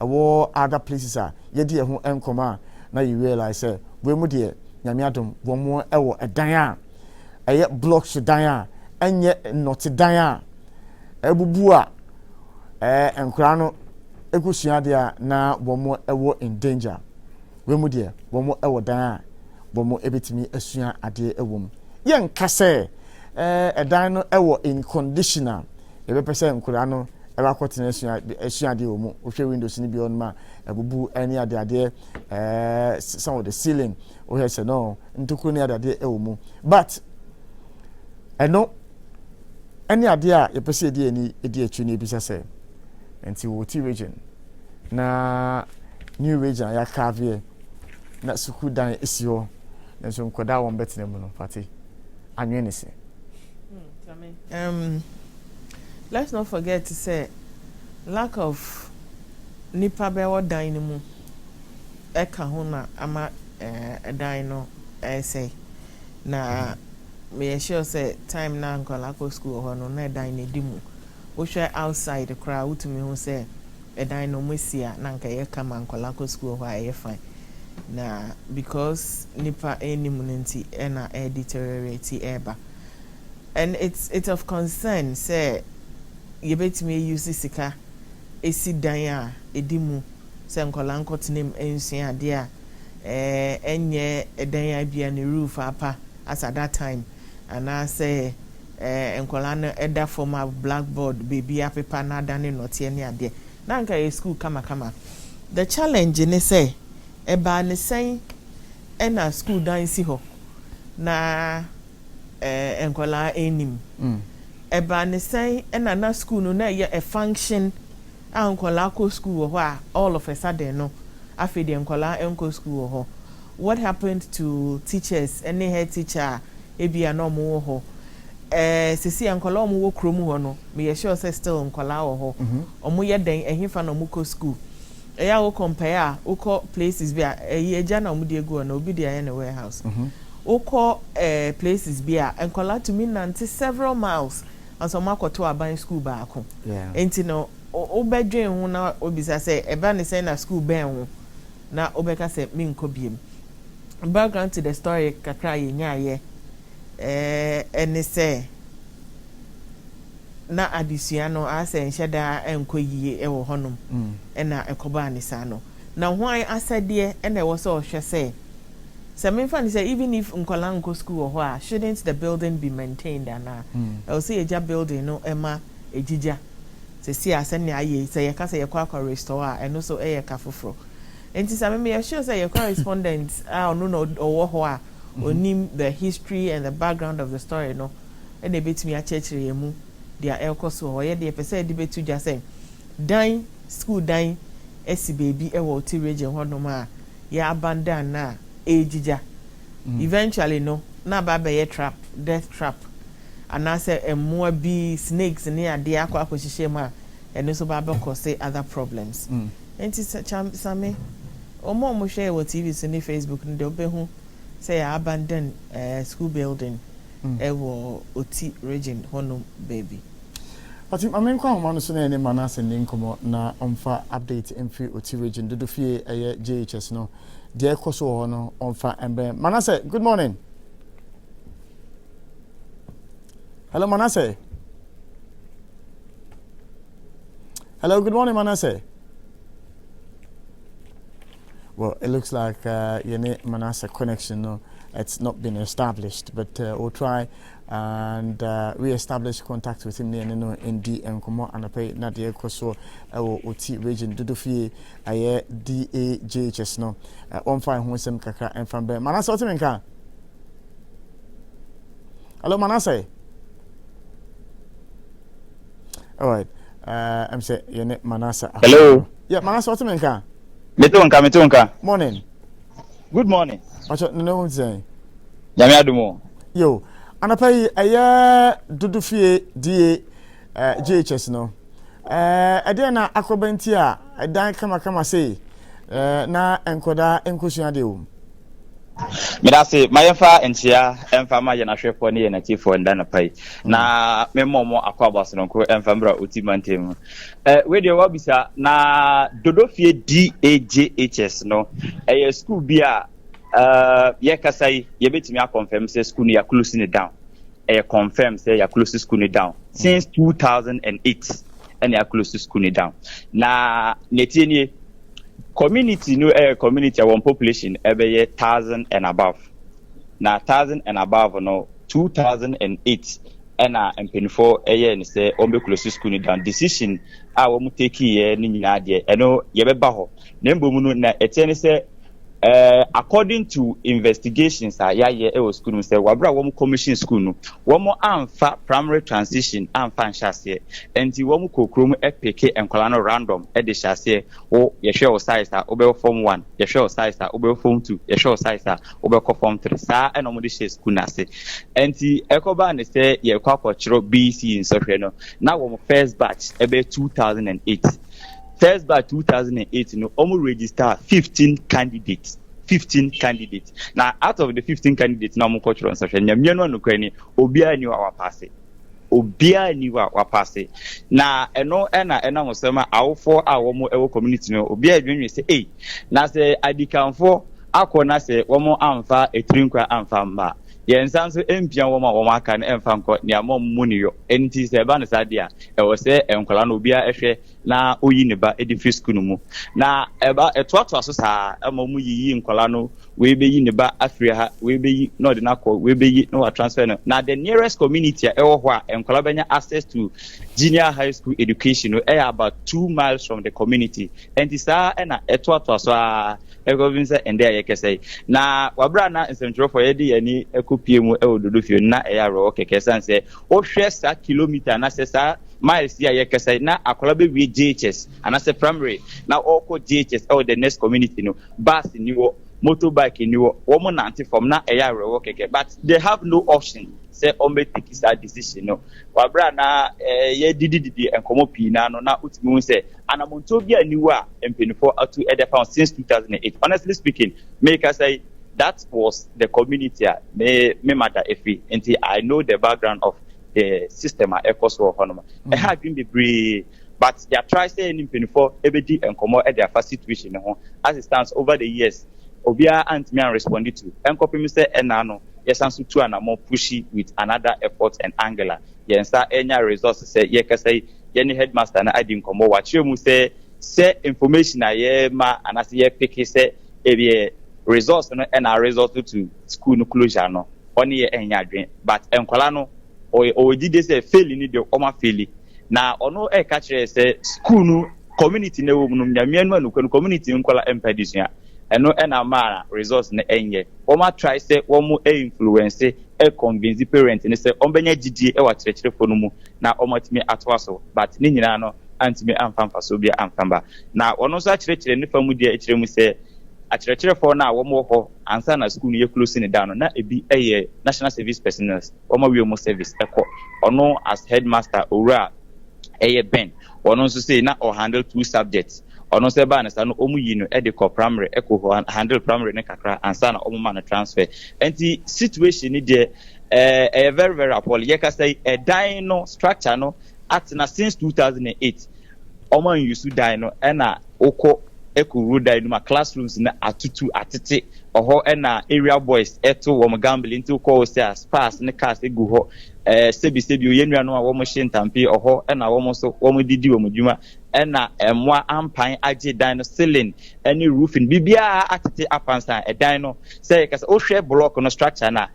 or other places ye de eho enkoma na you realize say we mu de nyame adom wo mo ewo edan eye blocks dan enye not dan ebubu enkura no ekosua de na wo mo ewo in danger we mu de wo mo ewo dan wo mo ebetimi asua ade ewom ye nkase edan no ewo in conditional ebe pese enkura no eba kwotena asua de wo mo ohwe windows ni bi on ma ebubu eni ade some of the ceiling o he say no ntuku ni ade ewo mu but eno any idea you pese die ni edi atwi ni bisa say enti wo ti region na new region ya carve na suku dan esio na so nkoda won betene mu no party anwe ni se let's not forget to say lack of nipa bewo dan ni mu eka ho na ama dan no say na me sure say time na nkola ko school ho no na dan na dimu wo hwe outside the crowd utumi ho say dan no mesia na nka ye kama nkola ko school ho aye fine na because nipa enim nti na deteriorate eba and it's of concern say you betimi use sika esi dan a edimu say nkola nkotenem ensua ade a enye dan a bia ne roof apa as at that time and I say enkola no eda form of blackboard baby a paper na dane note ani ade na nka e school kama the challenge ne say eba ne sen na school dan si ho na enkola enim eba ne sen na school no na ye a function enkola ko school ho a all of a sudden no afi de enkola enko school ho what happened to teachers any head teacher ebia no mo ho sisi enkola omo wo krom ho no me sure say still enkola ho omo ye den ehifa no mo ko school ya wo compare wo places bia eja na omo de egu na obi de aye na warehouse wo places bia enkola to me nanti several miles and so makoto aban school ba ako enti no obedwen ho na obisa say eba ne say na school ben ho na obeka say me nko biem background to the story kakra ye nyaye ene say na adisua no ase nheda enko yie e wo honum na ekoba anisa no na hwan asade e na wo so hwe say me fan say even if nkola nko school ho a shouldn't the building be maintained ana I say eja building no ema ejija se si ase ne aye say ye ka say ye kwa restore a eno so e ye ka foforo enti sa me sure say your correspondent no owo ho a onim the history and the background of the story no e na betimi a chechire mu dia elkoso ho ye de pese de betu ja say dan school dan esi baby e wo ti region ho no ma ya abandon na ejija eventually no na ba be ye trap death trap and I say emo bi snakes ni ade akwa hihye ma eno so ba be cause other problems enti same omo share what TV so ni Facebook ni de obehu say abandon school building ewo oti region hono baby ati amenko amano so na ene manase ni nkomo na onfa update emfi oti region do fie eye JHS no de ekoso ho no onfa embe manase good morning hello manase hello good morning manase. Well, it looks like Manasseh connection, no, it's not been established, but we'll try and re-establish contact with him in DM Komo and pay Nadia Koso OT region Dudufi aye DAJHS no on fine home kaka and from there. Manasseh Otimenka. Hello Manasseh. All right. I'm saying Manasseh. Hello. Yeah, Manasseh Otimenka. Metunka. Morning. Good morning. Acho no one say. Nyame adumo. Yo, anapai aya dudufie die JHS no. Ade na akobenti a dan kama say na enkoda enkosuade o. Mirase mayefa entia emfa ma ye na hwepo ne ye na tifo nda na pai na memmomo akwaba so nko emfa mbra otimantem we de wabisa na dodofie DAJHS no school bi a ye kasai ye betimi a confirm say school ni ya close ni down confirm say ya close school ni down since 2008 and ya close school ni down na netie community no community one population ebe 1,000 and above. Na 1,000 and above no 2008 and mpanyfo ni say ombe close school ni down decision a wo mu take ye ni nyina de eno ye beba ho na mbom no na etene say according to investigations ya school say wabra wo commission school no wo amfa primary transition amfa nhyase enti wo kokrom epeke enkwala no random de hyase wo ye hwe wo size obe form 1 ye hwe wo size obe form 2 ye hwe wo size obe form 3 sa eno mo de hwe school na se enti ekoba ne say ye kwakochiro BC nsofre no na wo first batch ebe 2008 first by 2008, register 15 candidates. 15 candidates. Now, out of the 15 candidates, now cultural and social, Obia knew our passing. Obia knew our passing. Now, ena musema our 4 hour community no Obia dream say, hey, now say I decam for akona say womo amfa etrinkwa amfa mba. Yensanso empia woma kan emfa nko ne amom muniyo enti se ba ne sadia e wo se enkwala no bia ehwe na oyi ne ba edi free school mu na eba etoato aso sa amom yiyi nkwala no we be yi ne ba afria ha we be yi no de na ko we be yi no wa transfer no na the nearest community e wo ho a enkwala benya access to junior high school education no about 2 miles from the community enti sa na etoato aso a egovinse ende ayekese na wabra na nsentro for yedi yani ekopie mu dodofio na eyaro keke sanse o hwe sa kilometer na se sa miles ya ayekese na akola be wi JHS anase primary na oko JHS the next community no bus ni wo motorbike ni wo mo nante from na eyaro keke but they have no option say ombe take that decision no wabra na ye didi enkomo pi na no na utimi say anamonto bia niwo a empenifo atu edepound since 2008 honestly speaking make I say that was the community me mother efi and I know the background of the system ecoso honoma e ha been be but they try say empenifo ebedi enkomo e their first situation ho as it stands over the years obia antimi an responded to enkopim say enano yes and so and more pushy with another effort and angular yes enya resources say ye ka say any headmaster na adi nkomo wa chemu say information na ye ma anase ye pick say e resource no and a result to school no closure no oni ye enya adwen but enkola no o did say fail ni de o ma fail na ono e ka kire say school no community na wo no nyame no community nkola empedisia eno ena mara resource na enye woma try say womo influence convince parent ni say ombenya gidi wa kirekirefo no mu na omatimi atwaso but ni nyina no antimi amfamfa so bia amfamba na ono so akirekire ni famu dia ekire mu say akirekirefo na womo ho ansa na school ye close ni down na ebi national service personnel womo wi mo service ono as headmaster owura Ben ono so say na o handle 2 subjects ono se ba na sa no omu yi no e de ko primary e ko handle primary ne kakra ansa na omu ma na transfer enti situation ni de very very appalling ye ka say dan no structure no at na since 2008 omo use dan no e na oko ekuru dan no ma classrooms na atutu atete oho e na area boys eto wo gambling into ko say spas ne cars egu ho sebi oyenua no a wo mo shintampi oho e na wo mo so wo mo didi wo mo dwuma ena emwa ampan age dan no ceiling any roofing bibia atete apansa dan no say kasa o hwe block no structure na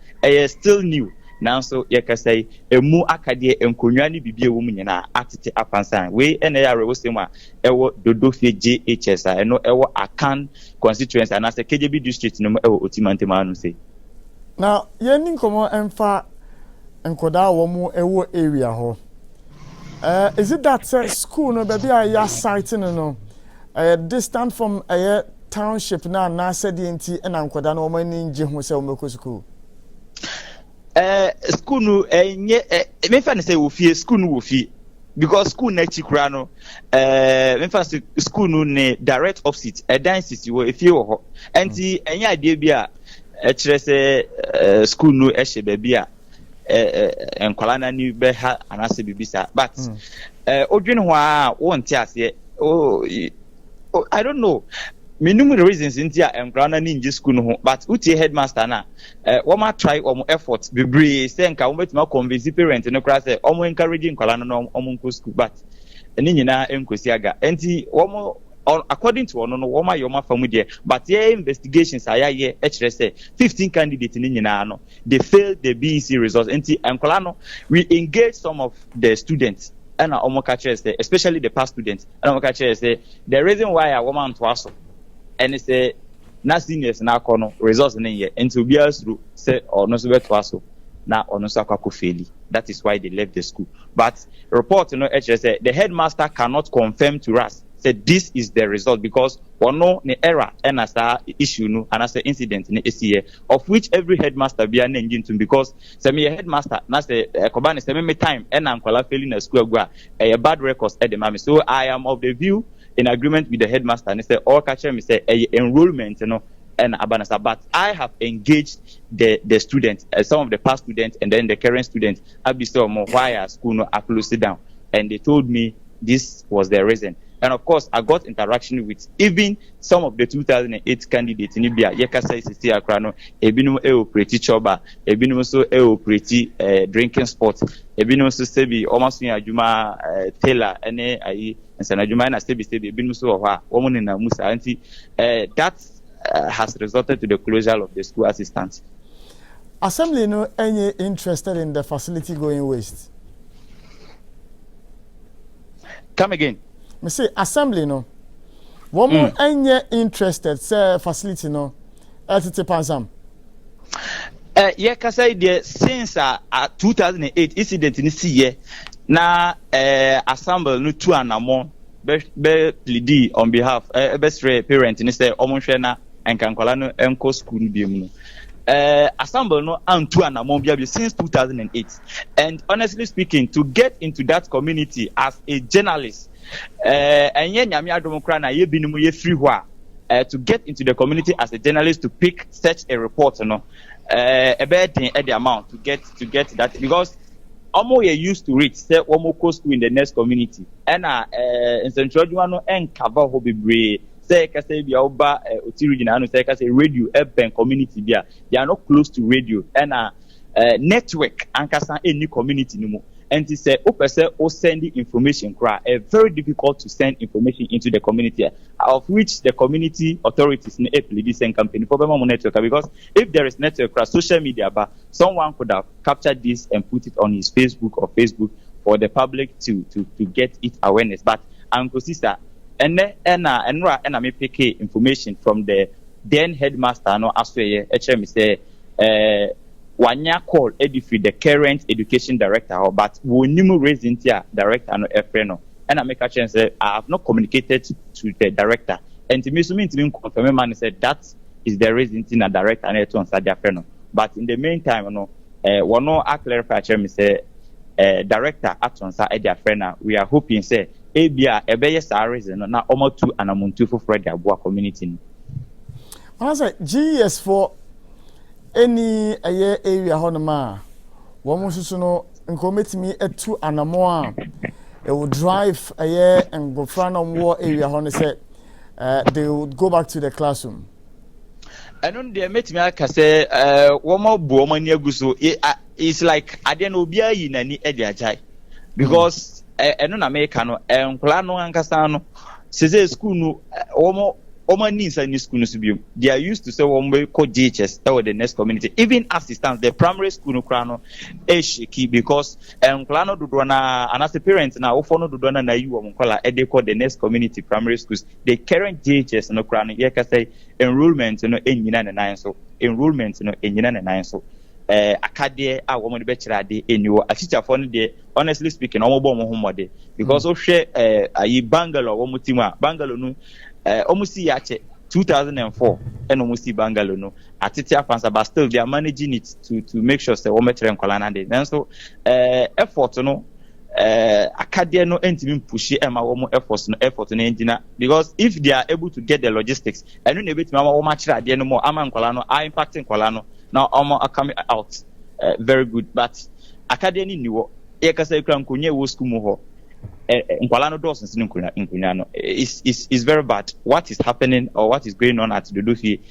still new now so ye kasa emu akade enkonwa ni bibia wo mu nyina atete apansa we ena ya rewo sema ewo dodofie JHS eno ewo Akan constituency and as a KJB district no ewo Otimantema no say now ye nin komo emfa enkoda wo mu ewo area ho. Is it that school no baby ya site no distant from township na said the NT and Ankoda no money Jehusel Moko school. School no me fa say wo fie school no wo fie because school na chikura no me fa school no ne direct opposite density wo efie wo ho enti enye ade bia kire say school no ehye ba bia enkwala na ni be ha anase bibisa but odwene ho a wonte ase I don't know minimum reasons intia enkwala na nji school no ho but utie headmaster na woma try omo effort bebre say nka wometima convince parent no kra say omo encouraging enkwala no omo nko school but eni nyina enkosi aga enti womo according to ono no woma yoma famu there but your investigations ayaye ekire say 15 candidates ni nyina no they failed the BEC results enti enkwala no we engage some of the students and omo ka kire say especially the past students and omo ka kire say the reason why a woman to aso and say na seniors na kono results na here until be through say ono so beto aso na ono so akwa faili. That is why they left the school. But report say the headmaster cannot confirm to us said this is the result because ono ne error and as issue no and as incident ne esi of which every headmaster be an engine to because say me headmaster na say kobani say me time and ankwala failing na school agua a bad records at the mami. So I am of the view in agreement with the headmaster and say all catcher me say enrollment and abanasa, but I have engaged the students, some of the past students and then the current students why school no closed down, and they told me this was the reason. And of course, I got interaction with even some of the 2008 candidates in Libya. Yekasa is still akrano. Ebinum operate choba. Ebinum so operate drinking spot. Ebinum so sebi almost ni ajuma Taylor ene ayi nsana ajuma na sebi ebinum so wa woman na Musa anti that has resulted to the closure of the school assistants. Assembly no any interested in the facility going waste. Come again. Me say assembly no one more any interested say facility no atete pansam yeah kasa dey since 2008 incident ni see here na assembly no two anamon be plead on behalf best parent ni say omonhwe na enkankwala no enko school bi mu assembly no antu anamon bia since 2008 and honestly speaking to get into that community as a journalist enye nyame adomokra na ye binum ye free ho to get into the community as a journalist to pick such a report no about the amount to get that because omo ye used to reach say omo co school in the next community and in central no cover ho bebre say ka say bia oba otiri gina no say ka say radio urban community bia they are not close to radio and network ankasa any community no mo. And he said, o send the information, very difficult to send information into the community, of which the community authorities in this campaign for network. Because if there is network, social media, but someone could have captured this and put it on his Facebook or Facebook for the public to get it awareness. But Uncle Sister, and me pick information from the then headmaster, no, as well, HM say, Wanya call Edifri the current education director, but we need raise into director no efreno. And I make a chance say I have not communicated to the director. And to me, so mean to confirm man said that is the reason in a director and to answer the efreno. But in the meantime, one no I clarify me say director at answer the efreno. We are hoping say ABA ebeye sa reason na almost two and amuntu for the Abua community. I say GS for any area honoma one mususu no nkometimi etu anamo a it will drive and go front on war area honne say they would go back to the classroom. I don't dey metimi aka say one more bu omo ni aguso it's like ade na obi ayi nani e dey ajai because eno na America no nkula no ankasa no seze school no omo needs any school no subium. They are used to say we call JHS or the next community. Even as it stands, the primary school no krano is shaky because klano dudwana and as a parent now ofono dudwana na you omunkola they call the next community primary schools. The current JHS no krano ye ka say enrollment no enyina na nine so enrollment no enyina na nine so akade a woman be kira de eniwo a teacher for no de honestly speaking omo bo mo because o hwe ayi Bangalore wo mutima Bangalore no omusi yache 2004 and almost Bangalore no Atitia Pansa, but still they are managing it to make sure say Wometre and Kolana de. And so effort no Acadia no entiment push Emma efforts no effort no engineer because if they are able to get the logistics and then bit mama match at the no more Aman Kolano are impacting Kolano now are coming out very good, but Acadia ni niwo ekasa ekran kunye wo school mo ho Nkwalano doors in Kunyano is very bad. What is happening or what is going on at the Dudufi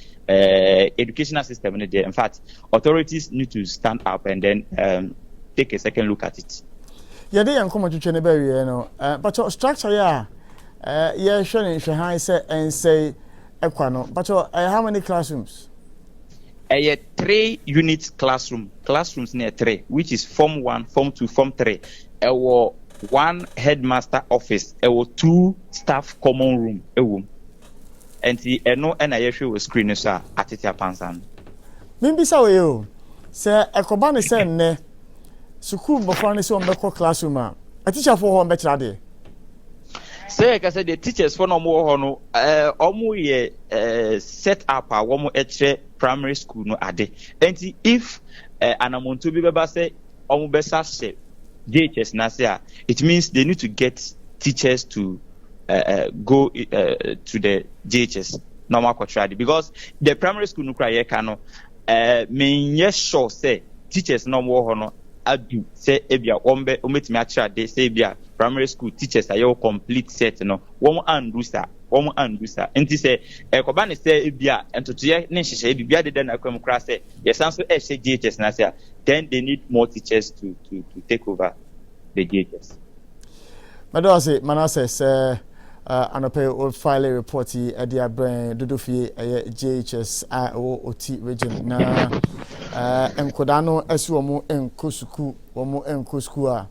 educational system in there? In fact, authorities need to stand up and then take a second look at it. Yeah, they are coming to Chenneberry, you know. But your structure, yeah, showing say and say Equano. But how many classrooms? 3 units classrooms near 3, which is Form 1, Form 2, Form 3. 1 headmaster office, 2 staff common room, and the no NIF was screen sir at it pansan. Maybe so you say a cobani send ne school before so on classroom. A teacher for home better day. Say I said the teachers for no more hono omu set up a one primary school no ade. And if an amount to be say omu besa say JHS Nasia, it means they need to get teachers to go to the JHS normal quadradi because the primary school no cry kano mean yes sure say teachers no more hono adu say ebia ombe ometimi actually they say ebia primary school teachers are your complete set no one andu sa enti say ekobane say ebia entotoye ne hihye bibia de na kwam kra say yes also JHS Nasia, then they need more teachers to take over the JHS. Madose Manasseh anope o file a report at the brain Dudufie JHS OT region na enkodano esuomo enkosuku omo enkosuku a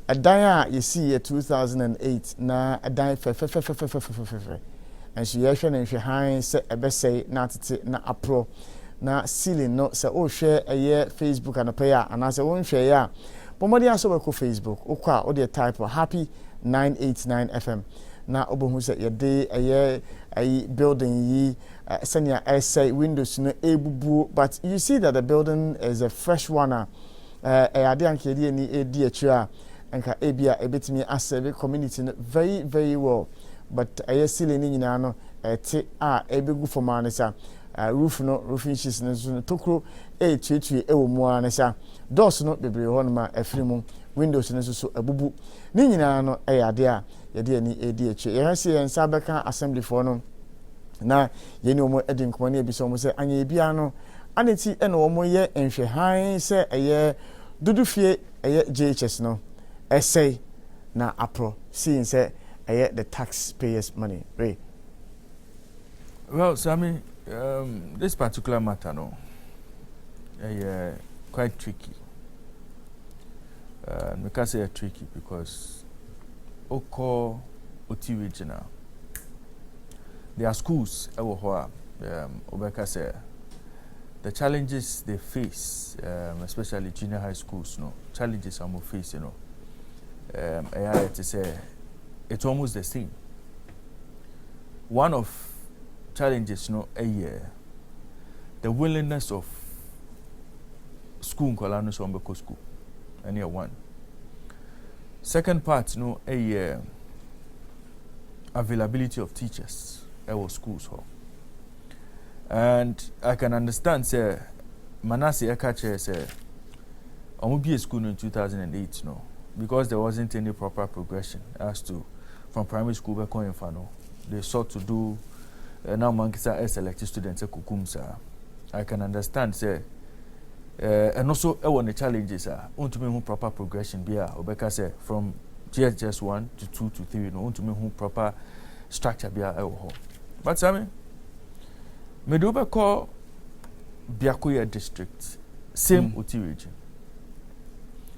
adan a you see 2008 na adan fe and she yehwe na hwe han se ebese na tete na apro na ceiling no se o hwe Facebook anope a anase won hwe ya pomodi aso be ko Facebook okwa o de type happy 989 FM na obohu se ye de building yi senior essay windows no ebubu, but you see that the building is a fresh one ade anke de ni edi atwa anka ebia ebetimi asebe community no very very well, but ceiling ni nyina no te ebegu for manisa roof no roofing sheets no tokro tuetue ewo mu anisa doors no bebre ho no ma afiri mu windows no so abubu ni nyina no ade a yede ani edi atwa yehase yensa beka assembly for no na yeni omo edi nkomo na ebiso omo se anya ebia no aneti ene omo ye enhwe han se Dudufie JHS no essay na apro seeing say the taxpayers money right. Well, so I mean, this particular matter no quite tricky. We can say tricky because Oko Oti regional there are schools Obeka say the challenges they face, especially junior high schools, challenges I'm facing, it's almost the same. One of challenges, the willingness of school in Kolano Sombeko school, and year one. Second part, availability of teachers at our schools. And I can understand, say, Manasseh Ekache say, I will be a school in 2008, because there wasn't any proper progression as to from primary school back on Infano. They sought to do now Mankisa selected students at Kukumsa. I can understand, say, and also one the challenges are to me proper progression be Obeka say from GHS 1 to 2 to 3, to me proper structure be but I mean Meduba call Biakoya district, same Oti region.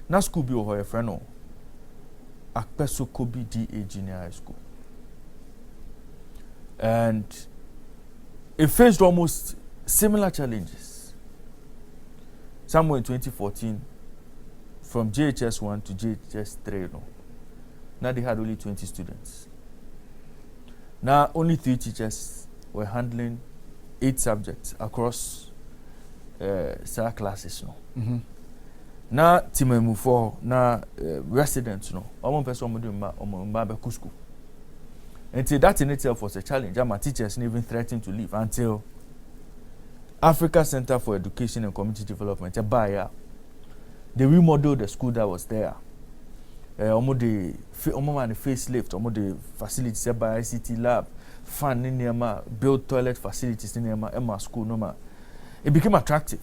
Na school be a friend Akpeso Kobi DA Junior High School. And it faced almost similar challenges. Somewhere in 2014, from JHS 1 to JHS 3, now they had only 20 students. Now only 3 teachers were handling 8 subjects across SAR classes. No. Na timemu for na residents no. Omo person omo do mba be school. Until that in itself was a challenge. My teachers even threatened to leave until Africa Center for Education and Community Development, they remodeled the school that was there. Almost the facelift, almost the facilities by ICT lab, fan in Nema, build toilet facilities in Emma school. No, it became attractive.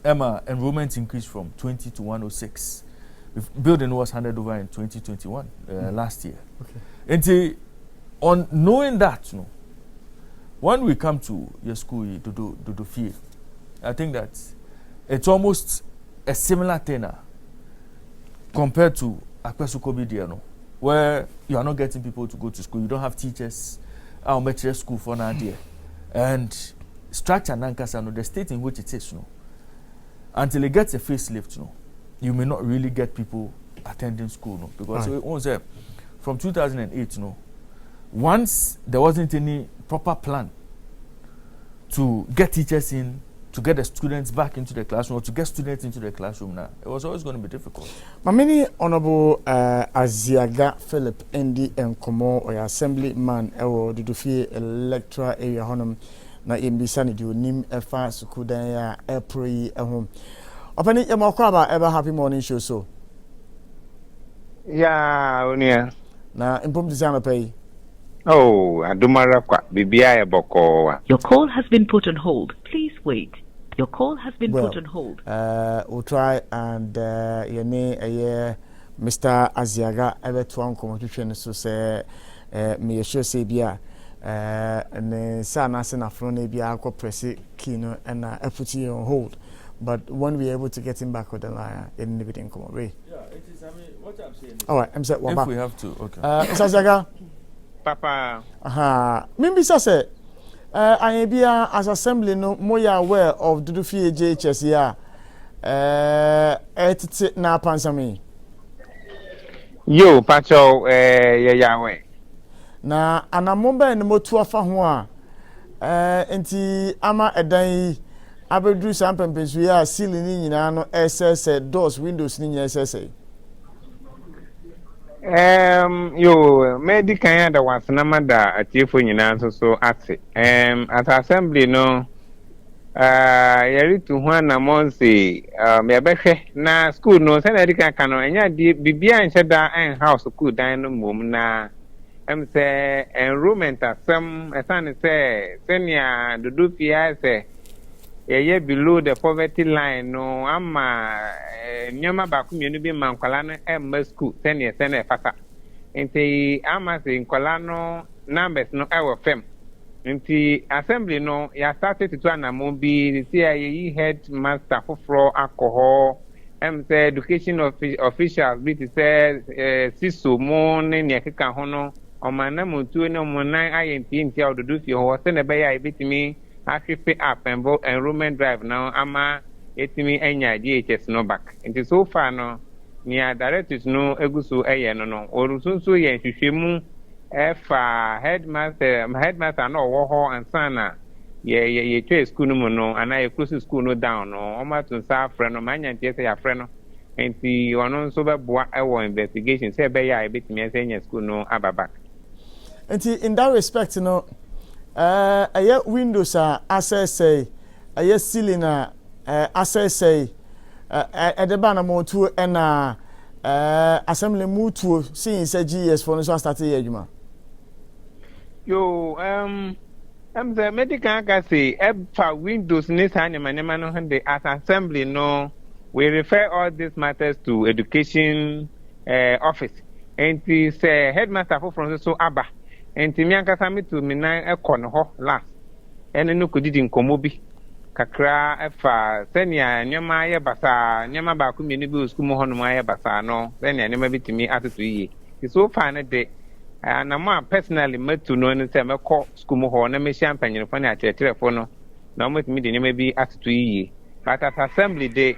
Emma enrollment increased from 20 to 106. The building was handed over in 2021 last year. Okay. On knowing that, no, when we come to your school, do feel, I think that it's almost a similar tenor compared to Akwesukobi Diano, where you are not getting people to go to school. You don't have teachers. I'll make your school for now, dear. And structure Nankasa, the state in which it is, no, until it gets a facelift, no, you may not really get people attending school, no, because from 2008, no, once there wasn't any proper plan to get teachers in, to get the students back into the classroom, or to get students into the classroom now, it was always going to be difficult. Mamini Honorable Aziaga Philip Endi Nkomo, or assemblyman, or Dudufie electoral area honum, na imbisani du nim efa sukudan ya April home. Opani Yamakwaba ever happy morning show so. Yeah, Unia. Na impom design pay. Oh, Adumara kwa bibia boko. Your call has been put on hold. Please wait. Your call has been put on hold. We'll try and Mr. Aziaga ever to uncle so say me sure say bia and sana sena frone bia ko press kino and put you on hold. But when we're able to get him back with the line, it never didn't come away. Yeah, it is. I mean, what I'm saying. All right, I'm saying. If we have to, okay. Mr. Aziaga. Papa. Maybe say I be as assembly no more aware of Dudufie JHS here. Na pansami. Yo, Pacho, Yahweh. Na anamomba ni motu afa ho a enti ama edan abedru sampempesu ya ceiling ni nyina no SS doors windows ni nyina SS. Yo, medical ya da wasana mada atiefo nyina so ate. At assembly no yari to ho na monse me behwe na school no se na dika kan no enya bibia nche da en house school dan no mom na say enrollment asem esan say senior Dudufie say ye below the poverty line no ama nyoma ba ku mienu bi mankwala no emma school senior fata enti ama se nkwala no numbers no ewo fem enti assembly no ya started to anamo bi say headmaster for alcohol say education officials bi say siso mo ne ne keka ho no omana mutu ne mo nan ayenti enti Dudufie ho se ne be ya ebitimi actually up and enrollment drive now ama etimi enya DHS no back and so far no near directors no eguso no orusunso ye hwehwemu efa headmaster no wo ho ansana ye twe school no no ana ye close school no down no o ma tun sa frɛ no manya ntie se ya frɛ no enti ono nso be boa ewo investigation say be ya ebetimi enya school no aba back enti in that respect no aye windows access say aye ceiling access say edeba na motu na assembly mutuo since GS for no start here adwuma yo the medical can say for windows ni sanyama no hande as assembly no we refer all these matters to education office and say headmaster for so aba enti mi ankasa mitu mi nan ekɔ no ho last ene no kodidi nkomo bi kakra efa senia nyoma ye basa nyoma ba ku mienu bi school mo ho no ye basa no senia nyoma bitimi atoto yiye so far ne de na ma personally metu no ne se mekɔ school mo ho na me hia mpanyere fo na akyerɛkyerɛfo no na mo metimi de nyoma bi atoto yiye but at assembly day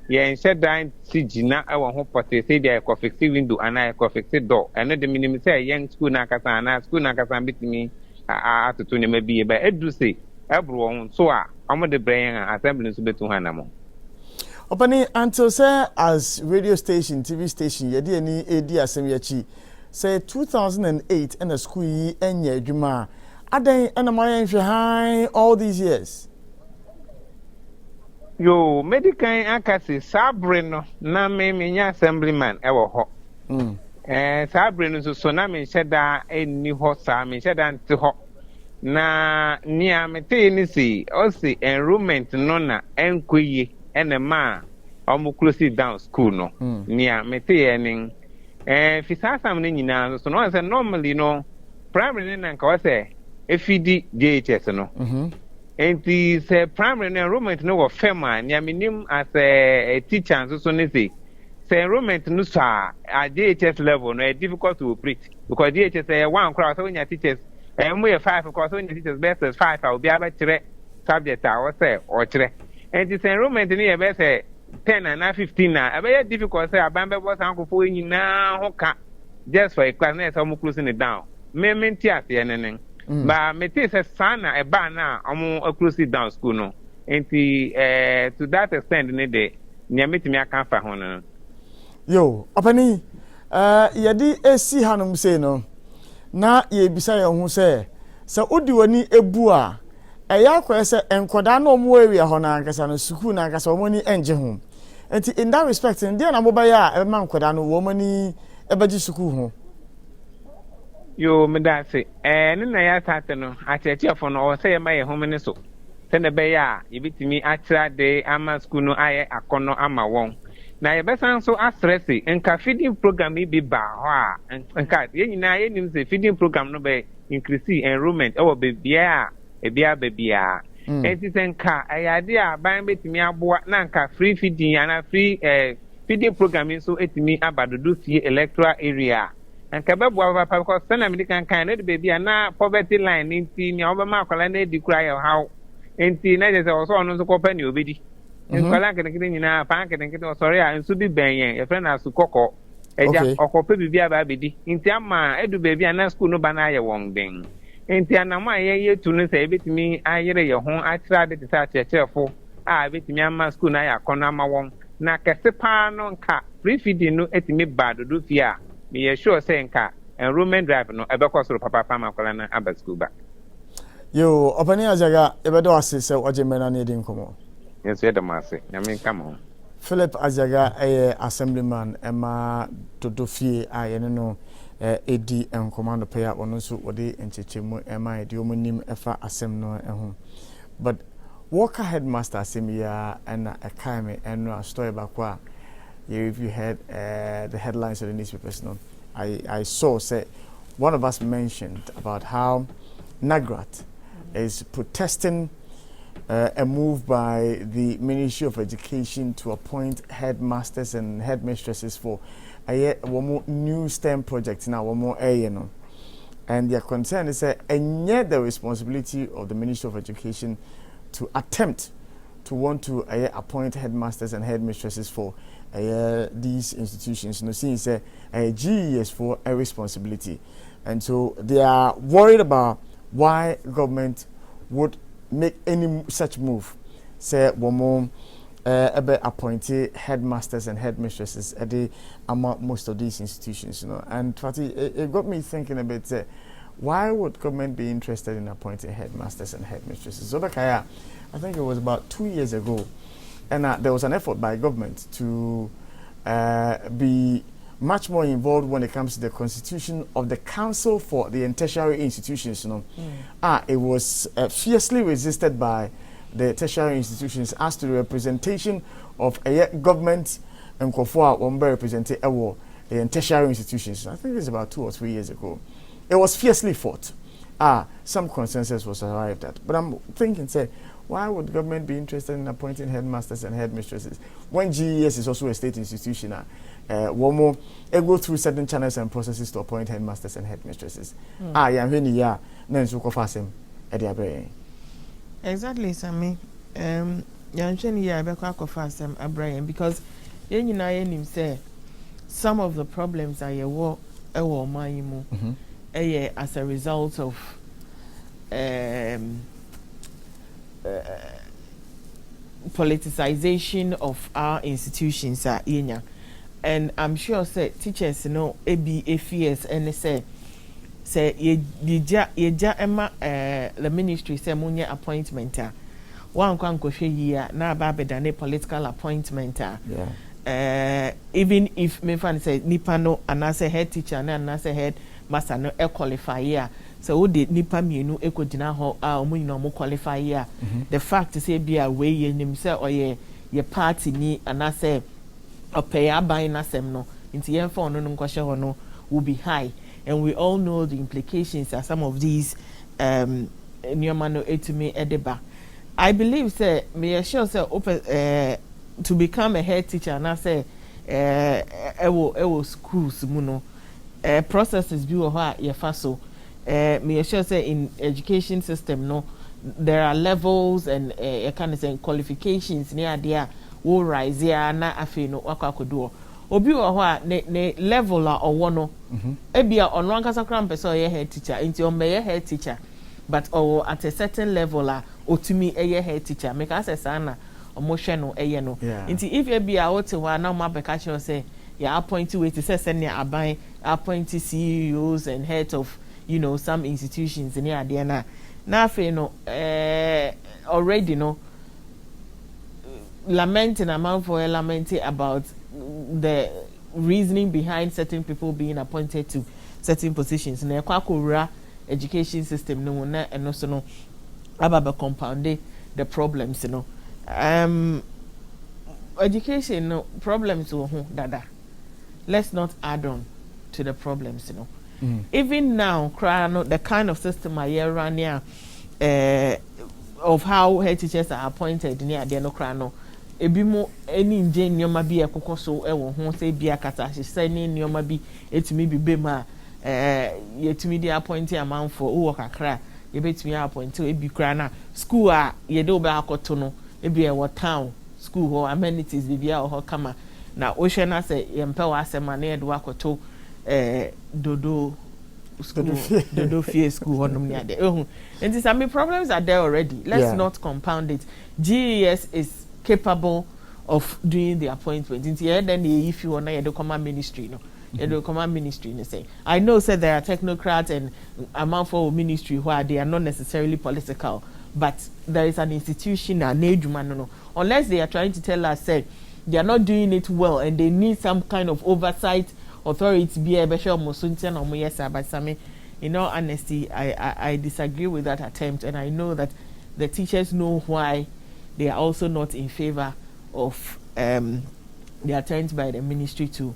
ye nhyɛ dan si gina ɛwɔ ho pote say dia fix window ana fix door ene de minim say young school na kasa ana school na kasa bitimi atoto ne mabi ba edu say ebro won so a omo de brain assembly nso betu hanamo Opani until say as radio station TV station yedi ani edi asem yachi say 2008 and a school yi enye adwuma adan and my high all these years. Yo medical akasi sabre no na me nya assemblyman e wo ho sabre no so na me sheda eni ho sa me sheda nti ho na nia mete ni si o si enrollment no na enkoye ene ma omo close down school no nia mete enin fisasam ne nyina so no say normally no primary na nka o say efidi JHS no enti say primary enrollment no wo fema nia minim as a teacher so ne say enrollment no sa at JHS level no difficult to operate because JHS one crowd so when your teachers we are 5 because when the teachers best 5 I will be able to subject I will say or chere and this enrollment in here best 10 and 15 na very difficult say abambe boss uncle for nyina hoka just for a class na some closing it down me mentia se nenen ba me te say sana e ba na omo close it down school no and to that extent ne de nya metimi aka fa ho no yo opani yedi esi hanum say no na ye bisa ye hu se odi wani ebu a eya akwa se enkoda na omo area ho na ankasa no school na ankasa omo ni enje ho enti in that respect ndi na moba ya e ma enkoda no wo mani ebaji school ho yo me da se ne na ya tate no acheche fo no o se ye ma ye ho me ne so se ne be ya ye bitimi atra de ama school no aye akono ama won na ye besan so astresi enka feeding program bi ba ho a enka ye nyina ye nim se feeding program no be increase enrollment e wo be bia e bia be bia enti senka ayade a ban betimi aboa na nka free feeding ana free feeding program so etimi abadodo fie electoral area enka be boa papa because sana medical kan no de bia na poverty line enti ni obama akwala na di kura ya how enti na je se oso onu so kopa ni obedi nkwala ketekete nyina pa ketekete sorry a nsu bi benyen e friend asu kokko eja okope bibia ba bedi nti ama edu bebia na school no ba na ye won den nti anama ye tunu se ebetimi ayere ye ho atra de ta chechefo a betimi ama school na ya kono ama won na kese pa no nka free feeding no etimi ba dodo fia me ye sure say nka enrollment drive no ebekọ soro papa makola na aba school ba yo opani ajaga ebedo asese ojemena na edin komo yes yeda mase nyame kama Philip Ajaga assemblyman Emma Dodofie ayene no edi enkomando paya ono so wode enchechemu Emma edi omonim efa asem no ehun but Walker headmaster asemia and akaime and a story bakwa if you had the headlines of the newspapers no I saw say one of us mentioned about how Nagrat is protesting a move by the Ministry of Education to appoint headmasters and headmistresses for a new STEM project now, one more no. And their concern is and yet the responsibility of the Ministry of Education to attempt to want to appoint headmasters and headmistresses for these institutions. You know, since GES for a responsibility, and so they are worried about why government would make any such move. Say one more appointed headmasters and headmistresses at the among most of these institutions, you know. And it got me thinking a bit. Why would government be interested in appointing headmasters and headmistresses? So I think it was about 2 years ago, and there was an effort by government to be much more involved when it comes to the constitution of the Council for the Tertiary Institutions. You know, it was fiercely resisted by the tertiary institutions as to the representation of a government and Kofoa Wombe represented in tertiary institutions. I think it's about 2 or 3 years ago. It was fiercely fought. Some consensus was arrived at. But I'm thinking, say, why would government be interested in appointing headmasters and headmistresses when GES is also a state institution? One more, it go through certain channels and processes to appoint headmasters and headmistresses. Exactly, Sammy. Yancheni ya beka kofasem Abraham because yenyi na yenim say some of the problems are ewo maimu as a result of politicization of our institutions are in. And I'm sure say teachers know ABFES and say yeja emma the ministry say munye appointment one kwan kohwe year na ba bedane political appointment even if me fan say nipa no anase head teacher na anase head master no qualify here so wo de nipa mienu ekodina ho a omo nyina omo qualify here the fact say bia we yenim say oye ye party ni anase opay aban nasem no nti yemfa ono no nkwahye ho no will be high. And we all know the implications that some of these Nyomano Etumi Edeba. I believe, say, me assure, say, to become a head teacher, and I say, schools, muno, processes be or ye faso. Me assure, say, in education system, no, there are levels and kind of say qualifications near there will rise here, na afi no wakakodo. Obi wo ho ne level a owo no ebia ono ankasa kram person ye head teacher nti o me head teacher but at a certain level a otumi head teacher make us na omo hwe no no nti if ebia wote wa na ma beka che say ya appoint we to say send aban appoint CEOs and heads of some institutions in here na afi no already no lamenting about the reasoning behind certain people being appointed to certain positions. Na kwakura education system no na and also no ababa compound the problems education no problems dada. Let's not add on to the problems Even now the kind of system I hear run here of how head teachers are appointed near the no ebi mo any nje nyoma bi ekokoso ewo ho say bia kata hye ni nyoma bi etimi bi be ma yetimi di appoint amount for wo kakra ye betimi appoint ebi kra na school a ye de oba akoto no ebi e wo town school ho amenities bi bia ho kama na o hye na say ye mpa wa asema na ye de akoto dodo school dodo fie school ho nom ade and some problems are there already. Let's not compound it. GES is capable of doing the appointment. Then if you want to come ministry, say. I know said there are technocrats and amount for ministry where they are not necessarily political, but there is an institution unless they are trying to tell us say they are not doing it well and they need some kind of oversight authority be a better but in all honesty, I disagree with that attempt, and I know that the teachers know why they are also not in favor of the attempt by the ministry to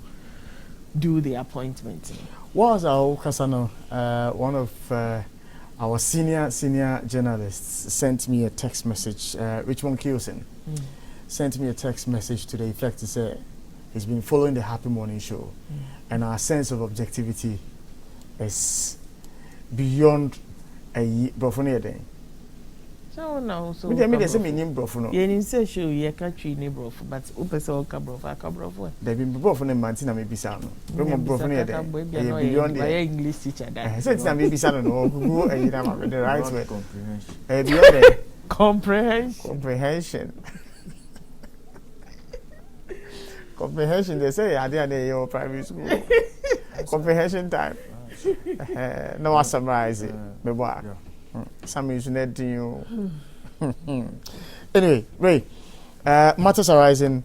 do the appointment. Was our Kasano, one of our senior journalists sent me a text message, Richmond Kielsen, sent me a text message to the effect to say he's been following the Happy Morning Show, and our sense of objectivity is beyond a brofone day. So no, so me say me nim brofo ye nim say show ye ka twi ni brofo but upese ka brofo there be brofo na mantina me bisa no mo brofo ne dey beyond the English teacher that so it's na me bisa no go and na ma the right way beyond the comprehension they say I dey your primary school comprehension time no I summarize it me boy some is net you. Anyway, Ray, matters arising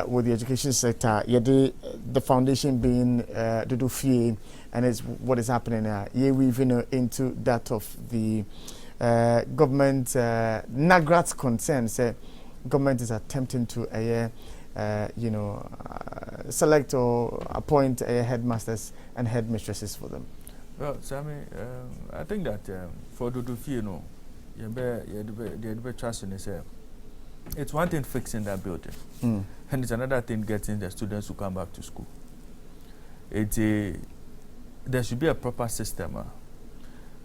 with the education sector. The foundation being Dodo Fie, and it's what is happening now. Weaving into that of the government. Nagrat's concern say government is attempting to select or appoint headmasters and headmistresses for them. Well, Sammy, I think that for Dodo Fie, you better trust in yourself. It's one thing fixing that building, and it's another thing getting the students to come back to school. There should be a proper system.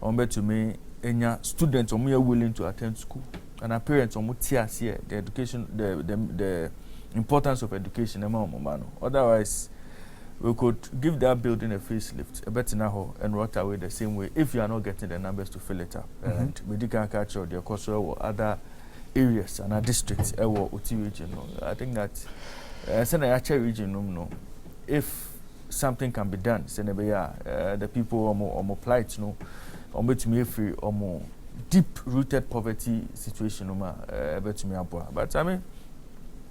To me, any students are willing to attend school, and our parents are the education, the importance of education. Otherwise, we could give that building a facelift, a better now, and rot away the same way if you are not getting the numbers to fill it up. And we can catch the cost or other areas and our districts, or Uti region. I think that Senator region, no, if something can be done, Senator, the people are more plight, no, or me free or more deep-rooted poverty situation, but I mean,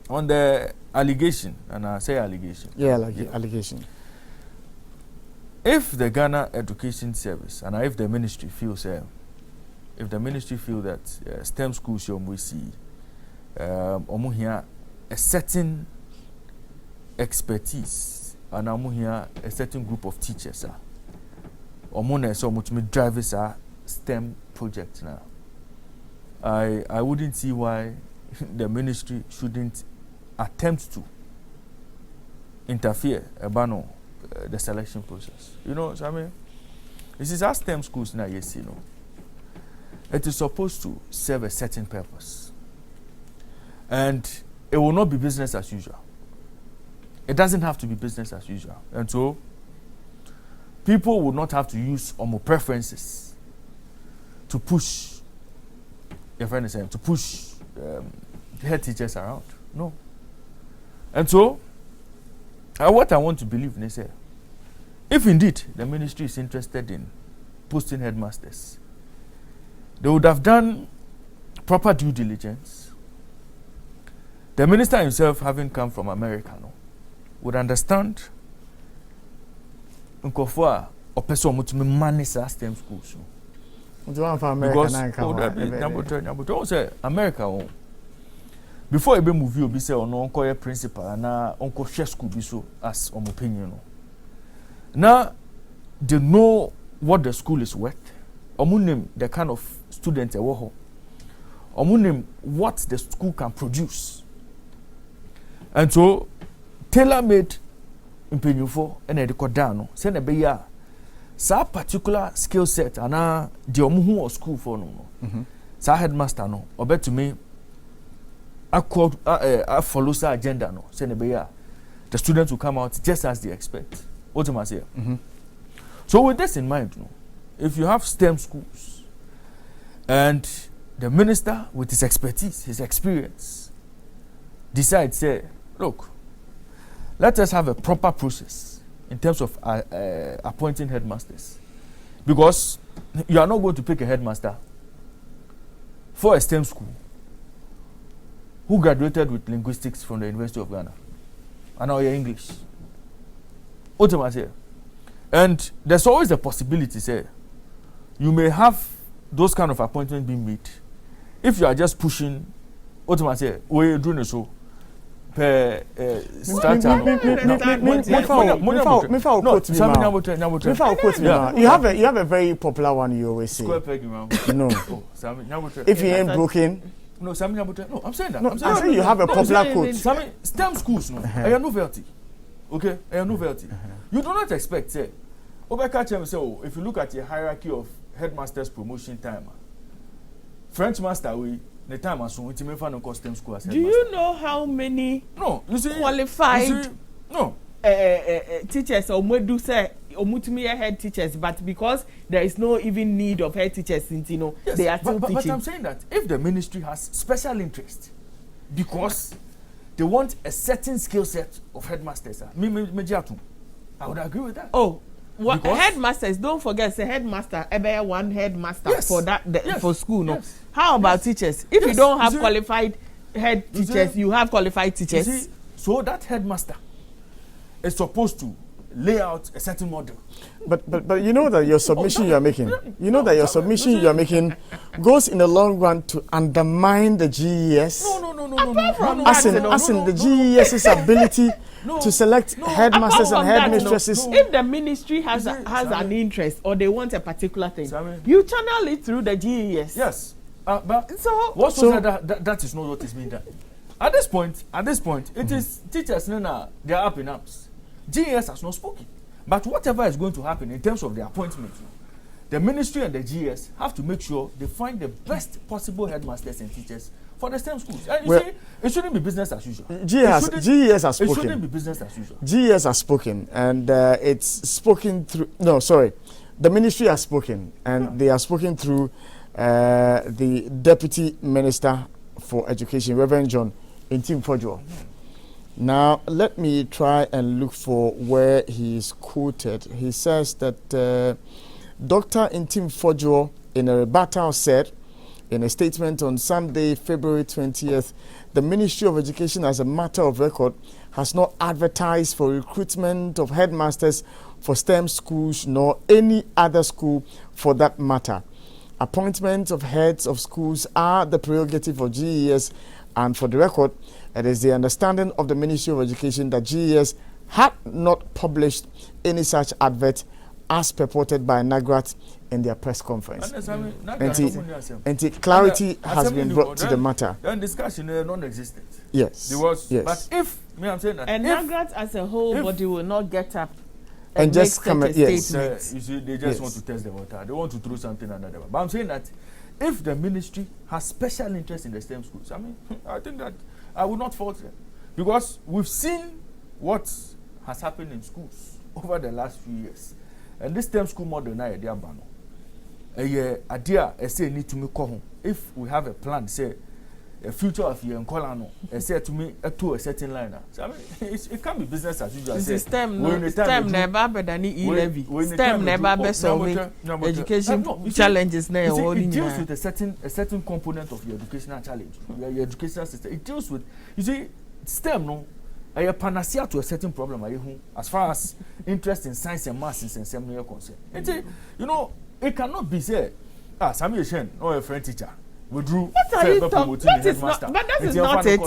on the allegation, and I say allegation. Yeah, allegation. If the Ghana Education Service and if the ministry feels, if the ministry feel that STEM schools we see, here a certain expertise and here a certain group of teachers so much drivers are STEM project now. I wouldn't see why the ministry shouldn't attempt to interfere about the selection process. You know, so I mean, this is our STEM schools now, yes, you know. It is supposed to serve a certain purpose. And it will not be business as usual. It doesn't have to be business as usual. And so, people will not have to use preferences to push, your friend is saying, to push head teachers around. No. And so, what I want to believe, they say, if indeed the ministry is interested in posting headmasters, they would have done proper due diligence. The minister himself, having come from America, would understand Nkofua or person who manage STEM schools. Because America, before you move you, be say on uncle principal and uncle share school be so as opinion. Now they know what the school is worth. Name the kind of students name what the school can produce. And so tailor-made opinion for and down send a beya sa particular skill set and the omu or school for no. Sa headmaster no or bet to me I follow sa agenda no send a beya the students will come out just as they expect. What am I saying? So with this in mind, if you have STEM schools and the minister with his expertise, his experience, decides, say, look, let us have a proper process in terms of appointing headmasters. Because you are not going to pick a headmaster for a STEM school who graduated with linguistics from the University of Ghana and now you're English. What am I saying? And there's always a possibility, say, you may have those kind of appointments being made if you are just pushing, what am I saying, we're doing a show. You have a very popular one you always say. No. If you ain't broken. No, I'm saying that. No, I'm saying you have a popular quote. STEM schools, no, I have novelty. Okay, I have novelty. You do not expect, say, if you look at the hierarchy of headmasters promotion time, French master, the time as soon as we find STEM school as do you know how many qualified teachers or do say head teachers, but because there is no even need of head teachers, since yes, they are still teaching. But I'm saying that if the ministry has special interest because they want a certain skill set of headmasters, I would agree with that. Oh, what headmasters? Don't forget, say headmaster. One headmaster for that for school. No, how about teachers? If you don't have qualified head teachers, you have qualified teachers. So that headmaster is supposed to lay out a certain model. But you know that your submission you are making, goes in the long run to undermine the GES. No. As in the GES's ability to select headmasters and headmistresses. If the ministry has an interest or they want a particular thing, you channel it through the GES. Yes. But that is not what is being done. At this point, it is teachers they are up in arms. GES has not spoken. But whatever is going to happen in terms of the appointment, the ministry and the GES have to make sure they find the best possible headmasters and teachers for the STEM schools. And you see, it shouldn't be business as usual. GES has spoken. It shouldn't be business as usual. GES has spoken, and it's spoken through. No, sorry, the ministry has spoken, and they are spoken through the Deputy Minister for Education, Reverend John Ntim Fodwo. Now, let me try and look for where he is quoted. He says that Dr. Ntim Fodwo, in a rebuttal, said in a statement on Sunday, February 20th, the Ministry of Education, as a matter of record, has not advertised for recruitment of headmasters for STEM schools nor any other school for that matter. Appointments of heads of schools are the prerogative of GES, and for the record, it is the understanding of the Ministry of Education that GES had not published any such advert as purported by NAGRAT in their press conference. And clarity has been brought to the matter. The discussion is non-existent. Yes. There was, yes. But if, I'm saying that, and NAGRAT as a whole body will not get up and just come at yes. You see, they just want to test the water. They want to throw something under them. But I'm saying that if the ministry has special interest in the STEM schools, I think that I would not fault them, because we've seen what has happened in schools over the last few years, and this STEM school model now they are banned. Idea I say need to make home. If we have a plan, say a future of your Nkolano, I say to me to a certain line. So it can't be business as usual. The STEM never better than E-levy. STEM never be solving education challenges now. It deals with a certain component of your educational challenge, your educational system. It deals with, you see, STEM no, a panacea to a certain problem. As far as interest in science and maths and STEM are concerned, you know, it cannot be said. Samuel Shen, or a French teacher. Withdrew. What are you talking? That is not. But that is not it.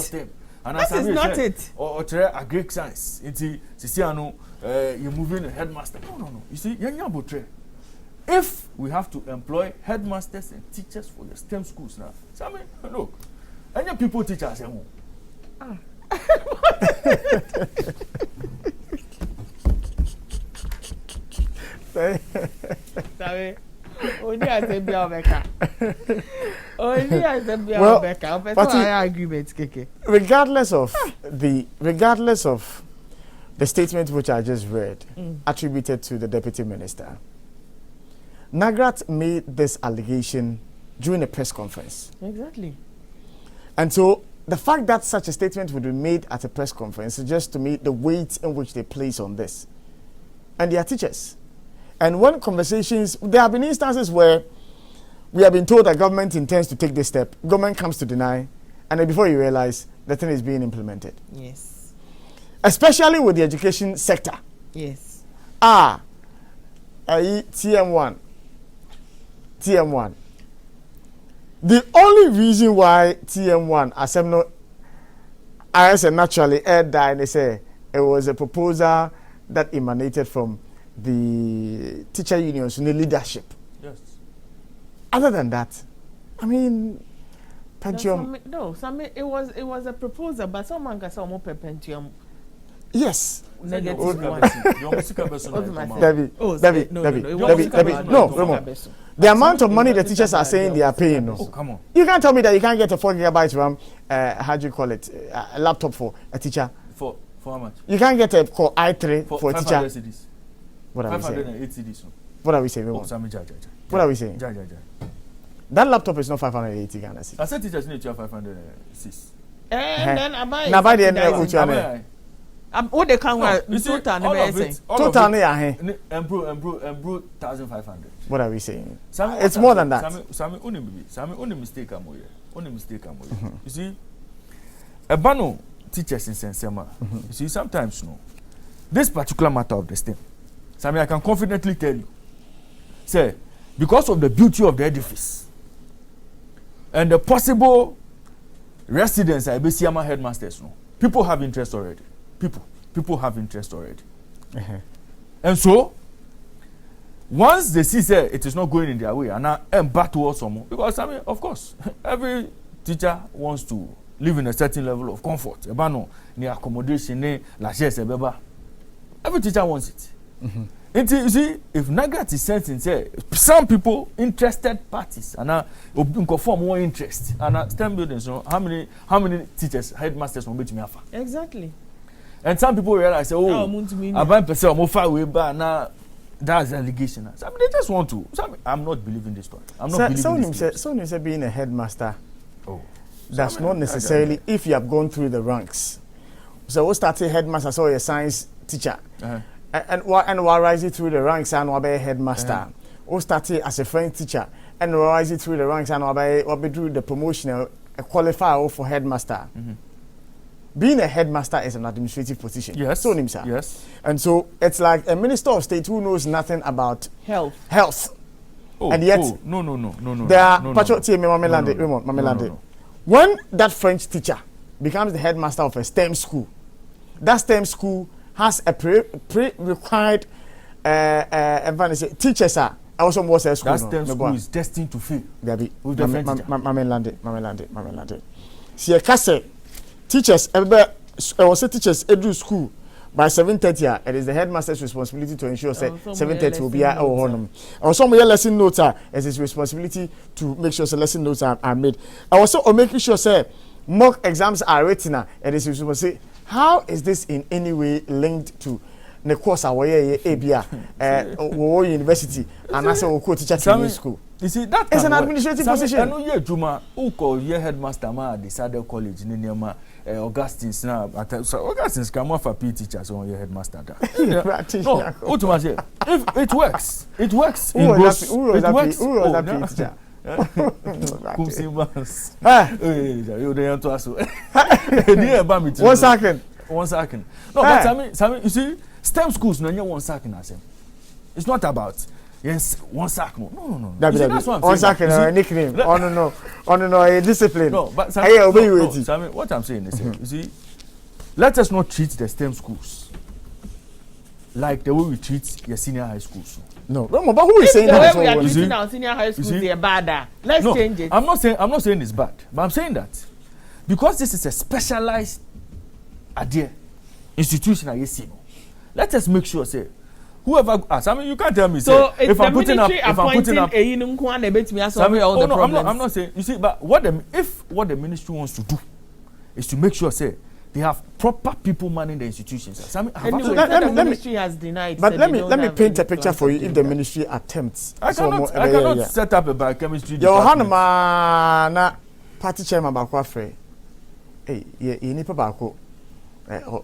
That is not it. Or a Greek science. Into Siciano, you're moving a headmaster. No. You see, if we have to employ headmasters and teachers for the STEM schools now, so look, any people teach us at home. Sorry. Only as a Biabeka. Only as a Biabeka. Regardless of the statement which I just read, attributed to the Deputy Minister, NAGRAT made this allegation during a press conference. Exactly. And so the fact that such a statement would be made at a press conference suggests to me the weight in which they place on this. And they are teachers. And when conversations, there have been instances where we have been told that government intends to take this step, government comes to deny, and then before you realize, the thing is being implemented. Yes. Especially with the education sector. Yes. TM1. The only reason why TM1 Assembly IS naturally aired that, they say it was a proposal that emanated from the teacher unions in the leadership. Yes. Other than that, I mean, Pentium. It was a proposal, but someone got some more Pentium. Yes. Negative one. David. The amount of money the teachers are saying they are paying. Oh, come on. You can't tell me that you can't get a 4 GB RAM, how do you call it, a laptop for a teacher. For how much? You can't get a Core i3 for a teacher. CDs. What are we saying? 508 CDs. What are we saying? What are we saying? That laptop is not 580 Ghana cedis. I said teachers need to have 506. And then I buy the end. What they can wear total improve 1,500. What are we saying? It's more than that. Sami only mistake You see, a bano teachers in Sensema. You see, sometimes this particular matter of the STEM, Sami, I can confidently tell you, say, because of the beauty of the edifice and the possible residents at Besiama headmasters, people have interest already. People have interest already. And so, once they see say it is not going in their way, and now back towards some more, because I mean, of course, every teacher wants to live in a certain level of comfort. Ebano, ni accommodation, ni la chaise, every teacher wants it. You see, if Nagat is sensing, say some people, interested parties, and conform more interest, and STEM buildings. So how many teachers, headmasters will be to me offer? Exactly. And some people realize, I buy person more far away, but now that's allegation. Some they just want to. I'm not believing this story. I'm not believing this. So you say being a headmaster. That's not necessarily if you have gone through the ranks. So we started headmaster, so you're a science teacher. And while rising through the ranks and will be a headmaster. We started as a French teacher and rising through the ranks and will be through the promotion qualify for headmaster. Being a headmaster is an administrative position. Yes. So Nimsa. Yes. And so it's like a minister of state who knows nothing about health. And yet no. There are Mamelande. When that French teacher becomes the headmaster of a STEM school, that STEM school has a pre-required teachers are also more school. That STEM school is destined to fail. With the French Mamelande. See a case teachers teachers edu school by 7:30. It is the headmaster's responsibility to ensure 7:30 will be at our home. Or some lesson notes it is his responsibility to make sure lesson notes are made. Also making sure mock exams are written. It is his responsibility. How is this in any way linked to the course away ABA university and as a teacher training school? You see, that is an administrative position. I know you're Juma, who call your headmaster at the Sadel College in Nema, Augustine's now. Augustine's come off for P teachers on your headmaster. No, ultimately, if it works, it works. Who was that P teacher? One second. No, but I mean, you see, STEM schools, no, 1 second. It's not about. Yes, 1 sack. No. That's what I'm saying. 1 second, a nickname. No, a discipline. No, but what I'm saying is, you see, let us not treat the STEM schools like the way we treat your senior high schools. No, but who is saying that? The way we are treating our senior high schools, they are bad. Let's change it. I'm not saying it's bad, but I'm saying that because this is a specialized idea institution, let us make sure whoever asks, I mean, you can't tell me. So if I'm putting up, I'm not saying. You see, but what the ministry wants to do is to make sure they have proper people manning the institutions. The ministry has denied. But let me paint a picture for you. If the ministry attempts, I cannot set up a biochemistry. Your Hanama na party chairman Bakwa Hey, you need Bako.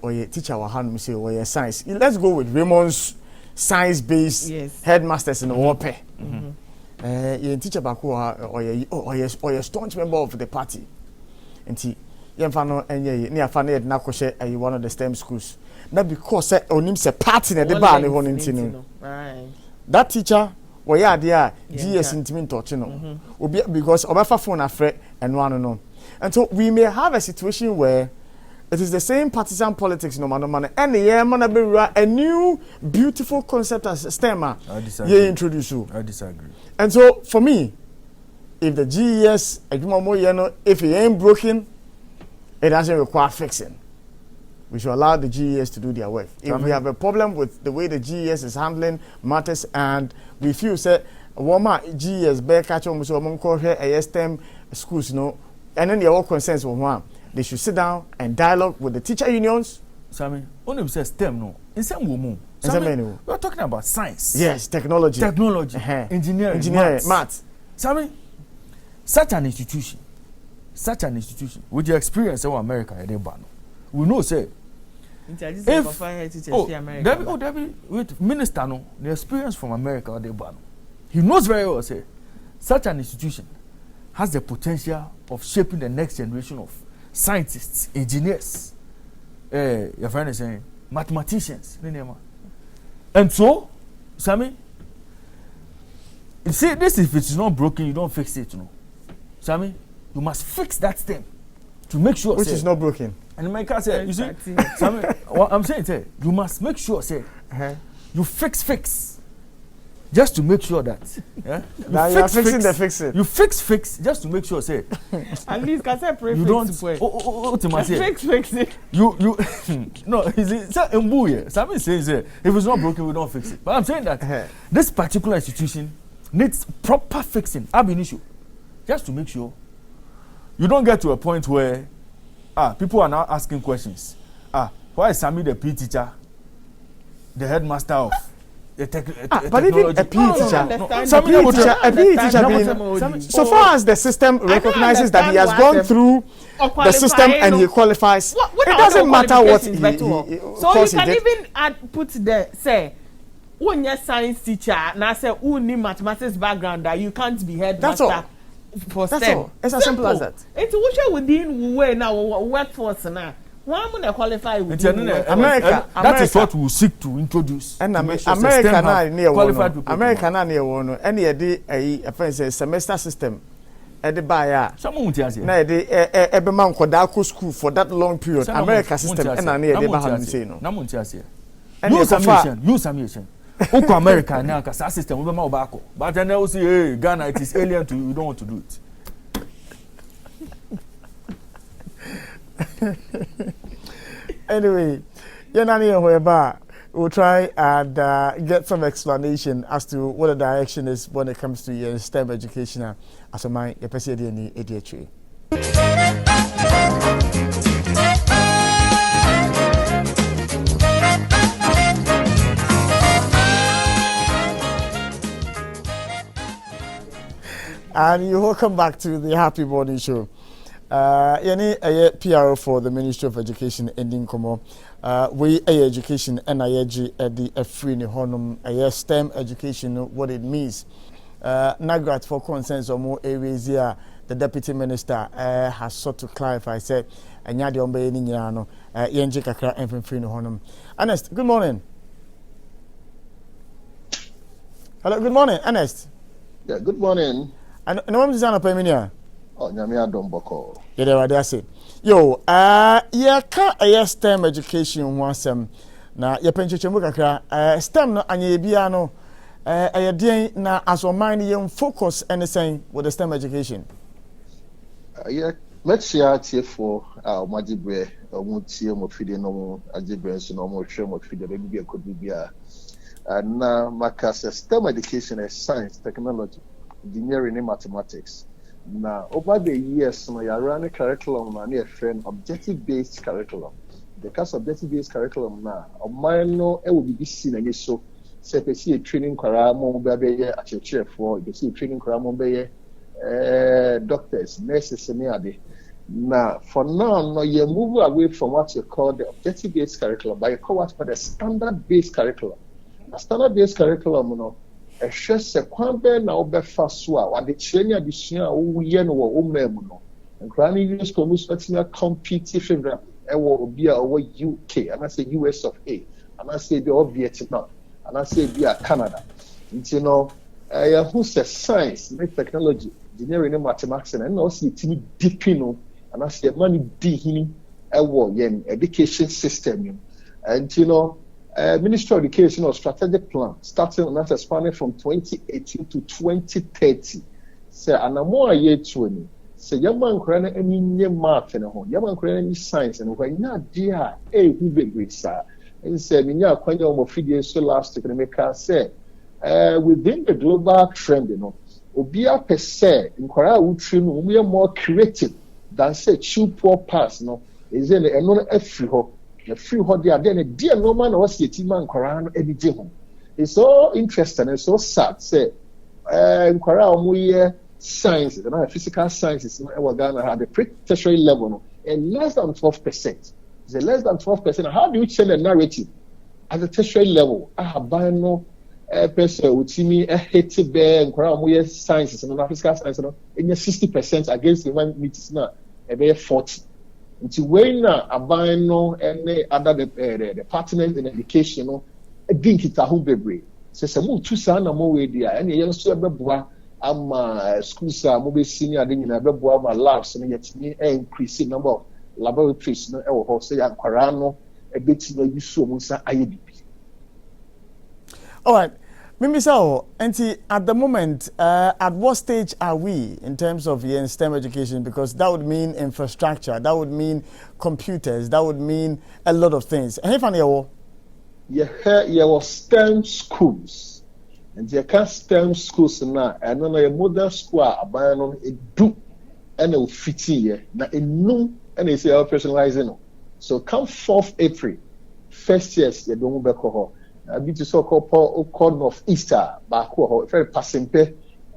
Or your teacher wa Hanum say or your science. Let's go with Raymond's science-based headmasters in the warpair. You teacher back or a staunch member of the party. And one of the STEM schools. Not because Onim's a party in the bar. That teacher, GS intimate touching because Obafa phone afraid and one. And so we may have a situation where it is the same partisan politics, no man. And a new beautiful concept as STEM. You introduce you. I disagree. And so for me, if the GES, if it ain't broken, it doesn't require fixing. We should allow the GES to do their work. If we have a problem with the way the GES is handling matters, and we feel GES bear catch on STEM schools, and then they all concerns with one. They should sit down and dialogue with the teacher unions. Sammy, only says STEM, no. In some woman, we are talking about science. Yes, technology, engineering, maths. Sammy, such an institution, with the experience of America, we know, with minister, no, the experience from America, he knows very well, such an institution has the potential of shaping the next generation of scientists, engineers, your friend is saying mathematicians. And so, Sammy, you see, this if it's not broken, you don't fix it, Sammy, you must fix that STEM to make sure which is not broken. And America said, you see, Sammy, what I'm saying, you must make sure, you fix. just to make sure that now you are fixing the fixing. You fix just to make sure say at least can say pray you don't fix it. You no, it's something says if it's not broken we don't fix it. But I'm saying that this particular institution needs proper fixing. Ab initio, just to make sure you don't get to a point where people are now asking questions. Why is Sammy the PE teacher, the headmaster of but even a PE teacher, so far as the system recognizes that he has gone through the system and he qualifies, it doesn't matter what he so you can even put the say when you're science teacher now say who need mathematics background that you can't be headmaster. That's all. For that's STEM. all. It's as simple as that. It's what within way now workforce now. Why am I qualify with America? That is what we seek to introduce. And America now near qualified people. America now near one. Any a friend semester system. At the buyer. Someone will tell you. Now every man could go school for that long period. America system. And I near the Baham say no. Namun tells you. Use ammunition. Oko America now because our system will be more back. But then they will say, hey, Ghana, it is alien to you. You don't want to do it. Anyway, we'll try and get some explanation as to what the direction is when it comes to STEM education. As a my tree. And you welcome back to the Happy Morning Show. Yani PRO for the Ministry of Education ending komo. We education and the free ni honum STEM education what it means. Nagrat for concerns or more areas here. The Deputy Minister has sought to clarify. Said anyadi ombe ni nyano yenje kakra enfin free ni honum. Ernest, good morning. Hello, good morning, Ernest. Yeah, good morning. And no one is on a peminia. Oh, Nyamia Domboko. Yeah, they were there. Say, yo, yeah, can't STEM education once na ya pencheche kakra STEM no anye bia no den na as o mind you focus anything with the STEM education. Yeah, let's share tie for Majibre omutie mo fide no ajibre so no mo hwe mo fide be bia kodu bia na makasa STEM education is science, technology, engineering and mathematics. Now, over the years, you run a curriculum and a friend objective-based curriculum. The case objective-based curriculum now, a minor it will be seen and so. Say, if you see a training curriculum, be at your chair for. If you see a training curriculum, be doctors, nurses, and the. Now, for now, you move away from what you call the objective-based curriculum, but you call what's called the standard-based curriculum. A standard-based curriculum, you know. A shese kwambe na obefa so a wade kyerenya adesua a woyɛ no wɔ omam no nkra ne use community special competitive ɛwɔ obi a ɔwɔ UK and I say US of A and I say bi ɔ Vietnam and I say bi a Canada nti no who says science and technology engineering and mathematics and also timi deep no and I say money di hini ɛwɔ yɛn education system and you know Ministry of Education or strategic plan starting on that spanning from 2018 to 2030. Say anamo aye 20. Say yaman krana any nye math and home. Yaman krana any science and when na dia who be great sir. And say minya kwanya omo fidie so last week make say within the global trend, you know, obia per se inkwara utri no we are more creative than say chew poor pass no. Is there no free ho. The free hot there, then a dear no man was a team man Koran any day home. It's so interesting and so sad. Say, Koran we sciences and physical sciences in our Ghana had a pre-tertiary level and less than 12%. It's less than 12%. How do you change the narrative at the tertiary level? I have by no person with me a hate bear and Koran we sciences and physical sciences in 60% against the one meets now a bear 40. Until when abano and other the partners in education no think it a whole baby. So some two son more way there and you so beboa am schools are mobile senior then na beboa ma labs no yet me increase number of laboratories no e wo say ankwara no e beti no use so musa IABP. All right. Mimi so, at the moment, at what stage are we in terms of STEM education? Because that would mean infrastructure, that would mean computers, that would mean a lot of things. Yeah, was STEM schools, and you can't STEM schools now. And then a modern school, a bianon, a do, and a fitting here. Now, a no, and they say operationalizing. So come 4th April, first years, you don't back home. I be to so called of Easter, back very passing pay,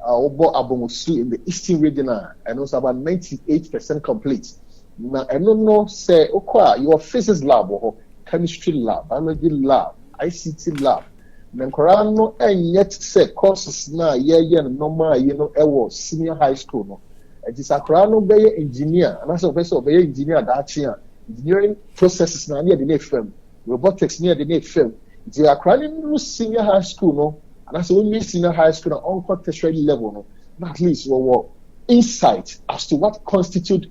Abomusu in the Eastern region, and also about 98% complete. Now, I don't know, say, your physics lab, or chemistry lab, biology lab, ICT lab. Then Korano, and yet say courses now, normal, senior high school. No, it is a Korano Bay engineer, and as a vessel Bay engineer that year, engineering processes now near the net firm, robotics near the net firm. They are crying senior high school, no, and as only senior high school on tertiary level, no, at least we insight as to what constitute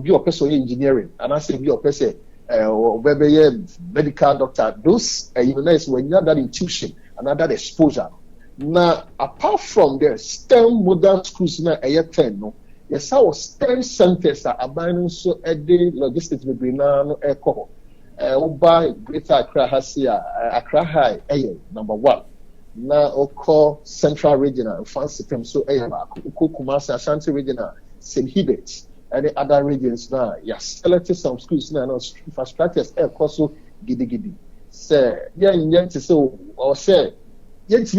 be a person engineering, and I say be a person medical doctor. Those units when you have that intuition and that exposure. Now, apart from the STEM modern schools now, 10 no, yes, our STEM centers are abandoning so the logistics will be now echo. By Greater Accra Accra High, number 1. Now, Oko Central Regional, Fancy Film, so Oko Kumasi, Ashanti Regional, St. Hubert, and the other regions now. Yes, selected some schools now, infrastructures, also giddy. Say, so, or say,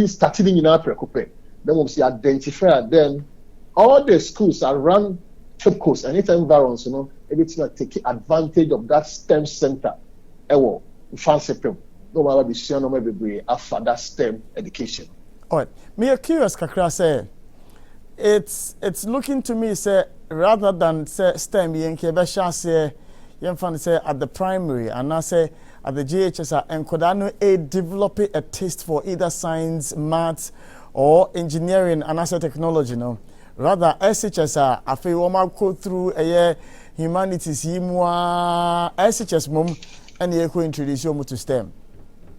starting in Africa, then we'll see identify them. All the schools are run Cape Coast, anytime environs, everything are taking advantage of that STEM center. Fancy film. No matter be sure no maybe after that STEM education. All right. Me a curious kakra say it's looking to me say rather than say STEM yenke be sha say yemfan say at the primary and I say at the GHS and kodano develop a taste for either science, maths or engineering and asset technology no. Rather SHS I feel go through a humanities yimwa SHS mum and you could introduce you to STEM.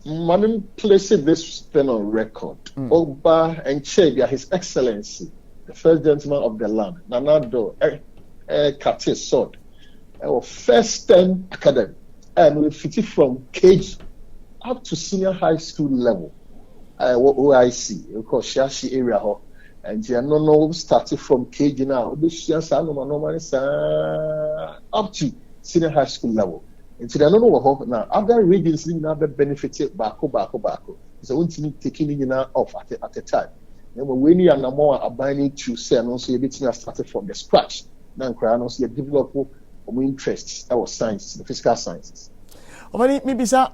Madam placing this pen on record. Oba and Chebia, His Excellency, the first gentleman of the land, Nanado Kati Sword, our first STEM academy, and we fit it from KG up to senior high school level. OIC, of course, Shashi area, and you know, started from KG now, up to senior high school level. Into the no now other regions now benefited bako. So we need taking it off at a time. Then when we are more abiding to say and also everything has started from the scratch. Then I also develop interests our science, the physical sciences. Maybe sir,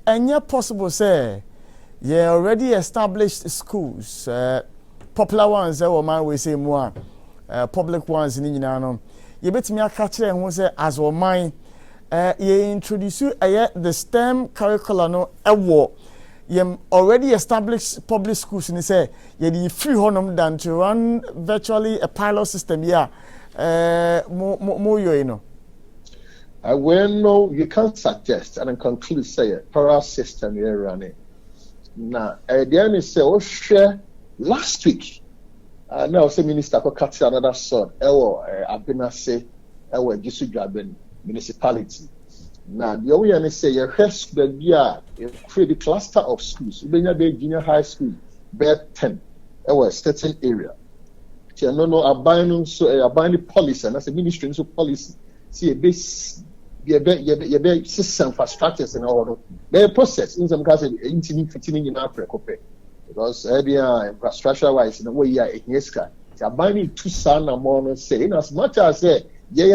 and possible say yeah already established schools, popular ones we say more public ones in Inano. You bet me a catcher and was as or mine. You introduce the STEM curriculum no you already established public schools and say you free honum than to run virtually a pilot system more you know. I will know you can't suggest and conclude say a parallel system you're running. Now the end is say share last week now say minister ko cut another sword I've been say Gisu Graben municipality. Now, the only say your first baby create a cluster of schools. When you're junior high school, bed 10, a certain area. No, abiding so abiding policy, and that's a ministry so policy. See a base, your system infrastructures and all. Their process in some cases, fitting in Africa, because infrastructure wise, in a way, yeah, it's abiding two son and more say in as much as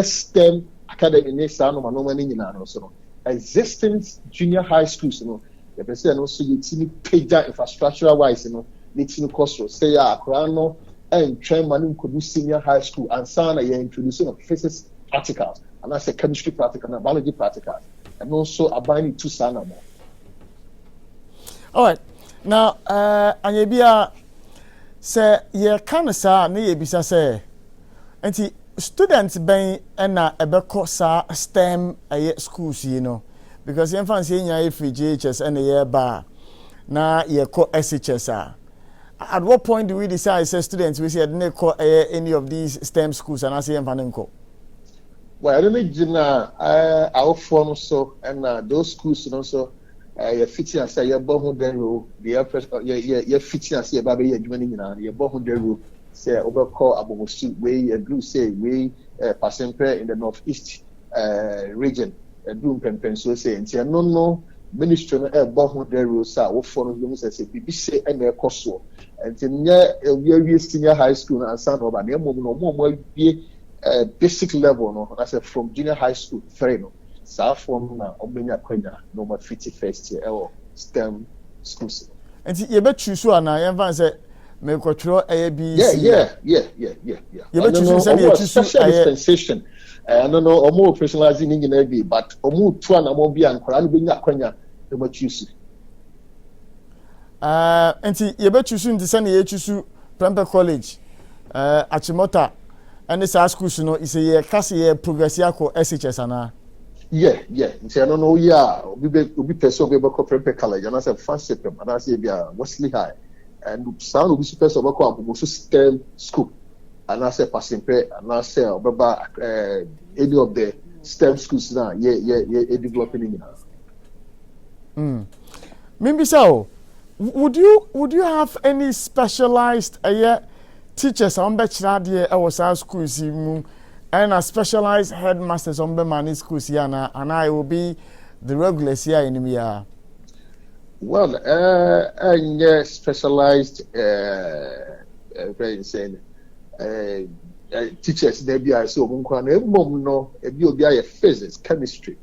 STEM academy next no man so existing junior high schools the person also you pay infrastructure wise need to cost say Akrano and train man could do senior high school and sana you introducing of physics practicals and I say chemistry practical and biology practicals and also abiding to sana more. All right, now Anyebia say ye can say na ye bisa say enti students ben na ebeko sa STEM schools because you fancy nya free GHS and ye ba na yɛkɔ SHS at what point do we decide as students we say didn't call any of these STEM schools and I say empanenko? Well, I don't know our form so and those schools and also you're fitting as your bohun dero the you're fitting as your baby you're doing your bohun dero say overcall abomosu way you do say we passing prayer in the northeast region do pen so say and no ministry no bohun dero sa wo for no say bibi say and e koso and we senior high school and sound over na mo be basic level no I said from junior high school 3 no so from na obenya kwanya no ma 51st year STEM schools and you bet choose one na yan say me control ABC yeah you bet choose say you choose dispensation no omo personalizing in be but omo to na mo bia nkora no benya kwanya no ma choose and you bet choose in the send you choose Prempeh College Achimota and this schools no is a year kasi progressive ko SHS ana yeah nti no no yeah obi person be ko Prempeh College and I say fancy pem and I say bia Wesley High and sound obi person be ko abuso STEM school and I say passing pay and I say obaba any of the STEM schools now yeah developing in maybe so would you have any specialized teachers on bachelor there was our schools and a specialized headmasters on Bemani schools here and I will be the regulars here in Mia? Well, and specialized teachers there be so mum no be physics, chemistry,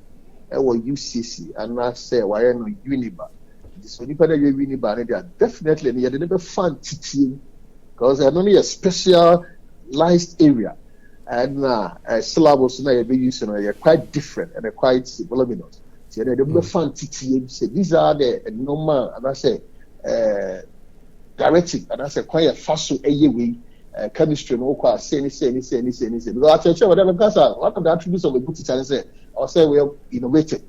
or UCC, and I say why no Uniba. So nipa na Uniba they are definitely never fun teaching. Because I'm only a specialized area, and syllabus now you're using are quite different and they're quite voluminous. So they're fun teaching. Say these are the normal, and I say directing, and I say quite a fast way. Chemistry no quite say. Because I tell you whatever because one of the attributes of a good teacher is I'll say we are innovative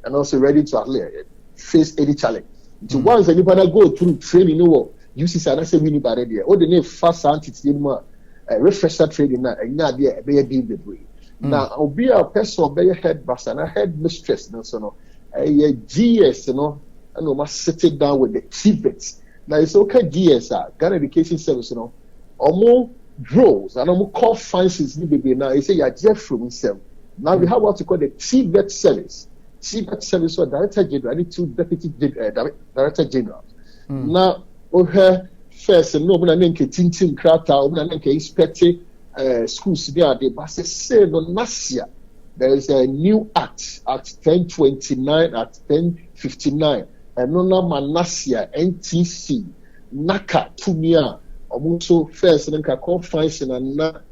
and also ready to face any challenge. So once anybody go through training, you see, I say we need by there. All the name fast entity refresher training now, and now there be a debris. Now, I'll be a person, be a headmaster, and a headmistress, no, a GS, and must sit down with the TVETs. Now, it's okay, GS, Ghana Education Service, or more draws, and more call fines, now, you say, you're Jeff from himself. Now, we have what you call the TVET service. TVET service or Director General, I need 2 Deputy Director General. Now, first and no one can tintin crata, one can inspect schools there. They must say no Nasia. There is a new act, Act 1029, Act 1059, and no Manasia, NTC, Naka, Tumia, Omuso, first and call fines and not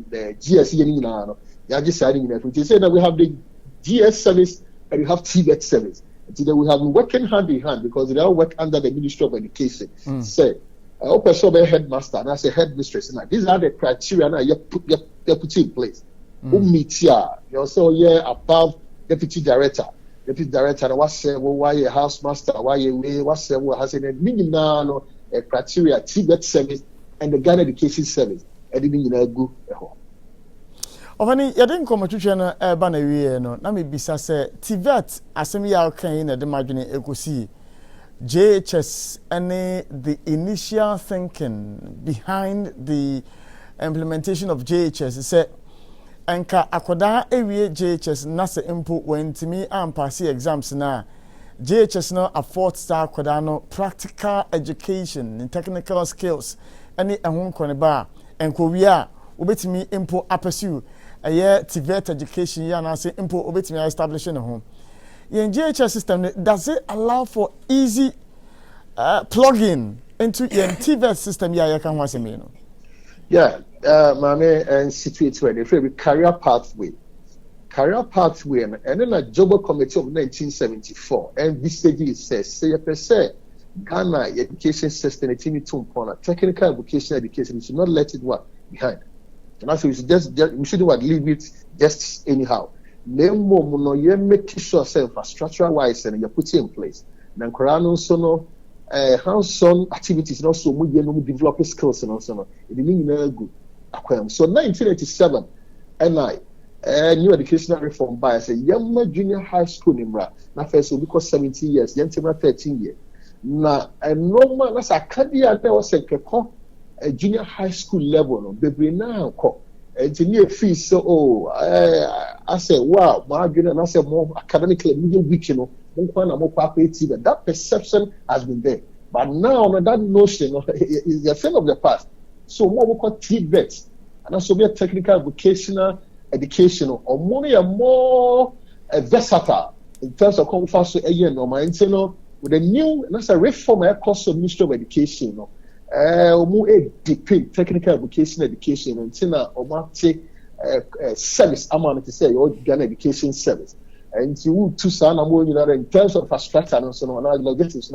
the GSE in Nano. They just adding that. We say that we have the GS service and we have TVET service. Today we have been working hand in hand because they all work under the Ministry of Education. Say, I hope I saw the headmaster and I say headmistress. Now these are the criteria now you put in place. Meet here, you also above deputy director. Deputy director, what say why a housemaster, why a way, what say what has a minimum criteria, TVET service and the Ghana Education Service. And even go. Ovani yɛde nkɔmɔtwetwe no ɛba na wie no na me bisa sɛ TVET asɛm yi a ɔkan na de madwene ekosi JHS and the initial thinking behind the implementation of JHS sɛ enka akoda ewie JHS na sɛ impo wentimi ampasi exams na JHS no afford star akoda no practical education and technical skills ɛne ɛho nkɔneba enkowia obetimi impo apursue TVET education ya na say impo obetimi establishing home. Your GHS system, does it allow for easy plug-in into your TVET system? Yeah, you can watch me. Yeah, mame and situate where they career pathway, and then a job committee of 1974. And this stage says, say per se, Ghana education system, technical education, you should not let it work behind. And also, we shouldn't leave it just anyhow. No, you make sure infrastructure wise and you put it in place. Then Korano Sono hands-on activities and also we develop skills and also it mean good. So 1987 and new educational reform by say young junior high school nimra na first will because 17 years young 13 years na normal that's a career there was a junior high school level no bebre na ko engineer fees so I say wow my junior na say more academically weak you know that perception has been there but now that notion is a thing of the past so what we call TVET and also be a technical vocational education or more versatile in terms of comfort so with a new that's a reform course of Ministry of Education more deep technical vocational education until now service amount to say your Ghana education service and you two son in terms of infrastructure and so on logistics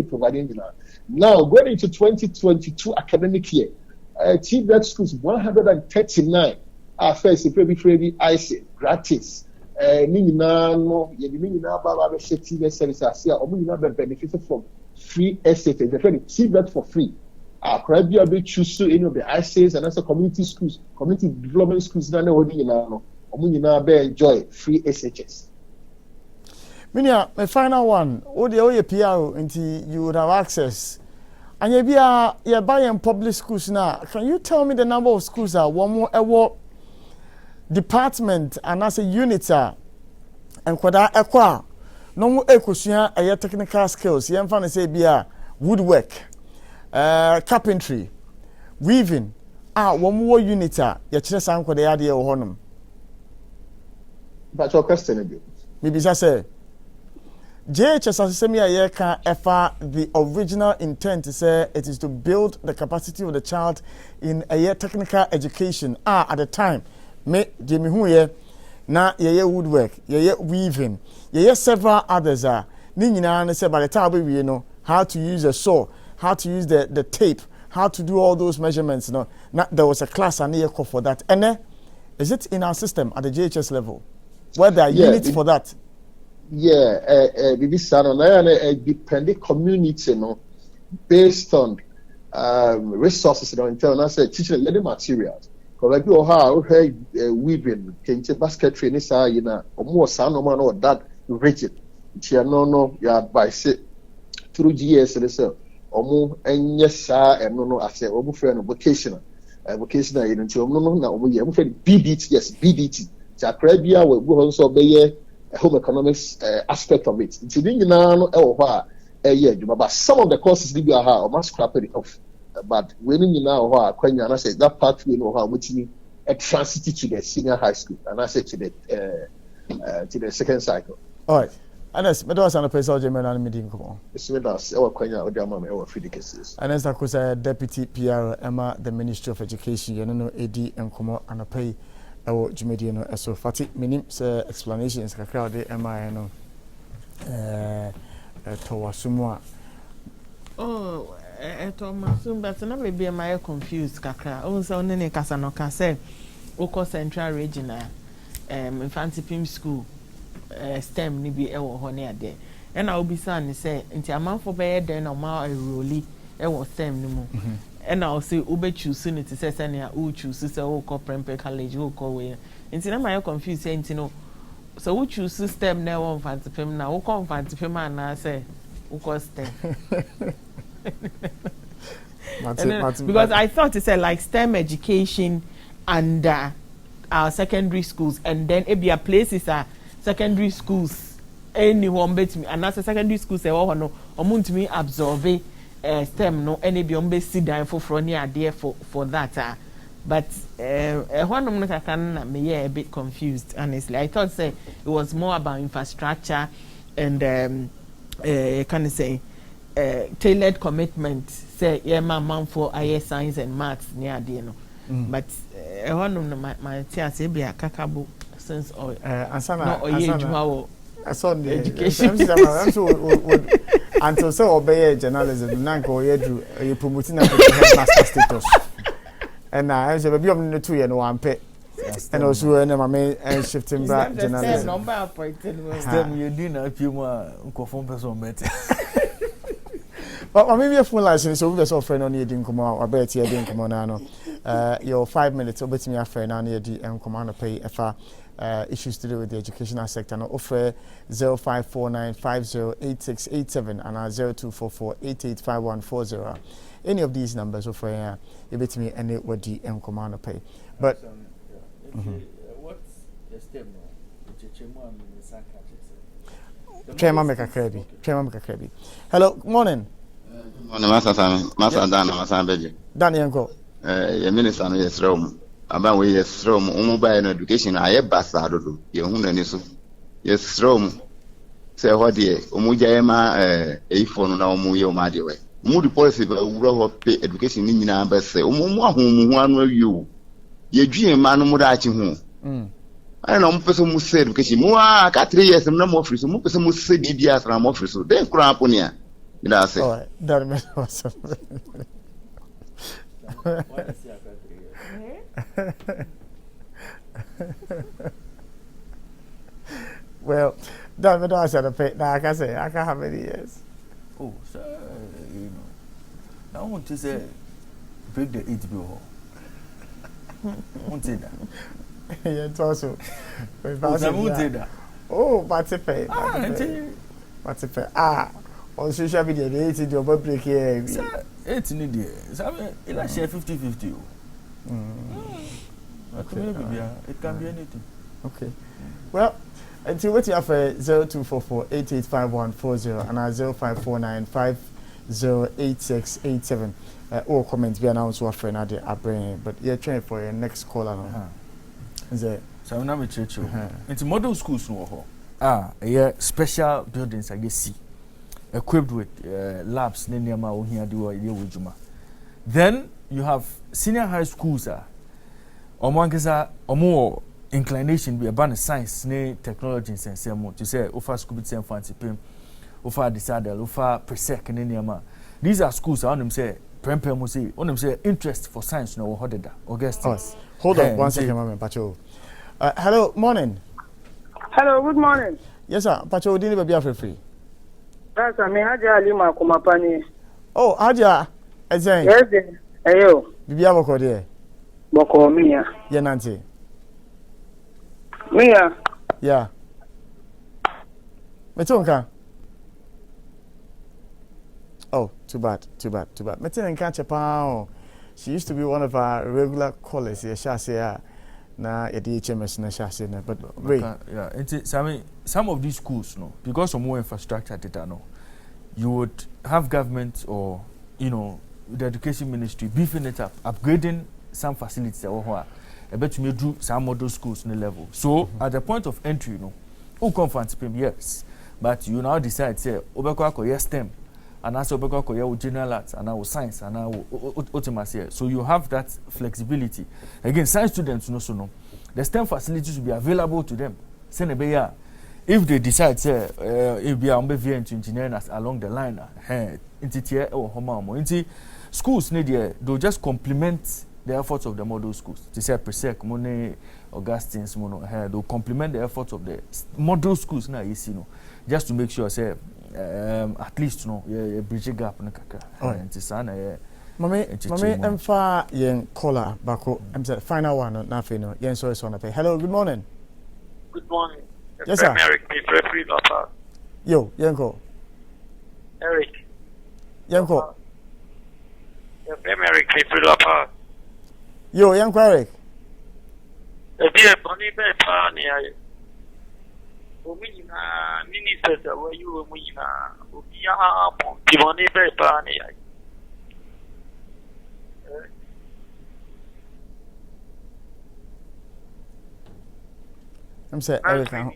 providing now going into 2022 academic year TVET schools 139 first if IC gratis no baba TVET services benefit from free estate TVET for free probably be choose to any of the ICs and also community schools community development schools na be enjoy free SHS. Minia, my final one. Oye PR until you would have access. And you buy in public schools now. Can you tell me the number of schools that one more department and as a unit and kwada ekwa no mo ekosua aye technical skills ye mfa na say bia woodwork carpentry weaving one more unit ye kire san kwada ya de wo honum but your question again maybe say JHS Asemia Yeka EFA, the original intent is it is to build the capacity of the child in a technical education. At the time, me Jimmy Huye, na ye woodwork, ye weaving, ye several others are. Nina say by the time we know how to use a saw, how to use the tape, how to do all those measurements. No, there was a class and a call for that. And is it in our system at the JHS level where there are units for that? Bibi Sano, na dependent community, no, based on resources, in terms of teaching learning materials. Because like you have weaving, basketry, and so you know, more sound or that rigid. No, you advise it through GS and so, more and yes, and no, I say, friend vocational, vocational, you know, we have BDT, yes, BDT. Jacarabia will also be home economics aspect of it. But some of the courses we are must scrap it off. But when you now I say that part we know how much a transit to the senior high school and I say to the second cycle. All right. Anes, me do asan pesa oje me na meeting ko. Esmedas e wa kwanya odi ama me e wa free cases. Anes Akosa deputy PR Emma the Ministry of Education ye no edi enkomo anapai ewo jumedi no eso fati minim se explanations kakra de Emma no to wasumwa. Oh, Thomasum but na be my confused kakra. O so ne kasa no ka say Oko Central Regional Infantipim School STEM ni bi ewo ho ne ade e na obi san ni say nti amanfo be den na ma enrolli ewo STEM ni mu e na o say obe choose ni ti say na o choose say o ko Prempeh College o ko we nti na ma confuse say nti no so o choose STEM na ewo Infantipim na o ko Infantipim na say o ko STEM because I thought it said like STEM education under our secondary schools and then it be a places secondary schools anyone bet me and that's a secondary school say oh no omuntumi absorb STEM no any be on sit down for near there for that but one of them can me a bit confused honestly. I thought say it was more about infrastructure and can I say tailored commitment say yeah man for IS science and maths near there no but one of my teachers say be a kakabo since or ansana I saw the education until so obey journalism nanko you promoting master status and I say be on the 2 year no one pay and also and my shifting back journalism number appointed STEM you do na few more confirm person met Well, maybe a phone license, so we're so friend on your income or bet your income on your 5 minutes, or bet me a friend on your income on pay issues to do with the educational sector. And offer 0549508687 and 0244885140. Any of these numbers offer you bet me any what the income on pay. But what's the step now? Chairman make a credit. Hello, morning. Morning, Master Sam. Master Dan, Master Beji. Daniel go. Minister no yes room. About we yes room. Mobile education. I have bastard. You who know so. Yes room. Say what dear. Umujayema a phone na umuyo madiwe. Moody policy of pay education in number say. Whom one will you. Ye dream man mudachi whom. I know person who said because you got 3 years and no more free. So more person who said DBS and more free. So then crap on here. That's it. All right, that makes awesome. Well, that me don't say the pay. Now I can say I can have many years. Oh, sir, you know. I want to say break the 8 bill. I want to say that. Yeah, it's also. Oh, but pay. On social media, they eat your break here. 8 in the I share 50-50. It can be anything. Okay. Well, until what you have 0244885140 and 0549508687. All comments be announced to a friend at the upbringing, but you're trying for your next caller. So I'm not church. Into model schools no special buildings I guess equipped with labs then you have senior high schools more inclination be about science technology and sense to say offer school bit and fancy pim offer disadel offer presec and these are schools I want them say prempem say on them say interest for science no hodeda August. Hold on 1 second, Mama Pacho. Hello, morning. Hello, good morning. Yes, sir. Pacho, didn't be free. That's me, Haja Lima Kumapani. Oh, Haja, yes, ayo. Bibia Boko there. Boko Mia. Yeah, Nancy. Mia. Yeah. Metonka. Oh, too bad. Metonka Chapao. She used to be one of our regular callers. Yeah, na HMS na shase na but some of these schools no because of more infrastructure data no you would have government or the education ministry beefing it up upgrading some facilities or I bet you may do some model schools no level so at the point of entry who come fancy yes but you now decide say obekwa yes STEM and also obekwa general arts and now science and now automacy so you have that flexibility again science students no the STEM facilities will be available to them if they decide say if they are into engineering along the line schools they'll just complement the efforts of the model schools they say Presec Monet Augustine's they'll complement the efforts of the model schools now just to make sure say at least a bridge gap Mami, emfa yen caller bako. I'm the final one na fe no. Yen sorry so na pay. Hello, good morning. Good morning. Yes, sir. Eric, me free lapa. Yo, Yanko. Eric. Yanko. Eric, me free lapa. Yo, Yanko Eric. Dear Bonnie Bepa ni aye. Omina minister where you omina. Obia mo. Bonnie Bepa ni aye. I'm saying Eric now.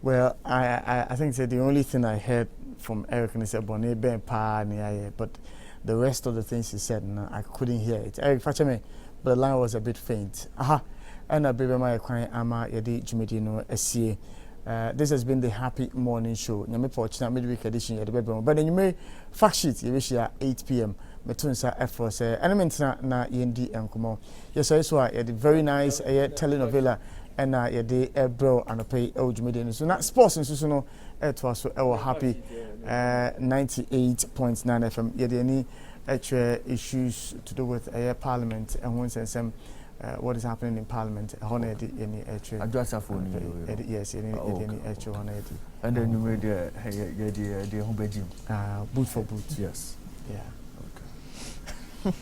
Well, I think that the only thing I heard from Eric is that Bonnie Ben Pa near, but the rest of the things he said, no, I couldn't hear it. Eric, catch me, but the line was a bit faint. And I baby my crying ama yedi Jumedino SCA. This has been the Happy Morning Show. Nyame fortunate midweek edition yedi bedroom. But then you may fact sheet you wish ya 8 p.m. Metunsa F4 element na yendi enkomo. Yes, I saw the very nice telenovela ɛna yɛde ɛbrɛw anɔpɛ ɛwɔ dwumadie no so na sports nso so no ɛtoa so ɛwɔ happy 98.9 FM yɛde ani ɛtwerɛ issues to do with parliament ɛho nsɛnsɛm what is happening in parliament ɛhɔ na yɛde ani ɛtwerɛ adwasafo ni yes yɛde ani ɛtwerɛ hɔ na yɛde and then you made the home bedroom boot for boot yes yeah okay